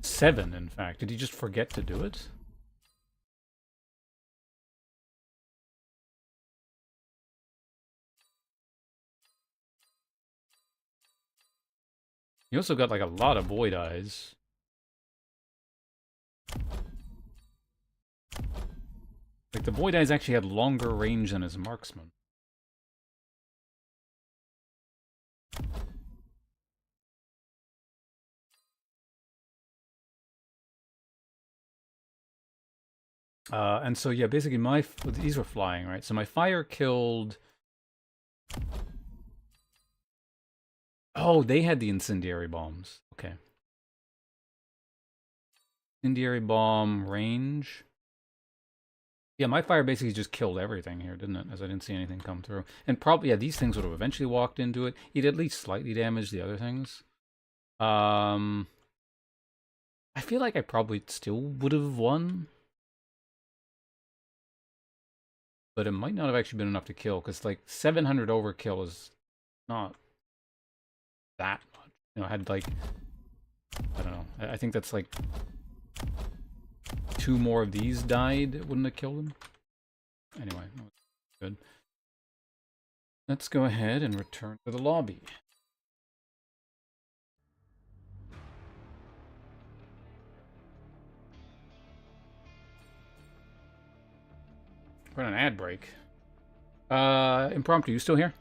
Seven, in fact. Did he just forget to do it? He also got like a lot of void eyes. Like the void eyes actually had longer range than his marksman. And so yeah, basically these were flying, right? So my fire killed. Oh, they had the incendiary bombs. Okay. Incendiary bomb range. Yeah, my fire basically just killed everything here, didn't it? As I didn't see anything come through. And probably, yeah, these things would have eventually walked into it. He'd at least slightly damaged the other things. I feel like I probably still would have won. But it might not have actually been enough to kill, because like 700 overkill is not that much. You know, I had like, I don't know, I think that's like 2 more of these died, it wouldn't have killed him. Anyway, good. Let's go ahead and return to the lobby. We're on an ad break. Impromptu, you still here?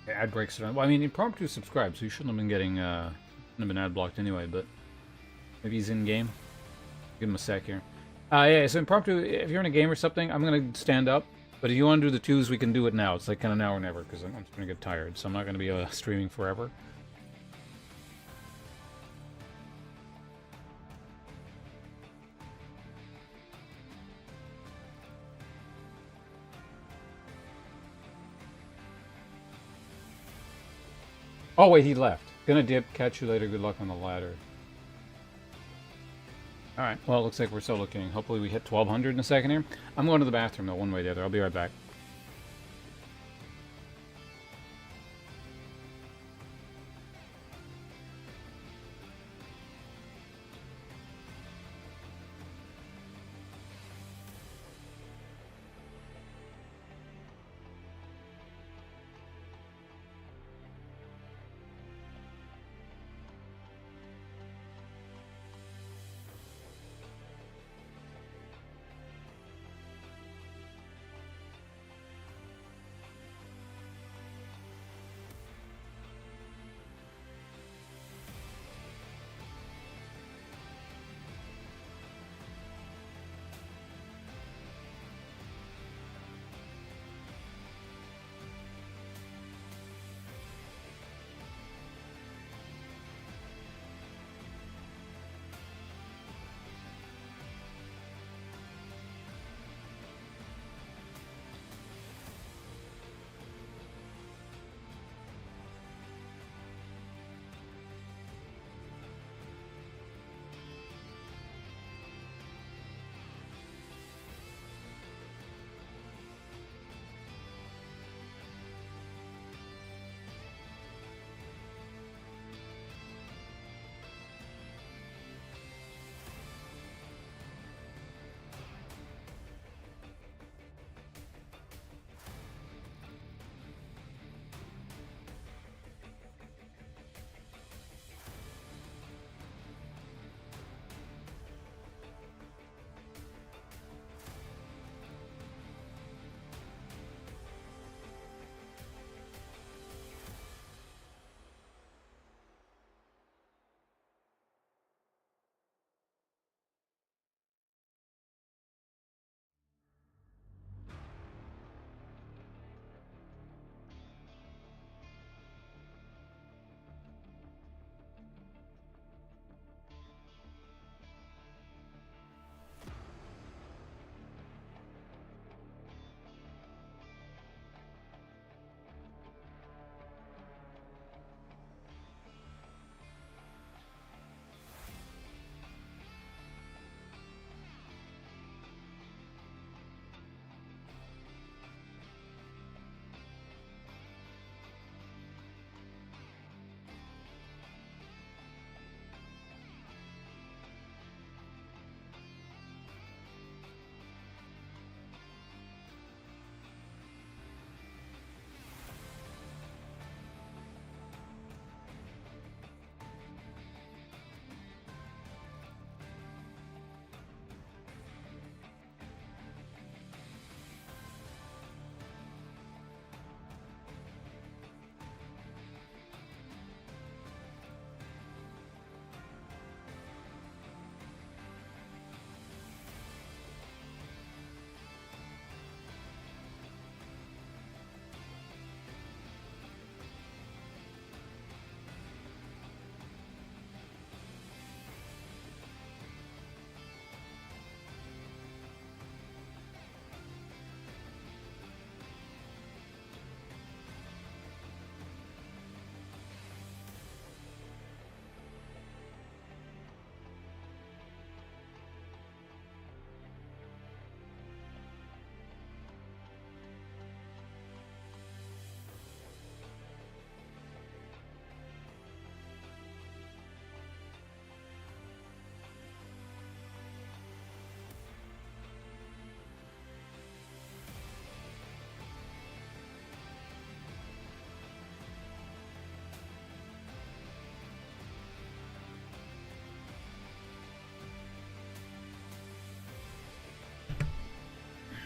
Ad breaks are on. Well, I mean, Impromptu subscribed, so you shouldn't have been getting, shouldn't have been ad blocked anyway, but maybe he's in game. Give him a sec here. Yeah, so Impromptu, if you're in a game or something, I'm gonna stand up, but if you want to do the 2s, we can do it now. It's like kind of now or never, because I'm just gonna get tired, so I'm not gonna be streaming forever. Oh, wait, he left. Gonna dip. Catch you later. Good luck on the ladder. Alright, well, it looks like we're still looking. Hopefully we hit 1200 in a second here. I'm going to the bathroom, though, one way or the other. I'll be right back.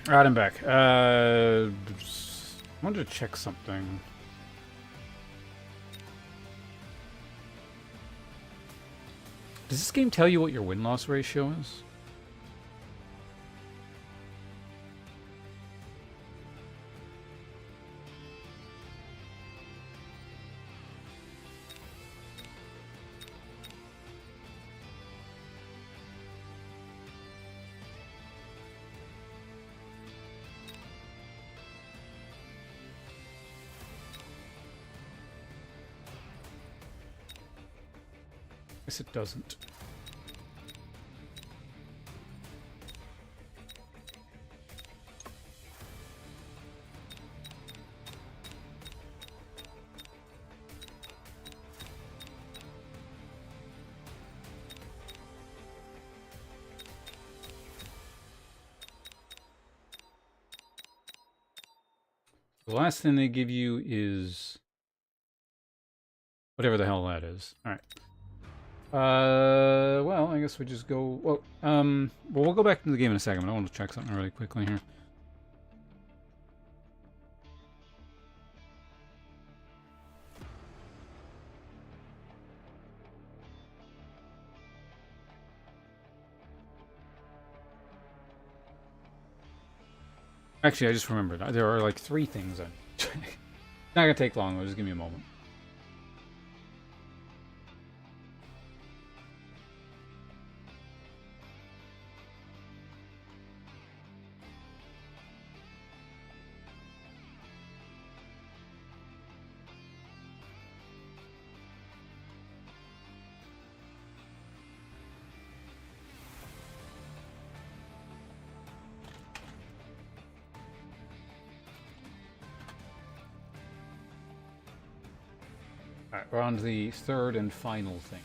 Alright, I'm back. I wanted to check something. Does this game tell you what your win-loss ratio is? Guess it doesn't. The last thing they give you is whatever the hell that is. All right. Well, I guess we just go. Well, we'll go back to the game in a second. But I want to check something really quickly here. Actually, I just remembered. There are like 3 things. It's not gonna take long. Just give me a moment. Alright, we're on to the 3rd and final thing.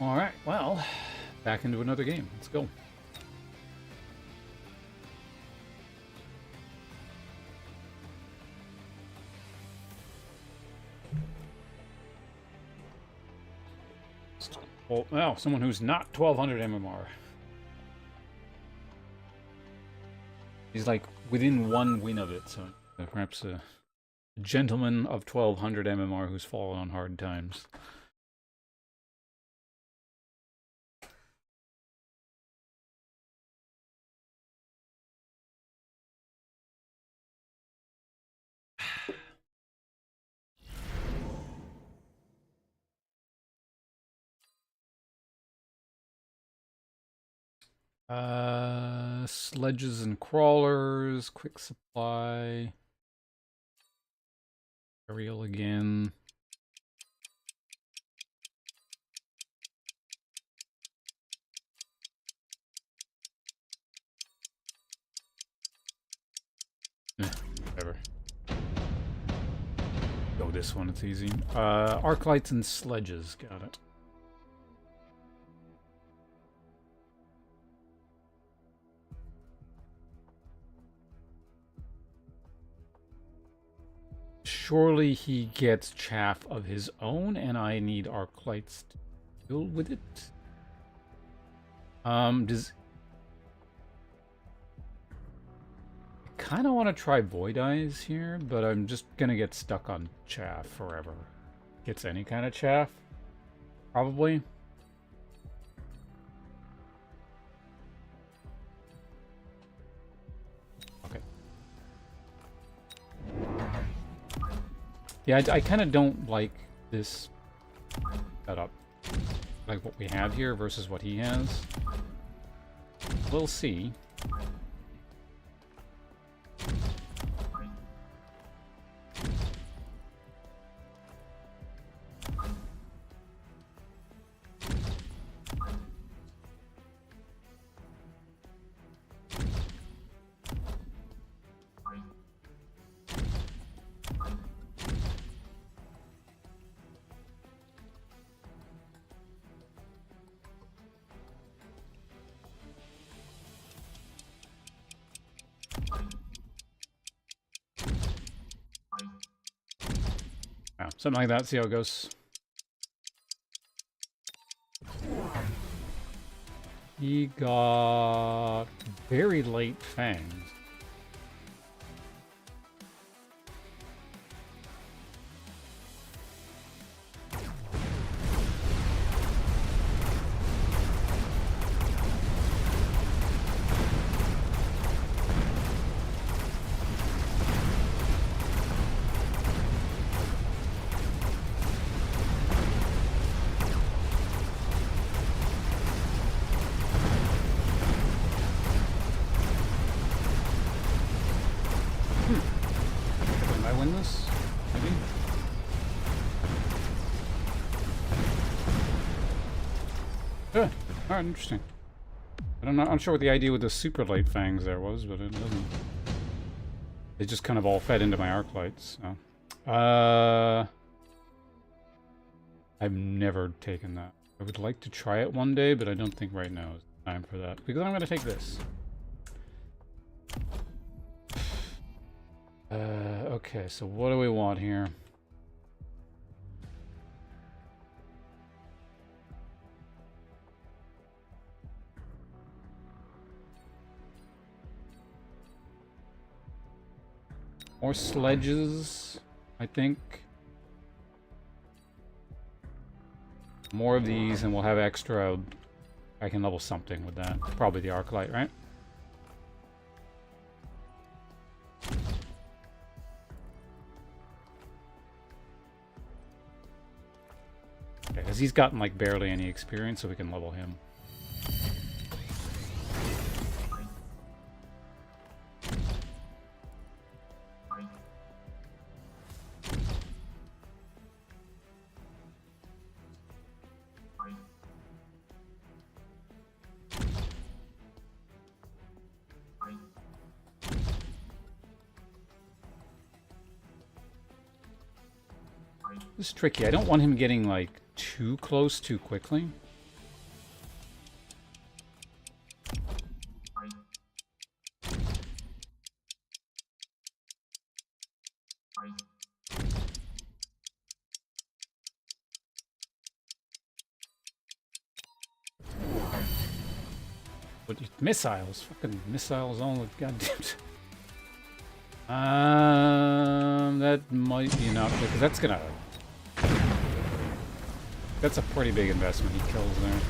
Alright, well, back into another game. Let's go. Well, someone who's not 1200 MMR. He's like within 1 win of it, so perhaps a gentleman of 1200 MMR who's fallen on hard times. Sledges and crawlers, quick supply, aerial again. Whatever. Go this one, it's easy. Arc lights and sledges, got it. Surely he gets chaff of his own, and I need arc lights to deal with it. Does... I kind of want to try Void Eyes here, but I'm just gonna get stuck on chaff forever. Gets any kind of chaff? Probably. Okay. Yeah, I kind of don't like this setup. Like what we have here versus what he has. We'll see. Something like that, see how it goes. He got very late fangs. Good. Alright, interesting. I'm not sure what the idea with the super light fangs there was, but it doesn't. They just kind of all fed into my arc lights. So. I've never taken that. I would like to try it one day, but I don't think right now is the time for that. Because I'm going to take this. Okay, so what do we want here? More sledges, I think. More of these, and we'll have extra. I can level something with that. Probably the arc light, right? Okay, because he's gotten like barely any experience, so we can level him. This is tricky. I don't want him getting, like, too close too quickly. But missiles. Fucking missiles all the goddamn... that might be enough, because that's gonna... That's a pretty big investment he kills there.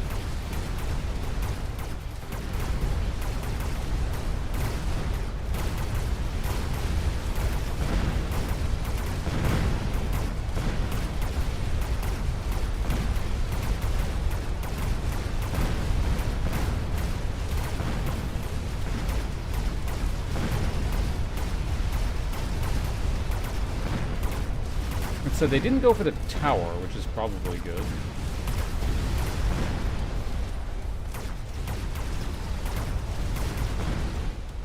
So they didn't go for the tower, which is probably good.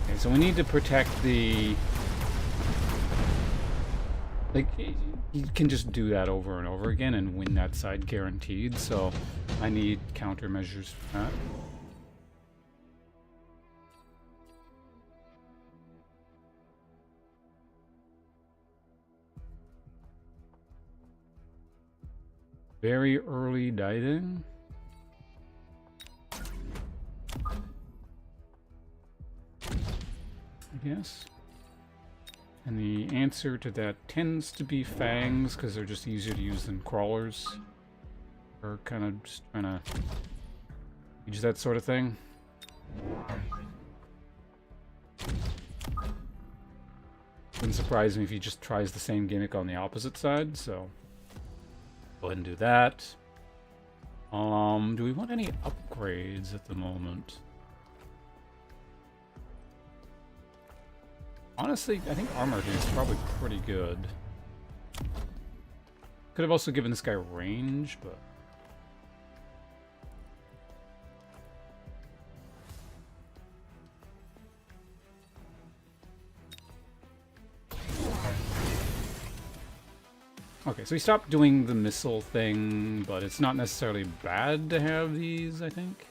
Okay, so we need to protect the... Like, you can just do that over and over again and win that side guaranteed, so I need countermeasures for that. Very early dieting. I guess. And the answer to that tends to be fangs, because they're just easier to use than crawlers. Or kind of just trying to use that sort of thing. Wouldn't surprise me if he just tries the same gimmick on the opposite side, so... Go ahead and do that. Do we want any upgrades at the moment? Honestly, I think armor is probably pretty good. Could have also given this guy range, but... Okay, so we stopped doing the missile thing, but it's not necessarily bad to have these, I think.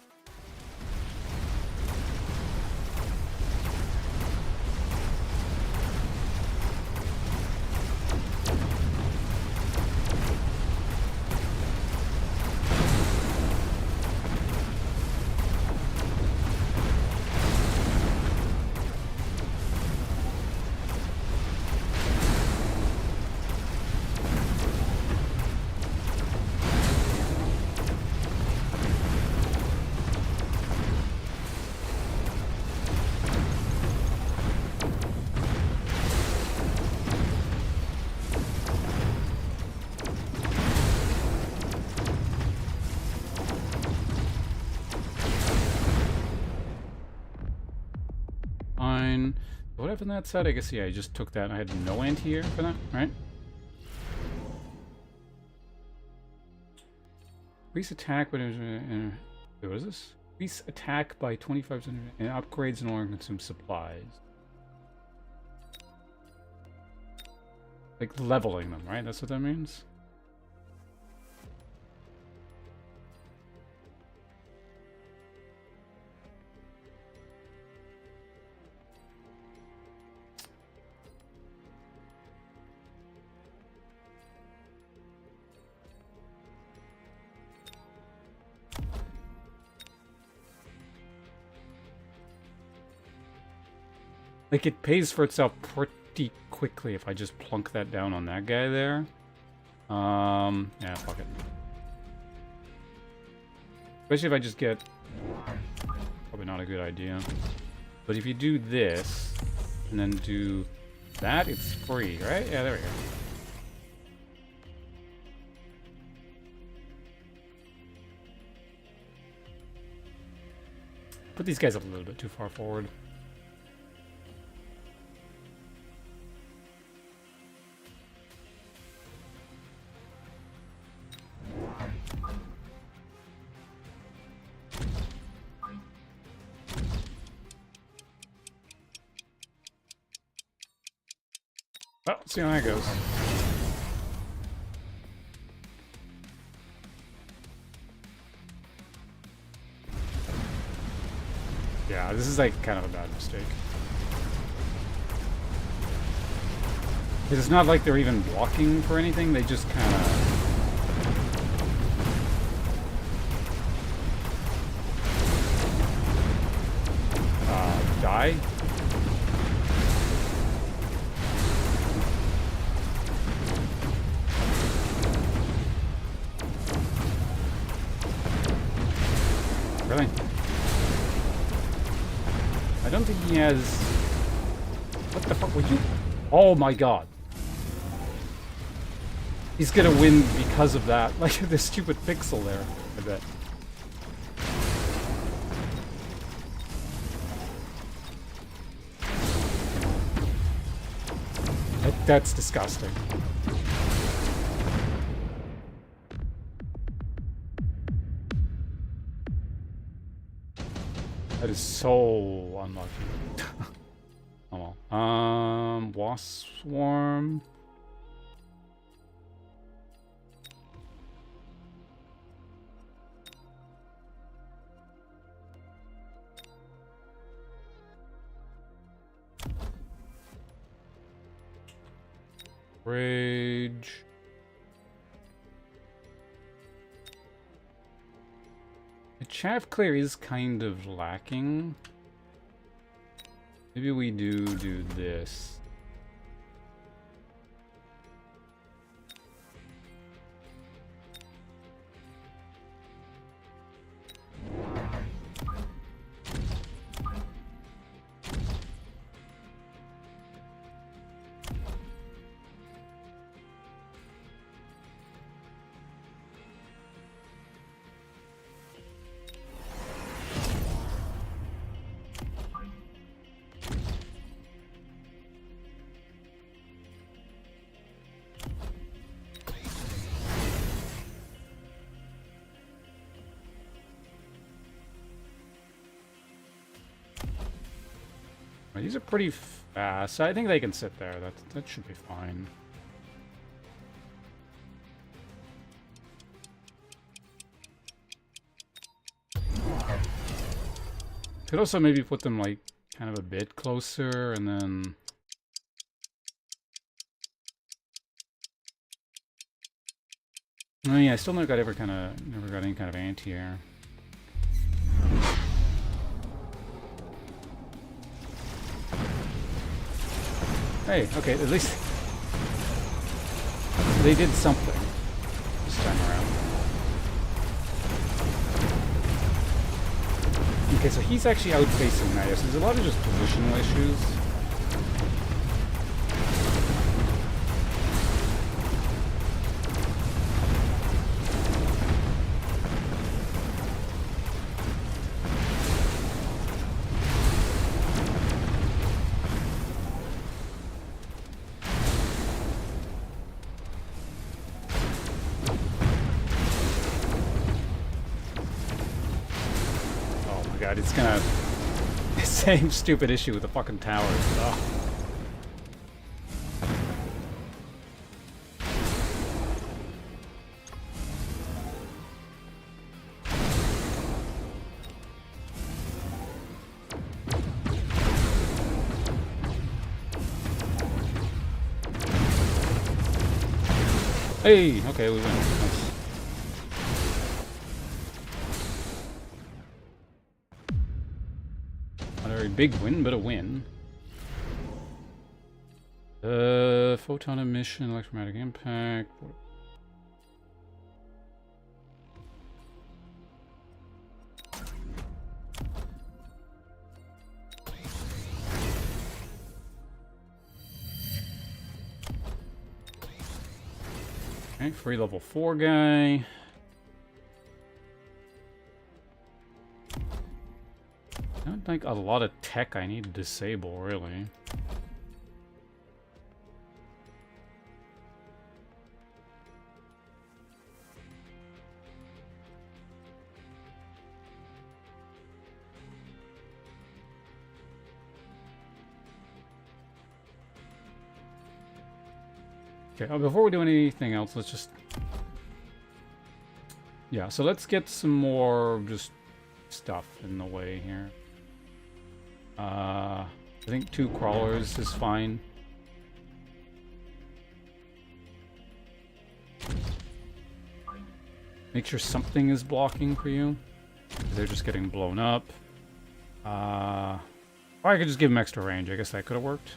What happened on that side? I guess, yeah, I just took that and I had no anti-air for that, right? Increase attack, but Wait, what is this? Increase attack by 25% and upgrades no longer consume supplies. Like leveling them, right? That's what that means? Like, it pays for itself pretty quickly if I just plunk that down on that guy there. Yeah, fuck it. Especially if I just get... Probably not a good idea. But if you do this, and then do that, it's free, right? Yeah, there we go. Put these guys up a little bit too far forward. Well, see how that goes. Yeah, this is like kind of a bad mistake. It's not like they're even blocking for anything, they just kind of... die? Really? I don't think he has... What the fuck were you... Oh my god. He's gonna win because of that. Like, the stupid pixel there, I bet. That's disgusting. That is so unlucky. Oh well. Wasp Swarm. Rage. The chaff clear is kind of lacking. Maybe we do this. These are pretty fast. I think they can sit there. That should be fine. Could also maybe put them like kind of a bit closer, and then oh yeah, I still never got any kind of anti-air. Hey, okay, at least they did something this time around. Okay, so he's actually outfacing Naya, so there's a lot of just positional issues. god, it's gonna... Same stupid issue with the fucking towers. Oh. Hey! Okay, we win. Nice. Not a very big win, but a win. Photon emission, electromagnetic impact. Okay, free level 4 guy. Not like a lot of tech I need to disable, really. Okay, before we do anything else, let's just... Yeah, so let's get some more just stuff in the way here. I think 2 crawlers is fine. Make sure something is blocking for you. They're just getting blown up. Or I could just give them extra range. I guess that could have worked.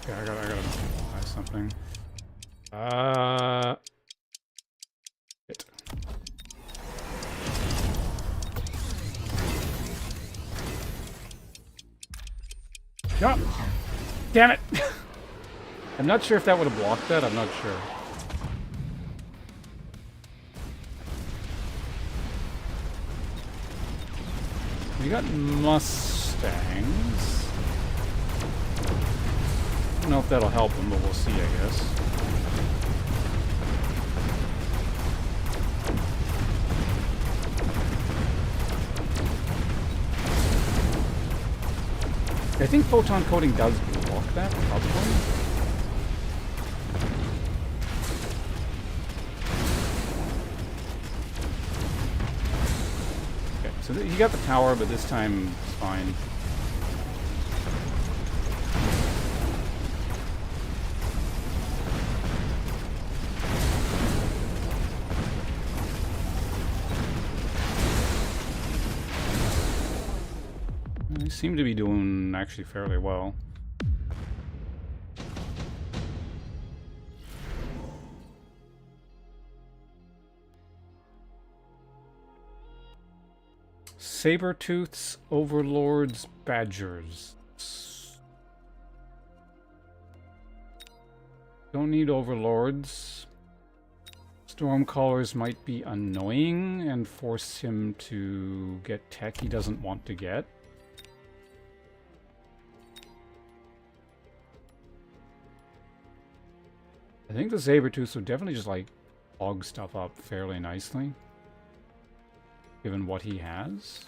Okay, I gotta buy something. Shit. No! Damn it! I'm not sure if that would have blocked that, I'm not sure. We got Mustangs. I don't know if that'll help them, but we'll see, I guess. I think photon coating does block that, probably. Okay, so you got the tower, but this time it's fine. They seem to be doing actually fairly well. Sabertooths, Overlords, Badgers. Don't need Overlords. Stormcallers might be annoying and force him to get tech he doesn't want to get. I think the Sabertooths would definitely just like log stuff up fairly nicely, given what he has.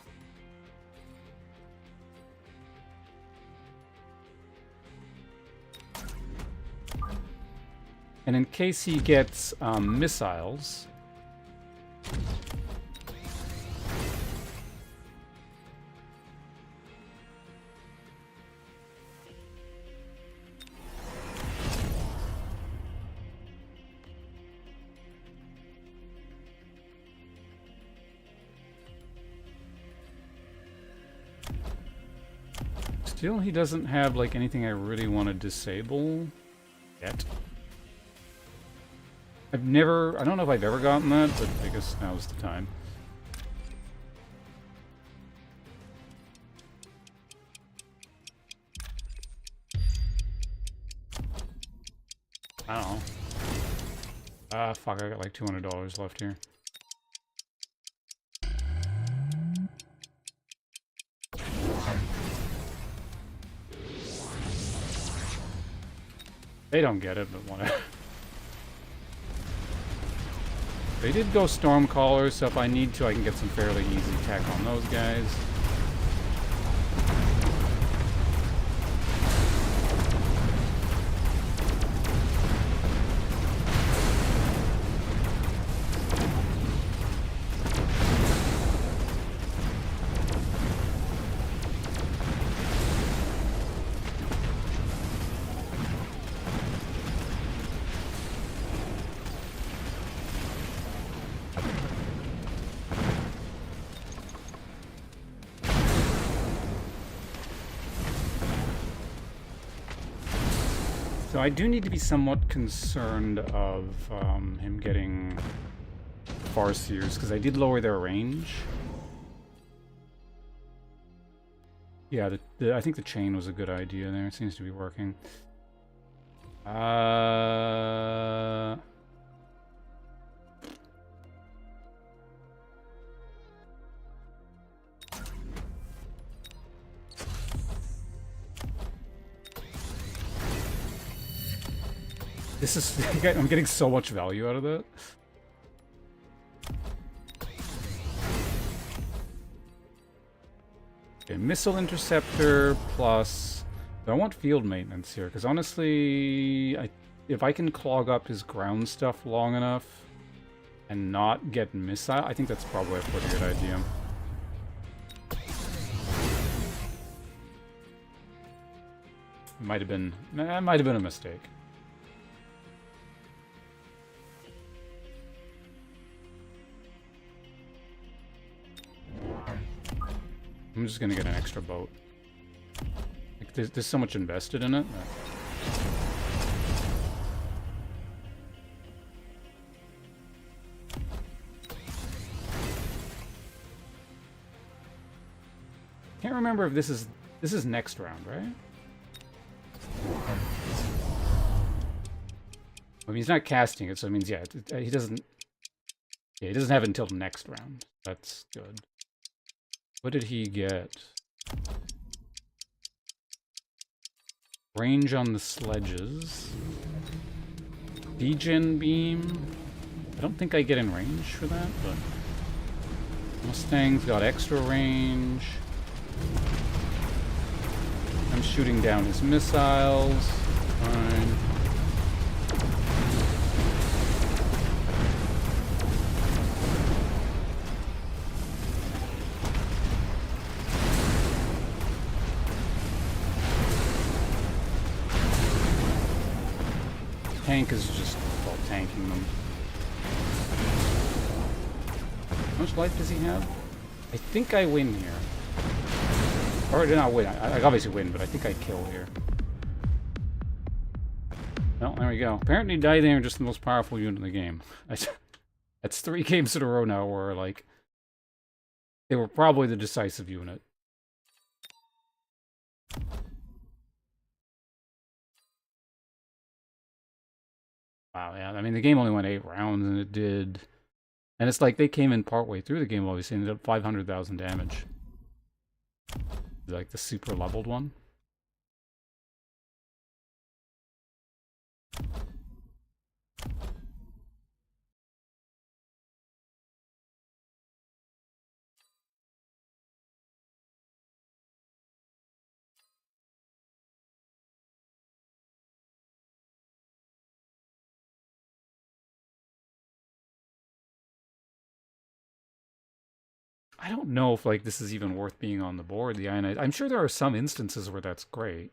And in case he gets missiles, still he doesn't have like anything I really want to disable yet. I don't know if I've ever gotten that, but I guess now's the time. I don't know. Fuck, I got like $200 left here. They don't get it, but whatever. They did go Stormcaller, so if I need to, I can get some fairly easy tech on those guys. So I do need to be somewhat concerned of him getting Farseers, because I did lower their range. Yeah, I think the chain was a good idea there. It seems to be working. This is... I'm getting so much value out of that. Okay, Missile Interceptor plus... I want Field Maintenance here, because honestly, if I can clog up his ground stuff long enough and not get missile, I think that's probably a pretty good idea. That might have been a mistake. I'm just gonna get an extra boat. Like, there's so much invested in it. Can't remember if this is next round, right? I mean, he's not casting it, so it means yeah, he doesn't. Yeah, he doesn't have it until next round. That's good. What did he get? Range on the sledges. Degen beam. I don't think I get in range for that, but Mustang's got extra range. I'm shooting down his missiles. Fine. Tank is just well, tanking them. How much life does he have? I think I win here. Or did not win. I obviously win, but I think I kill here. Well, there we go. Apparently Daidang are just the most powerful unit in the game. That's 3 games in a row now where, like, they were probably the decisive unit. Wow, yeah. I mean, the game only went 8 rounds, and it did... And it's like they came in partway through the game, obviously, and did 500,000 damage. Like the super leveled one. I don't know if like this is even worth being on the board, the ionite. I'm sure there are some instances where that's great.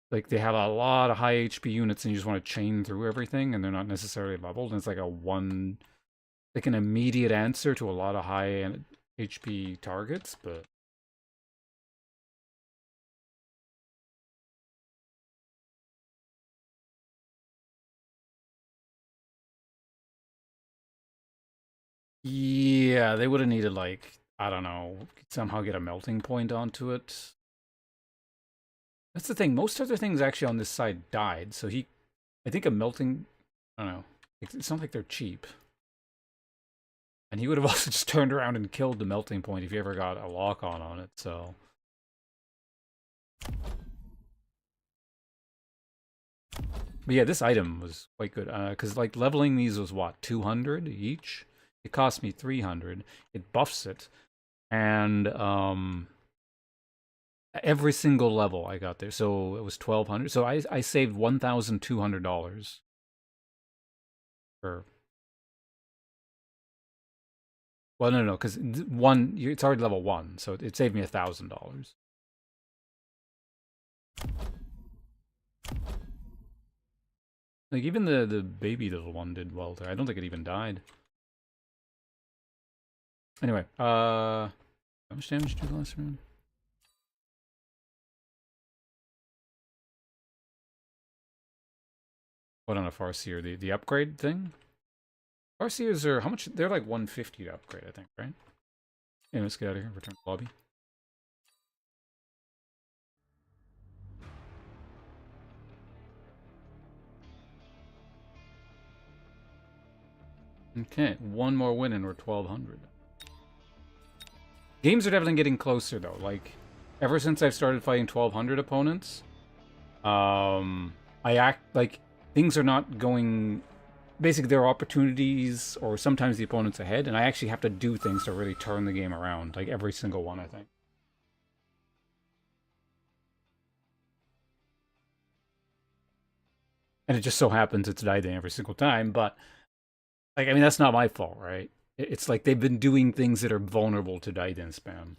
Like they have a lot of high HP units and you just want to chain through everything and they're not necessarily leveled. And it's like an immediate answer to a lot of high HP targets, but... Yeah, they would have needed, like, I don't know, somehow get a melting point onto it. That's the thing. Most other things actually on this side died, so I think a melting... I don't know. It's not like they're cheap. And he would have also just turned around and killed the melting point if he ever got a lock-on on it, so... But yeah, this item was quite good. Because like leveling these was what, 200 each? It cost me 300. It buffs it. And every single level I got there. So it was 1,200. So I saved $1,200 for. Well, no, because it's already level 1, so it saved me $1,000. Like even the baby little one did well there. I don't think it even died. Anyway, how much damage did the last round? What on a Farseer? The upgrade thing? Farseers are how much? They're like 150 to upgrade, I think, right? Yeah, let's get out of here. Return to the lobby. Okay, one more win and we're 1,200. Games are definitely getting closer though. Like, ever since I've started fighting 1,200 opponents, I act like things are not going. Basically, there are opportunities, or sometimes the opponent's ahead, and I actually have to do things to really turn the game around. Like every single one, I think. And it just so happens it's Daiden every single time, but like I mean that's not my fault, right? It's like they've been doing things that are vulnerable to Daiden spam.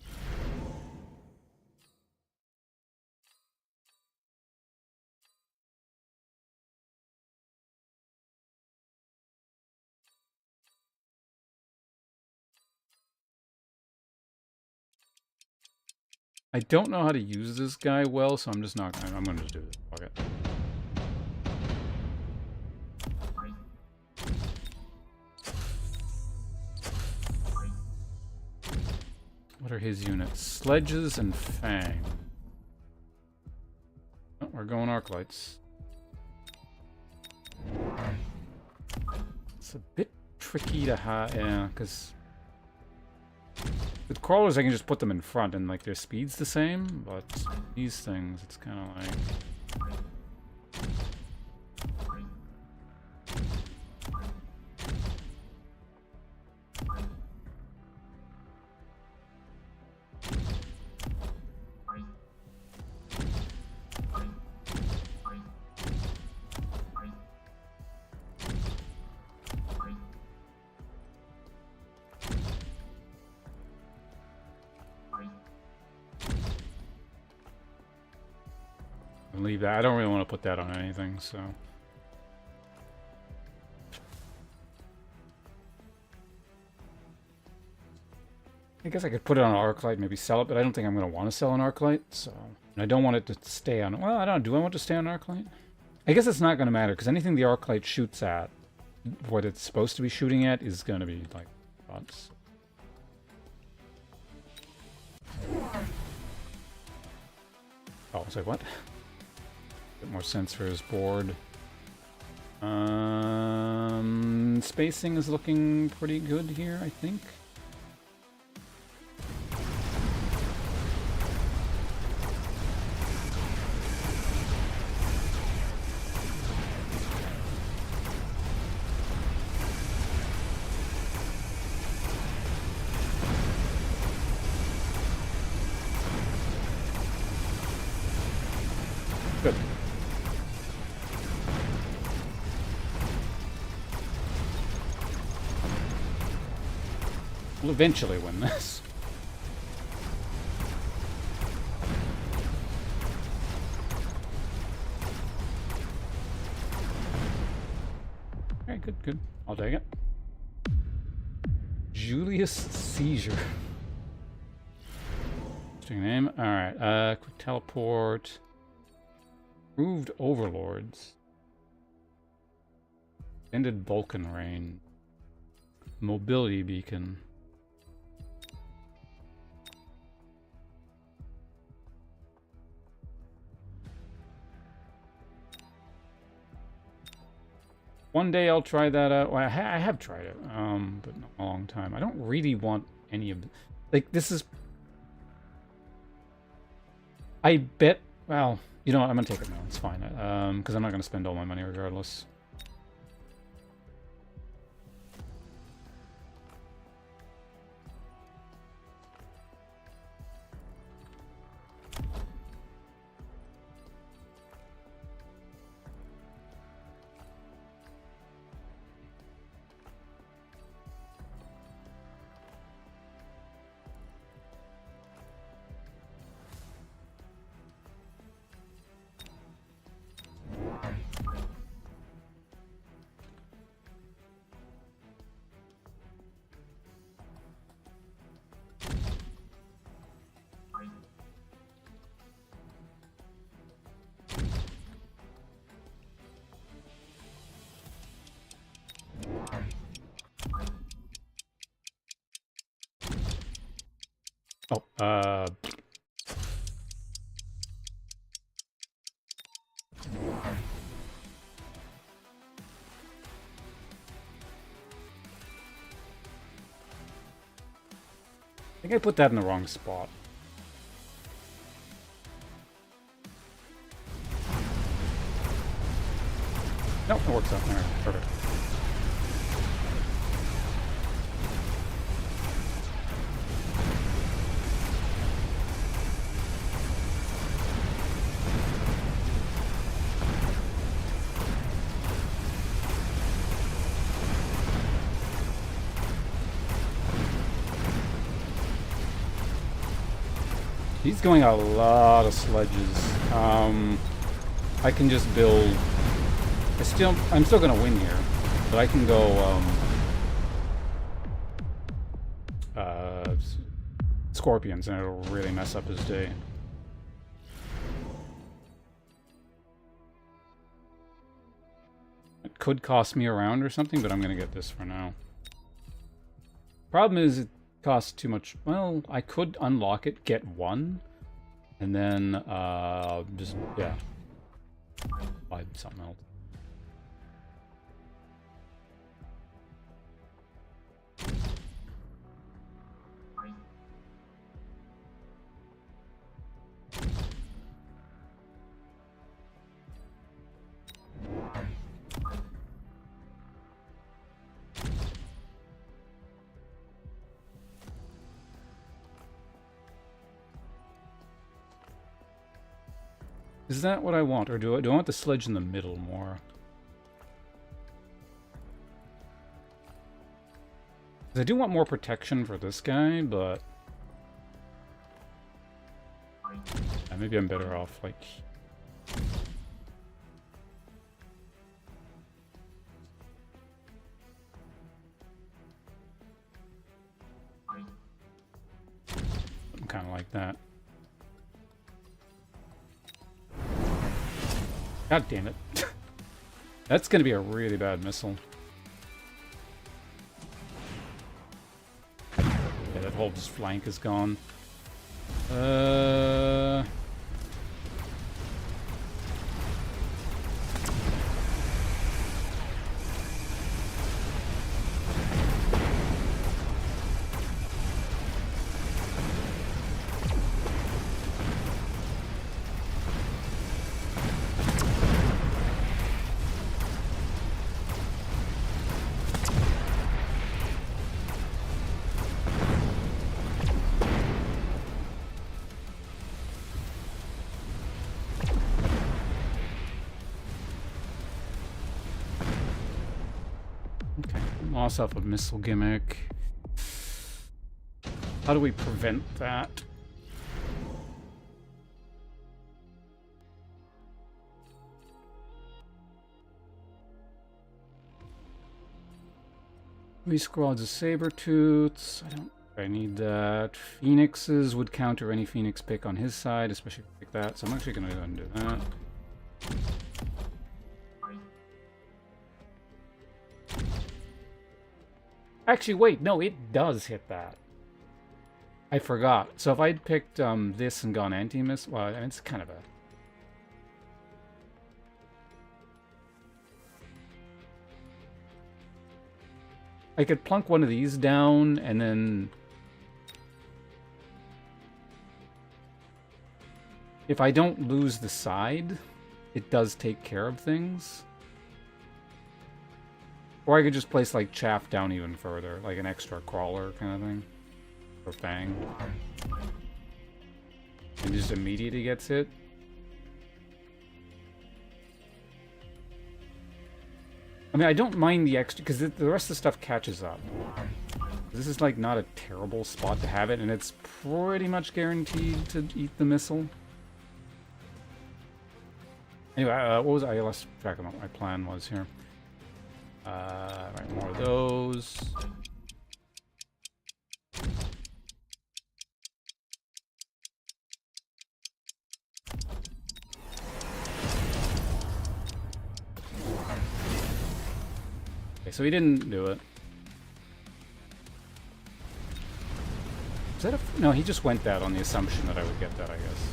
I don't know how to use this guy well, so I'm just not. I'm gonna just do this. Fuck it. What are his units? Sledges and Fang. Oh, we're going Arclights. It's a bit tricky to have, yeah, because with crawlers I can just put them in front and like their speed's the same, but these things it's kind of like. Leave that. I don't really want to put that on anything, so. I guess I could put it on an Arclight, maybe sell it, but I don't think I'm going to want to sell an Arclight, so. And I don't want it to stay on. Well, I don't know. Do I want to stay on Arclight? I guess it's not going to matter, because anything the Arclight shoots at, what it's supposed to be shooting at, is going to be, like, bots. Oh, I was like, what? Bit more sense for his board. Spacing is looking pretty good here, I think. Good. We'll eventually win this. Alright, good, good. I'll take it. Julius Seizure. Interesting name. Alright, quick teleport. Proved Overlords. Extended Vulcan Rain. Mobility Beacon. One day I'll try that out. Well, I have tried it, but not a long time. I don't really want any of... Like, this is... I bet Well, you know what? I'm gonna take it now. It's fine. Because I'm not gonna spend all my money regardless. Oh, I think I put that in the wrong spot. Nope, it works out there. Perfect. He's going a lot of sledges. I can just build. I'm still gonna win here, but I can go scorpions, and it'll really mess up his day. It could cost me a round or something, but I'm gonna get this for now. Problem is, it costs too much. Well, I could unlock it, get one, and then just yeah, buy something else. Is that what I want, or do I want the sledge in the middle more? I do want more protection for this guy, but maybe I'm better off like. I'm kind of like that. God damn it. That's going to be a really bad missile. Yeah, that whole just flank is gone. Loss off a missile gimmick. How do we prevent that? Three squads of saber-tooths. I need that. Phoenixes would counter any Phoenix pick on his side, especially if I pick that. So I'm actually going to go and do that. Actually, wait, no, it does hit that. I forgot. So if I'd picked this and gone anti-miss, well, it's kind of a... I could plunk one of these down and then... if I don't lose the side, it does take care of things. Or I could just place, like, Chaff down even further, like an extra crawler kind of thing. Or Fang. And just immediately gets hit. I mean, I don't mind the extra, because the rest of the stuff catches up. This is, like, not a terrible spot to have it, and it's pretty much guaranteed to eat the missile. Anyway, what was I lost track of what my plan was here. Right, more of those. Okay, so he didn't do it. Is that a... No, he just went that on the assumption that I would get that, I guess.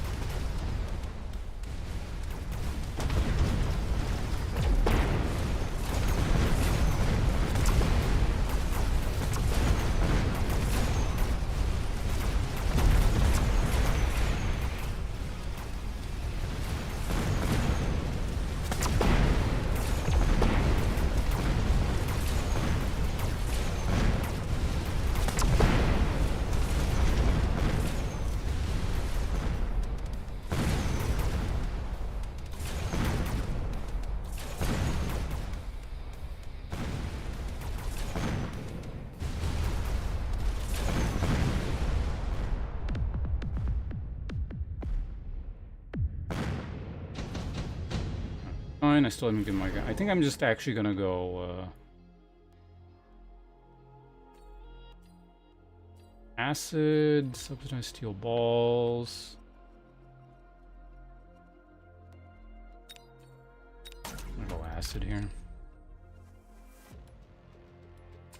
Fine, I still haven't given my gun. I think I'm just actually gonna go, acid, subsidized steel balls. I'm gonna go acid here.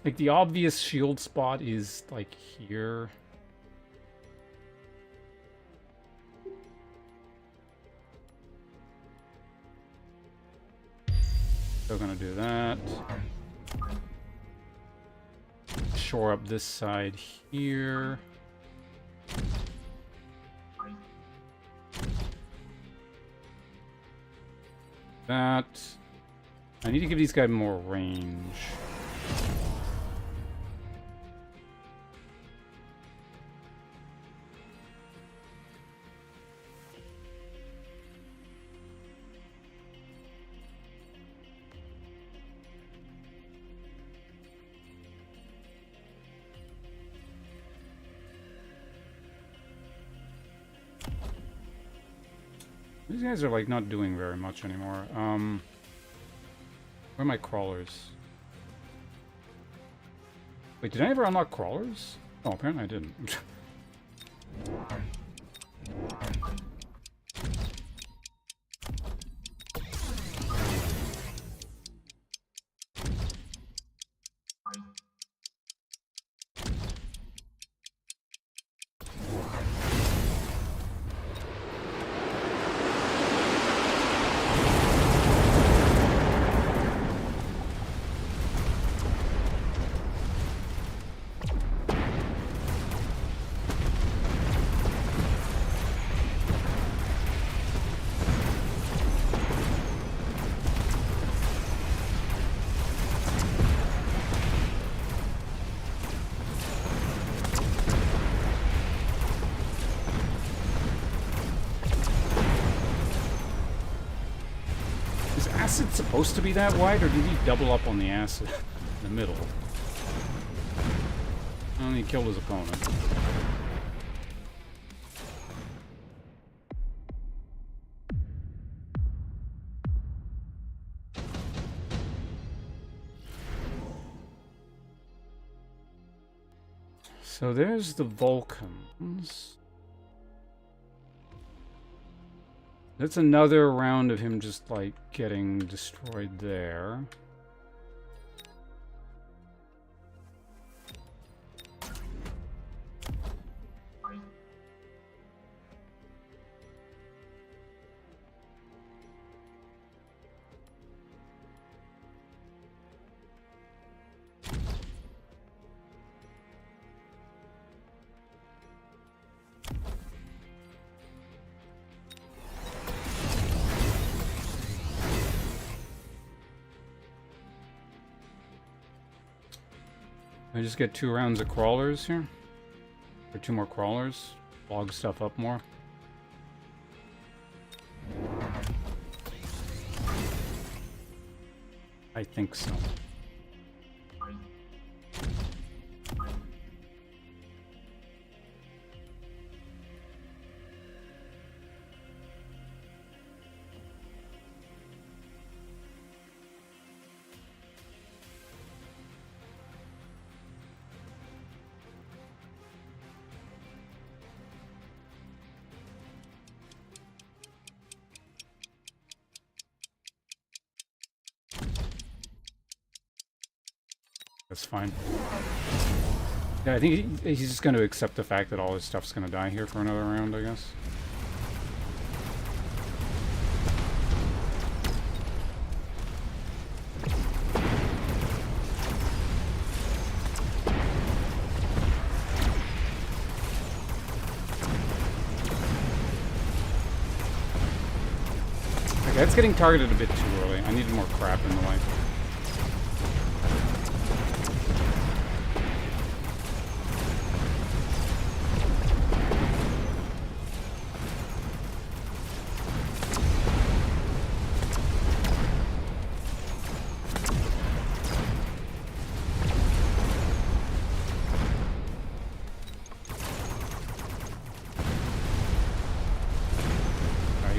Like, the obvious shield spot is, like, here. Still gonna do that. Shore up this side here. That. I need to give these guys more range. These guys are, like, not doing very much anymore. Where are my crawlers? Wait, did I ever unlock crawlers? Oh, apparently I didn't. Is it supposed to be that wide, or did he double up on the acid in the middle? And he killed his opponent. So there's the Vulcans. That's another round of him just, like, getting destroyed there. I just get 2 rounds of crawlers here? Or 2 more crawlers? Log stuff up more? I think so. That's fine. Yeah, I think he's just going to accept the fact that all his stuff's going to die here for another round, I guess. Okay, it's getting targeted a bit too early. I needed more crap in the way.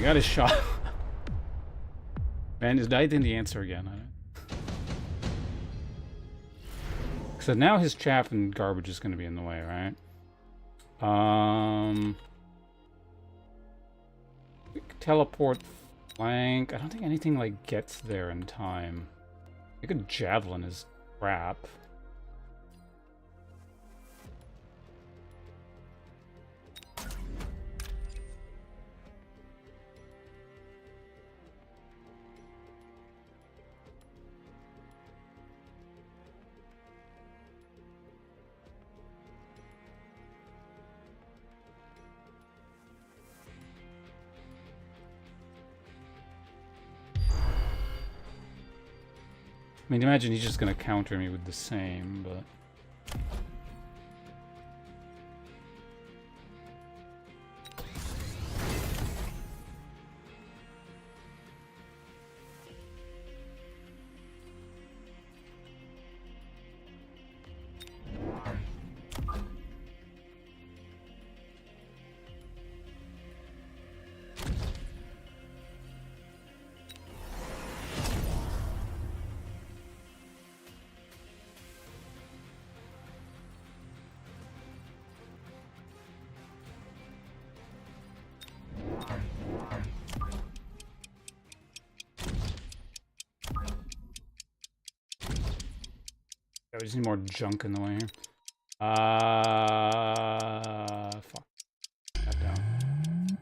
Got his shot. Man, is died in the answer again. So now his chaff and garbage is going to be in the way, right? Teleport flank. I don't think anything like gets there in time. I think a javelin is crap. I mean, imagine he's just going to counter me with the same, but... I just need more junk in the way here. Fuck. That down.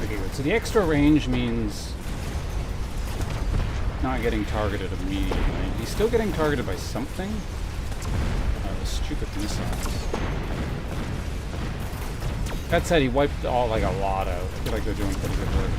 Okay, good. So the extra range means not getting targeted immediately. He's still getting targeted by something. Stupid missiles. That said, he wiped all like a lot out. I feel like they're doing pretty good work.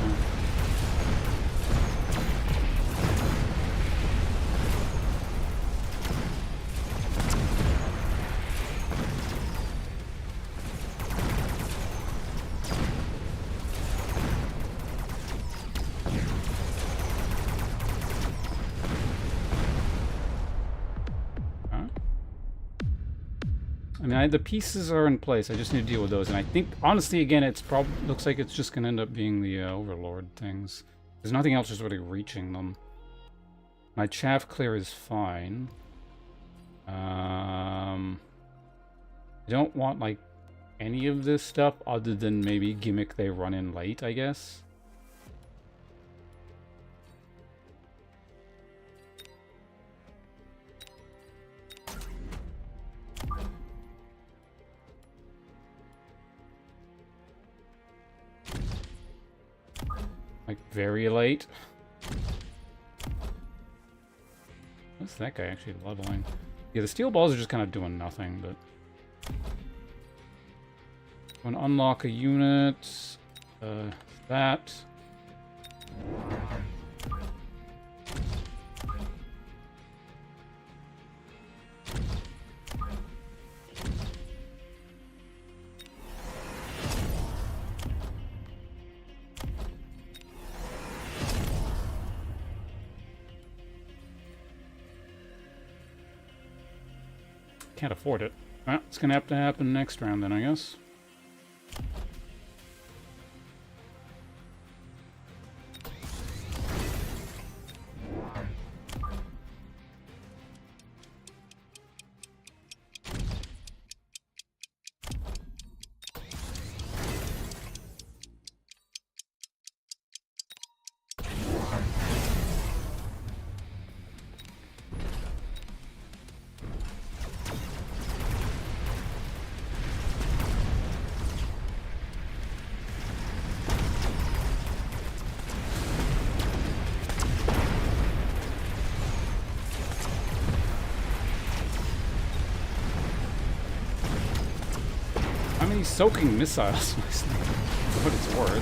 Huh? I mean, the pieces are in place. I just need to deal with those. And I think, honestly, again, it's probably looks like it's just going to end up being the Overlord things. There's nothing else just really reaching them. My chaff clear is fine. I don't want, like, any of this stuff other than maybe gimmick they run in late, I guess. Like, very late. What's that guy actually leveling? Yeah, the steel balls are just kind of doing nothing, but... Want to unlock a unit. That. Can't afford it. Well, it's gonna have to happen next round then, I guess. How many soaking missiles? What it's worth.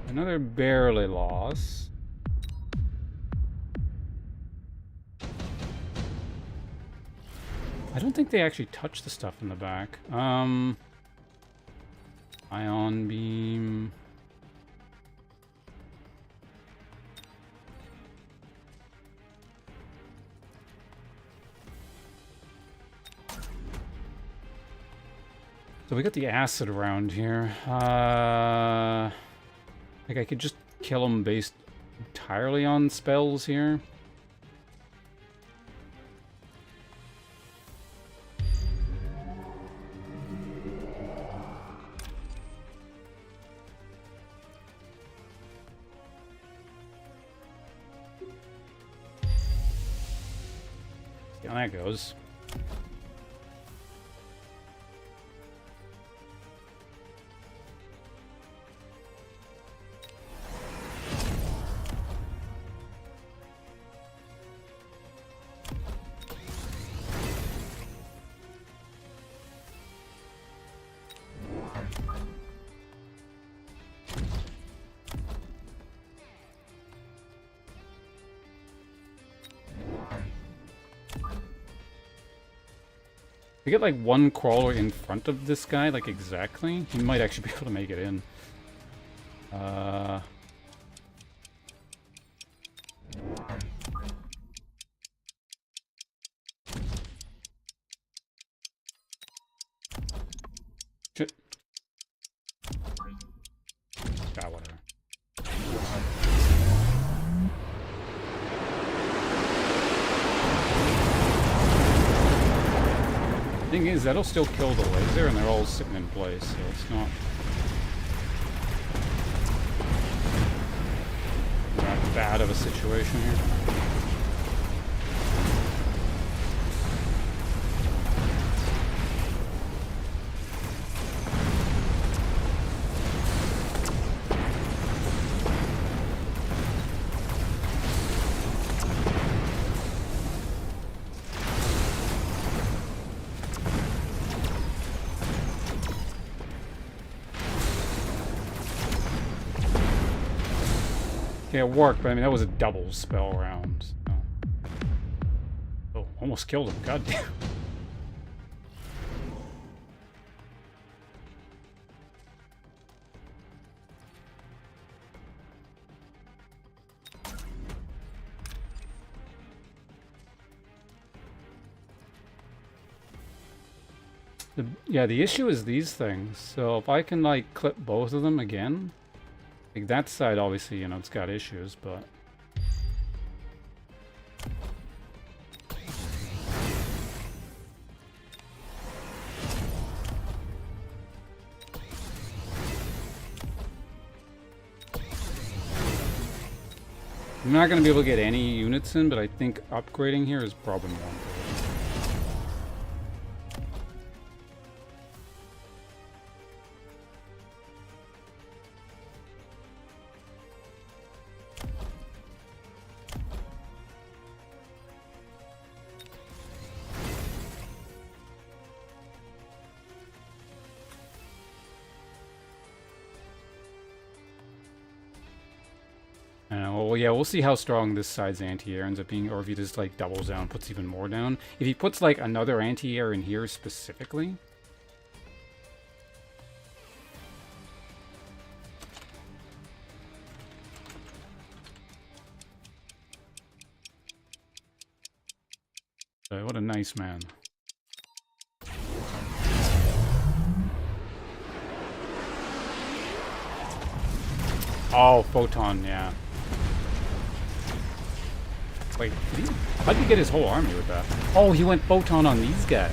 Another barely loss. I don't think they actually touch the stuff in the back. Ion beam. So we got the acid around here. Like I could just kill them based entirely on spells here. See how that goes. If we get like one crawler in front of this guy, like exactly, he might actually be able to make it in. Shit. Ah, whatever. Thing is, that'll still kill the laser, and they're all sitting in place, so it's not that bad of a situation here. Yeah, it worked, but I mean, that was a double spell round. So. Oh, almost killed him. Goddamn. The issue is these things. So if I can, like, clip both of them again... Like, that side, obviously, you know, it's got issues, but... I'm not going to be able to get any units in, but I think upgrading here is probably more important. Well, yeah, we'll see how strong this side's anti-air ends up being, or if he just, like, doubles down, puts even more down. If he puts, like, another anti-air in here specifically... what a nice man. Oh, Photon, yeah. Wait, how did he get his whole army with that? Oh, he went Photon on these guys.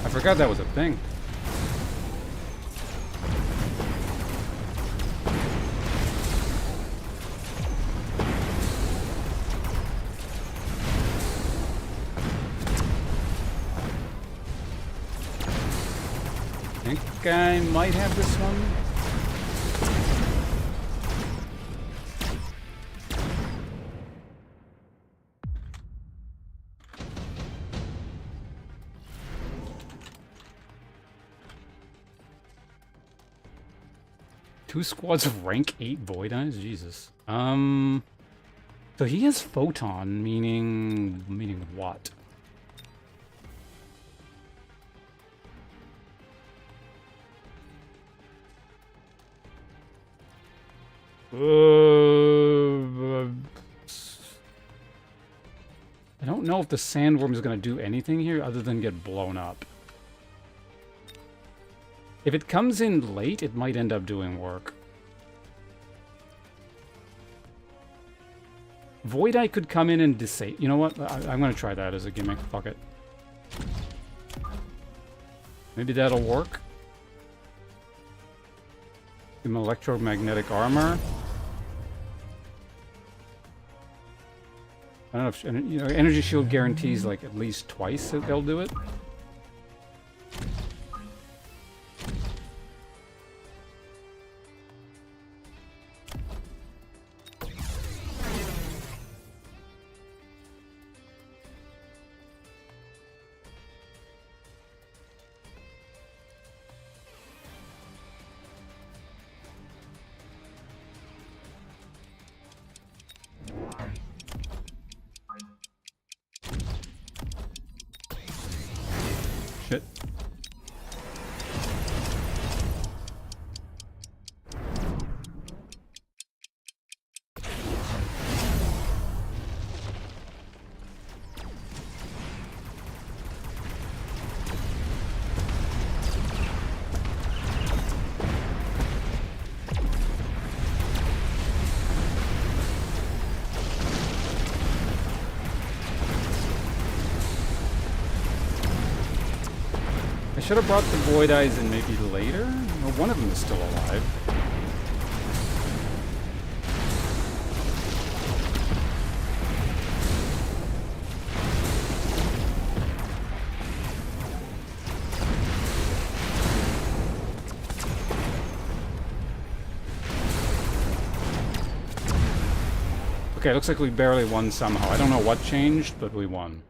I forgot that was a thing. I think I might have this one. Two squads of rank 8 Void Eyes? Jesus. So he has Photon, meaning what? I don't know if the Sandworm is going to do anything here other than get blown up. If it comes in late, it might end up doing work. Void Eye could come in and disable... You know what? I'm going to try that as a gimmick. Fuck it. Maybe that'll work. Give him electromagnetic armor. I don't know if... You know, energy shield guarantees like at least twice that they'll do it. Shit. I should have brought the Void Eyes in maybe later. Well, one of them is still alive. Okay, looks like we barely won somehow. I don't know what changed, but we won.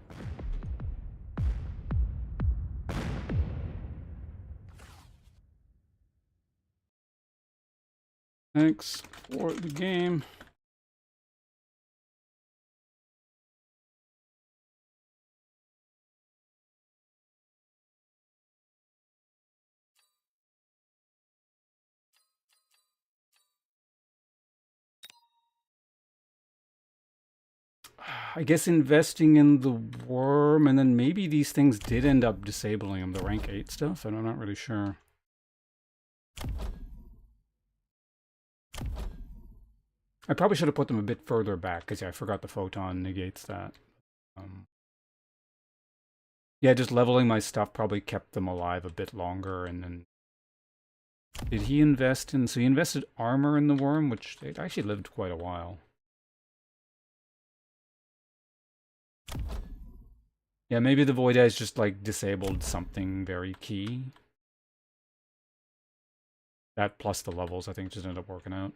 Thanks for the game. I guess investing in the worm, and then maybe these things did end up disabling him, the rank 8 stuff, and I'm not really sure. I probably should have put them a bit further back, because yeah, I forgot the Photon negates that. Yeah, just leveling my stuff probably kept them alive a bit longer, and then... Did he invest in... So he invested armor in the worm, which it actually lived quite a while. Yeah, maybe the Void Eyes just, like, disabled something very key. That plus the levels, I think, just ended up working out.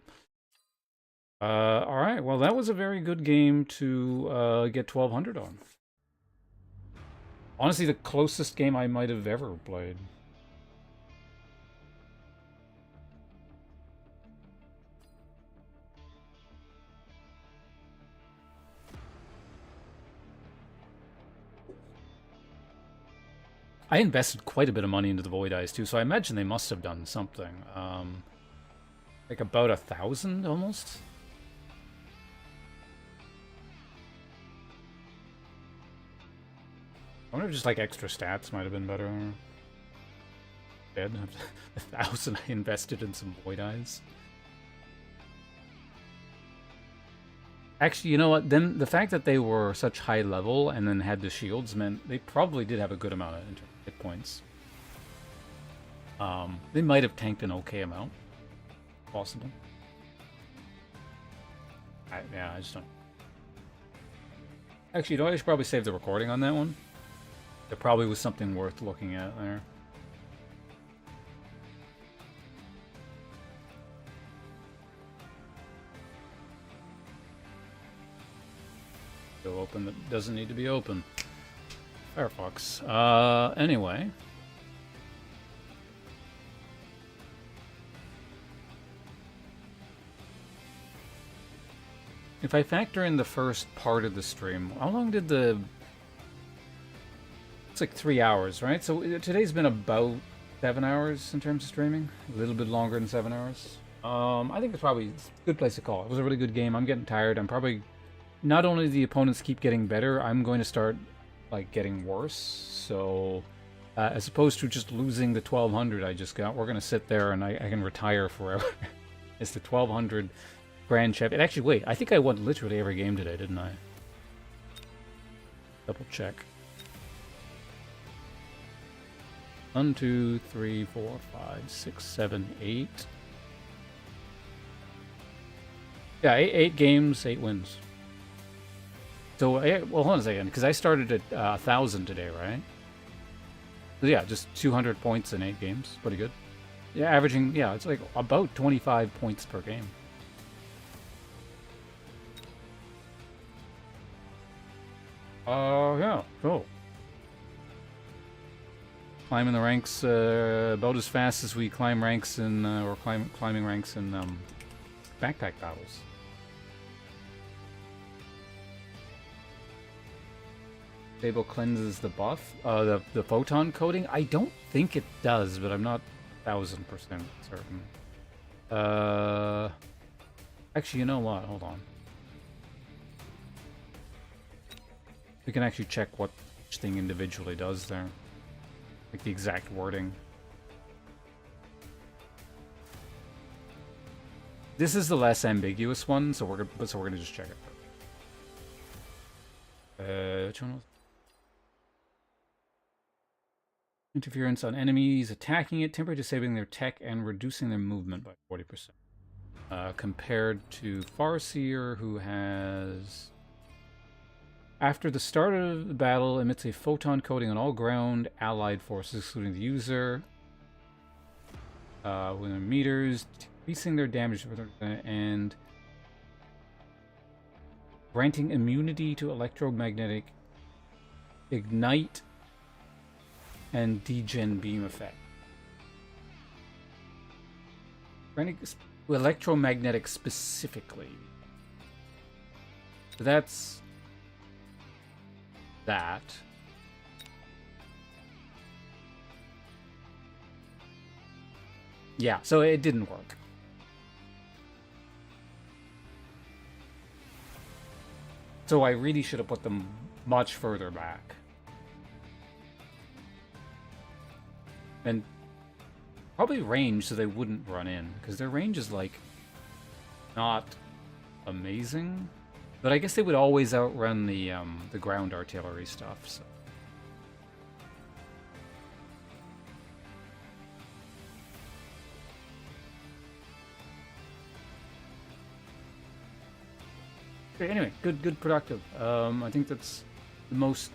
Alright, well, that was a very good game to get 1200 on. Honestly, the closest game I might have ever played. I invested quite a bit of money into the Void Eyes too, so I imagine they must have done something. Like about 1,000 almost. I wonder if just like extra stats might have been better. Dead. 1,000 I invested in some Void Eyes. Actually, you know what? Then the fact that they were such high level and then had the shields meant they probably did have a good amount of hit points. They might have tanked an okay amount. Possible. Yeah, I just don't. Actually, you know, I should probably save the recording on that one. There probably was something worth looking at there. Still open that doesn't need to be open. Firefox. Anyway. If I factor in the first part of the stream, how long did the... It's like 3 hours, right? So today's been about 7 hours in terms of streaming. A little bit longer than 7 hours. I think it's probably a good place to call. It was a really good game. I'm getting tired. I'm probably... Not only do the opponents keep getting better, I'm going to start, like, getting worse. So, as opposed to just losing the 1,200 I just got, we're going to sit there and I can retire forever. It's the 1,200 Grand Champ. And actually, wait, I think I won literally every game today, didn't I? Double check. 1, 2, 3, 4, 5, 6, 7, 8. Yeah, 8 games, 8 wins. So, well, hold on a second, because I started at 1,000 today, right? So yeah, just 200 points in 8 games. Pretty good. Yeah, averaging, yeah, it's like about 25 points per game. Yeah, cool. Climbing the ranks about as fast as we climb ranks in, or climbing ranks in backpack battles. Stable cleanses the buff, the photon coating. I don't think it does, but I'm not 1,000% certain. Actually, you know what? Hold on. We can actually check what each thing individually does there, like the exact wording. This is the less ambiguous one, so we're gonna just check it. Which one was? Interference on enemies attacking it, temporarily disabling their tech and reducing their movement by 40%. Compared to Farseer, who has... After the start of the battle, emits a photon coating on all ground allied forces, excluding the user. Within meters, decreasing their damage and granting immunity to electromagnetic ignite and degen beam effect. Electromagnetic specifically. So that's that. Yeah, so it didn't work. So I really should have put them much further back. And probably range so they wouldn't run in, because their range is, like, not amazing. But I guess they would always outrun the ground artillery stuff, so. Okay, anyway, good, productive. I think that's the most...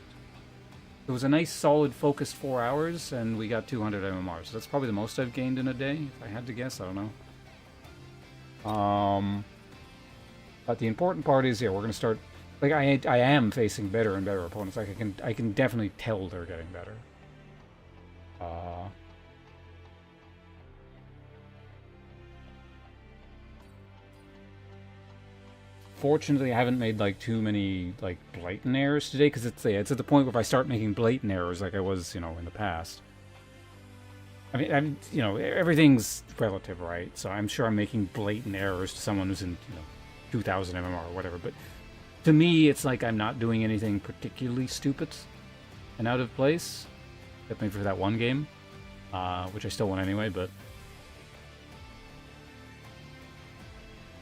It was a nice, solid, focused 4 hours, and we got 200 MMRs. So that's probably the most I've gained in a day, if I had to guess. I don't know. But the important part is, yeah, we're going to start Like I am facing better and better opponents. Like I can definitely tell they're getting better. Uh, Fortunately, I haven't made like too many like blatant errors today because it's at the point where if I start making blatant errors like I was in the past. I mean, everything's relative, right? So I'm sure I'm making blatant errors to someone who's in 2,000 MMR or whatever. But to me, it's like I'm not doing anything particularly stupid and out of place, except maybe for that one game, which I still won anyway. But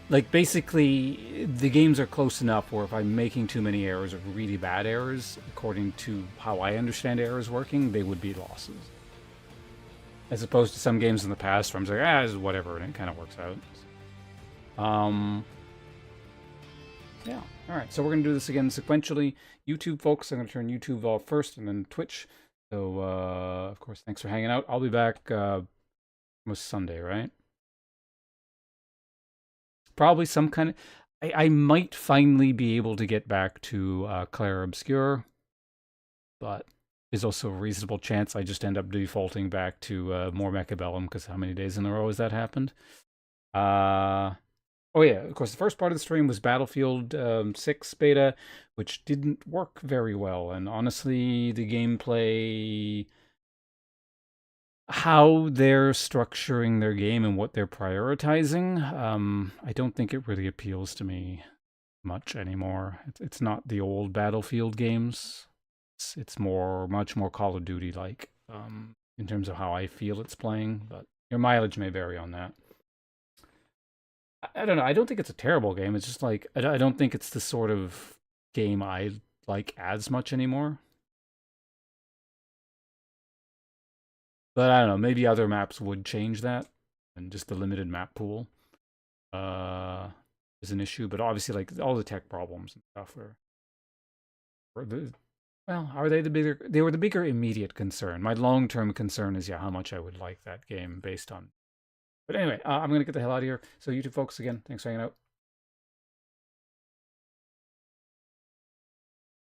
like basically, the games are close enough where if I'm making too many errors or really bad errors, according to how I understand errors working, they would be losses. As opposed to some games in the past where I'm like, this is whatever, and it kind of works out. Yeah. All right. So we're going to do this again sequentially. YouTube, folks, I'm going to turn YouTube off first and then Twitch. So, of course, thanks for hanging out. I'll be back almost Sunday, right? Probably some kind of... I might finally be able to get back to Claire Obscure, but there's also a reasonable chance I just end up defaulting back to more Mechabellum, because how many days in a row has that happened? Oh yeah, of course, the first part of the stream was Battlefield 6 beta, which didn't work very well, and honestly, the gameplay, how they're structuring their game and what they're prioritizing, I don't think it really appeals to me much anymore. It's not the old Battlefield games. It's much more Call of Duty like, in terms of how I feel it's playing, but your mileage may vary on that. I don't know. I don't think it's a terrible game. It's just like I don't think it's the sort of game I like as much anymore. But I don't know. Maybe other maps would change that, and just the limited map pool uh, is an issue. But obviously, like all the tech problems and stuff are the, well, are they the bigger? They were the bigger immediate concern. My long-term concern is how much I would like that game based on. But anyway, I'm gonna get the hell out of here. So YouTube folks, again, thanks for hanging out.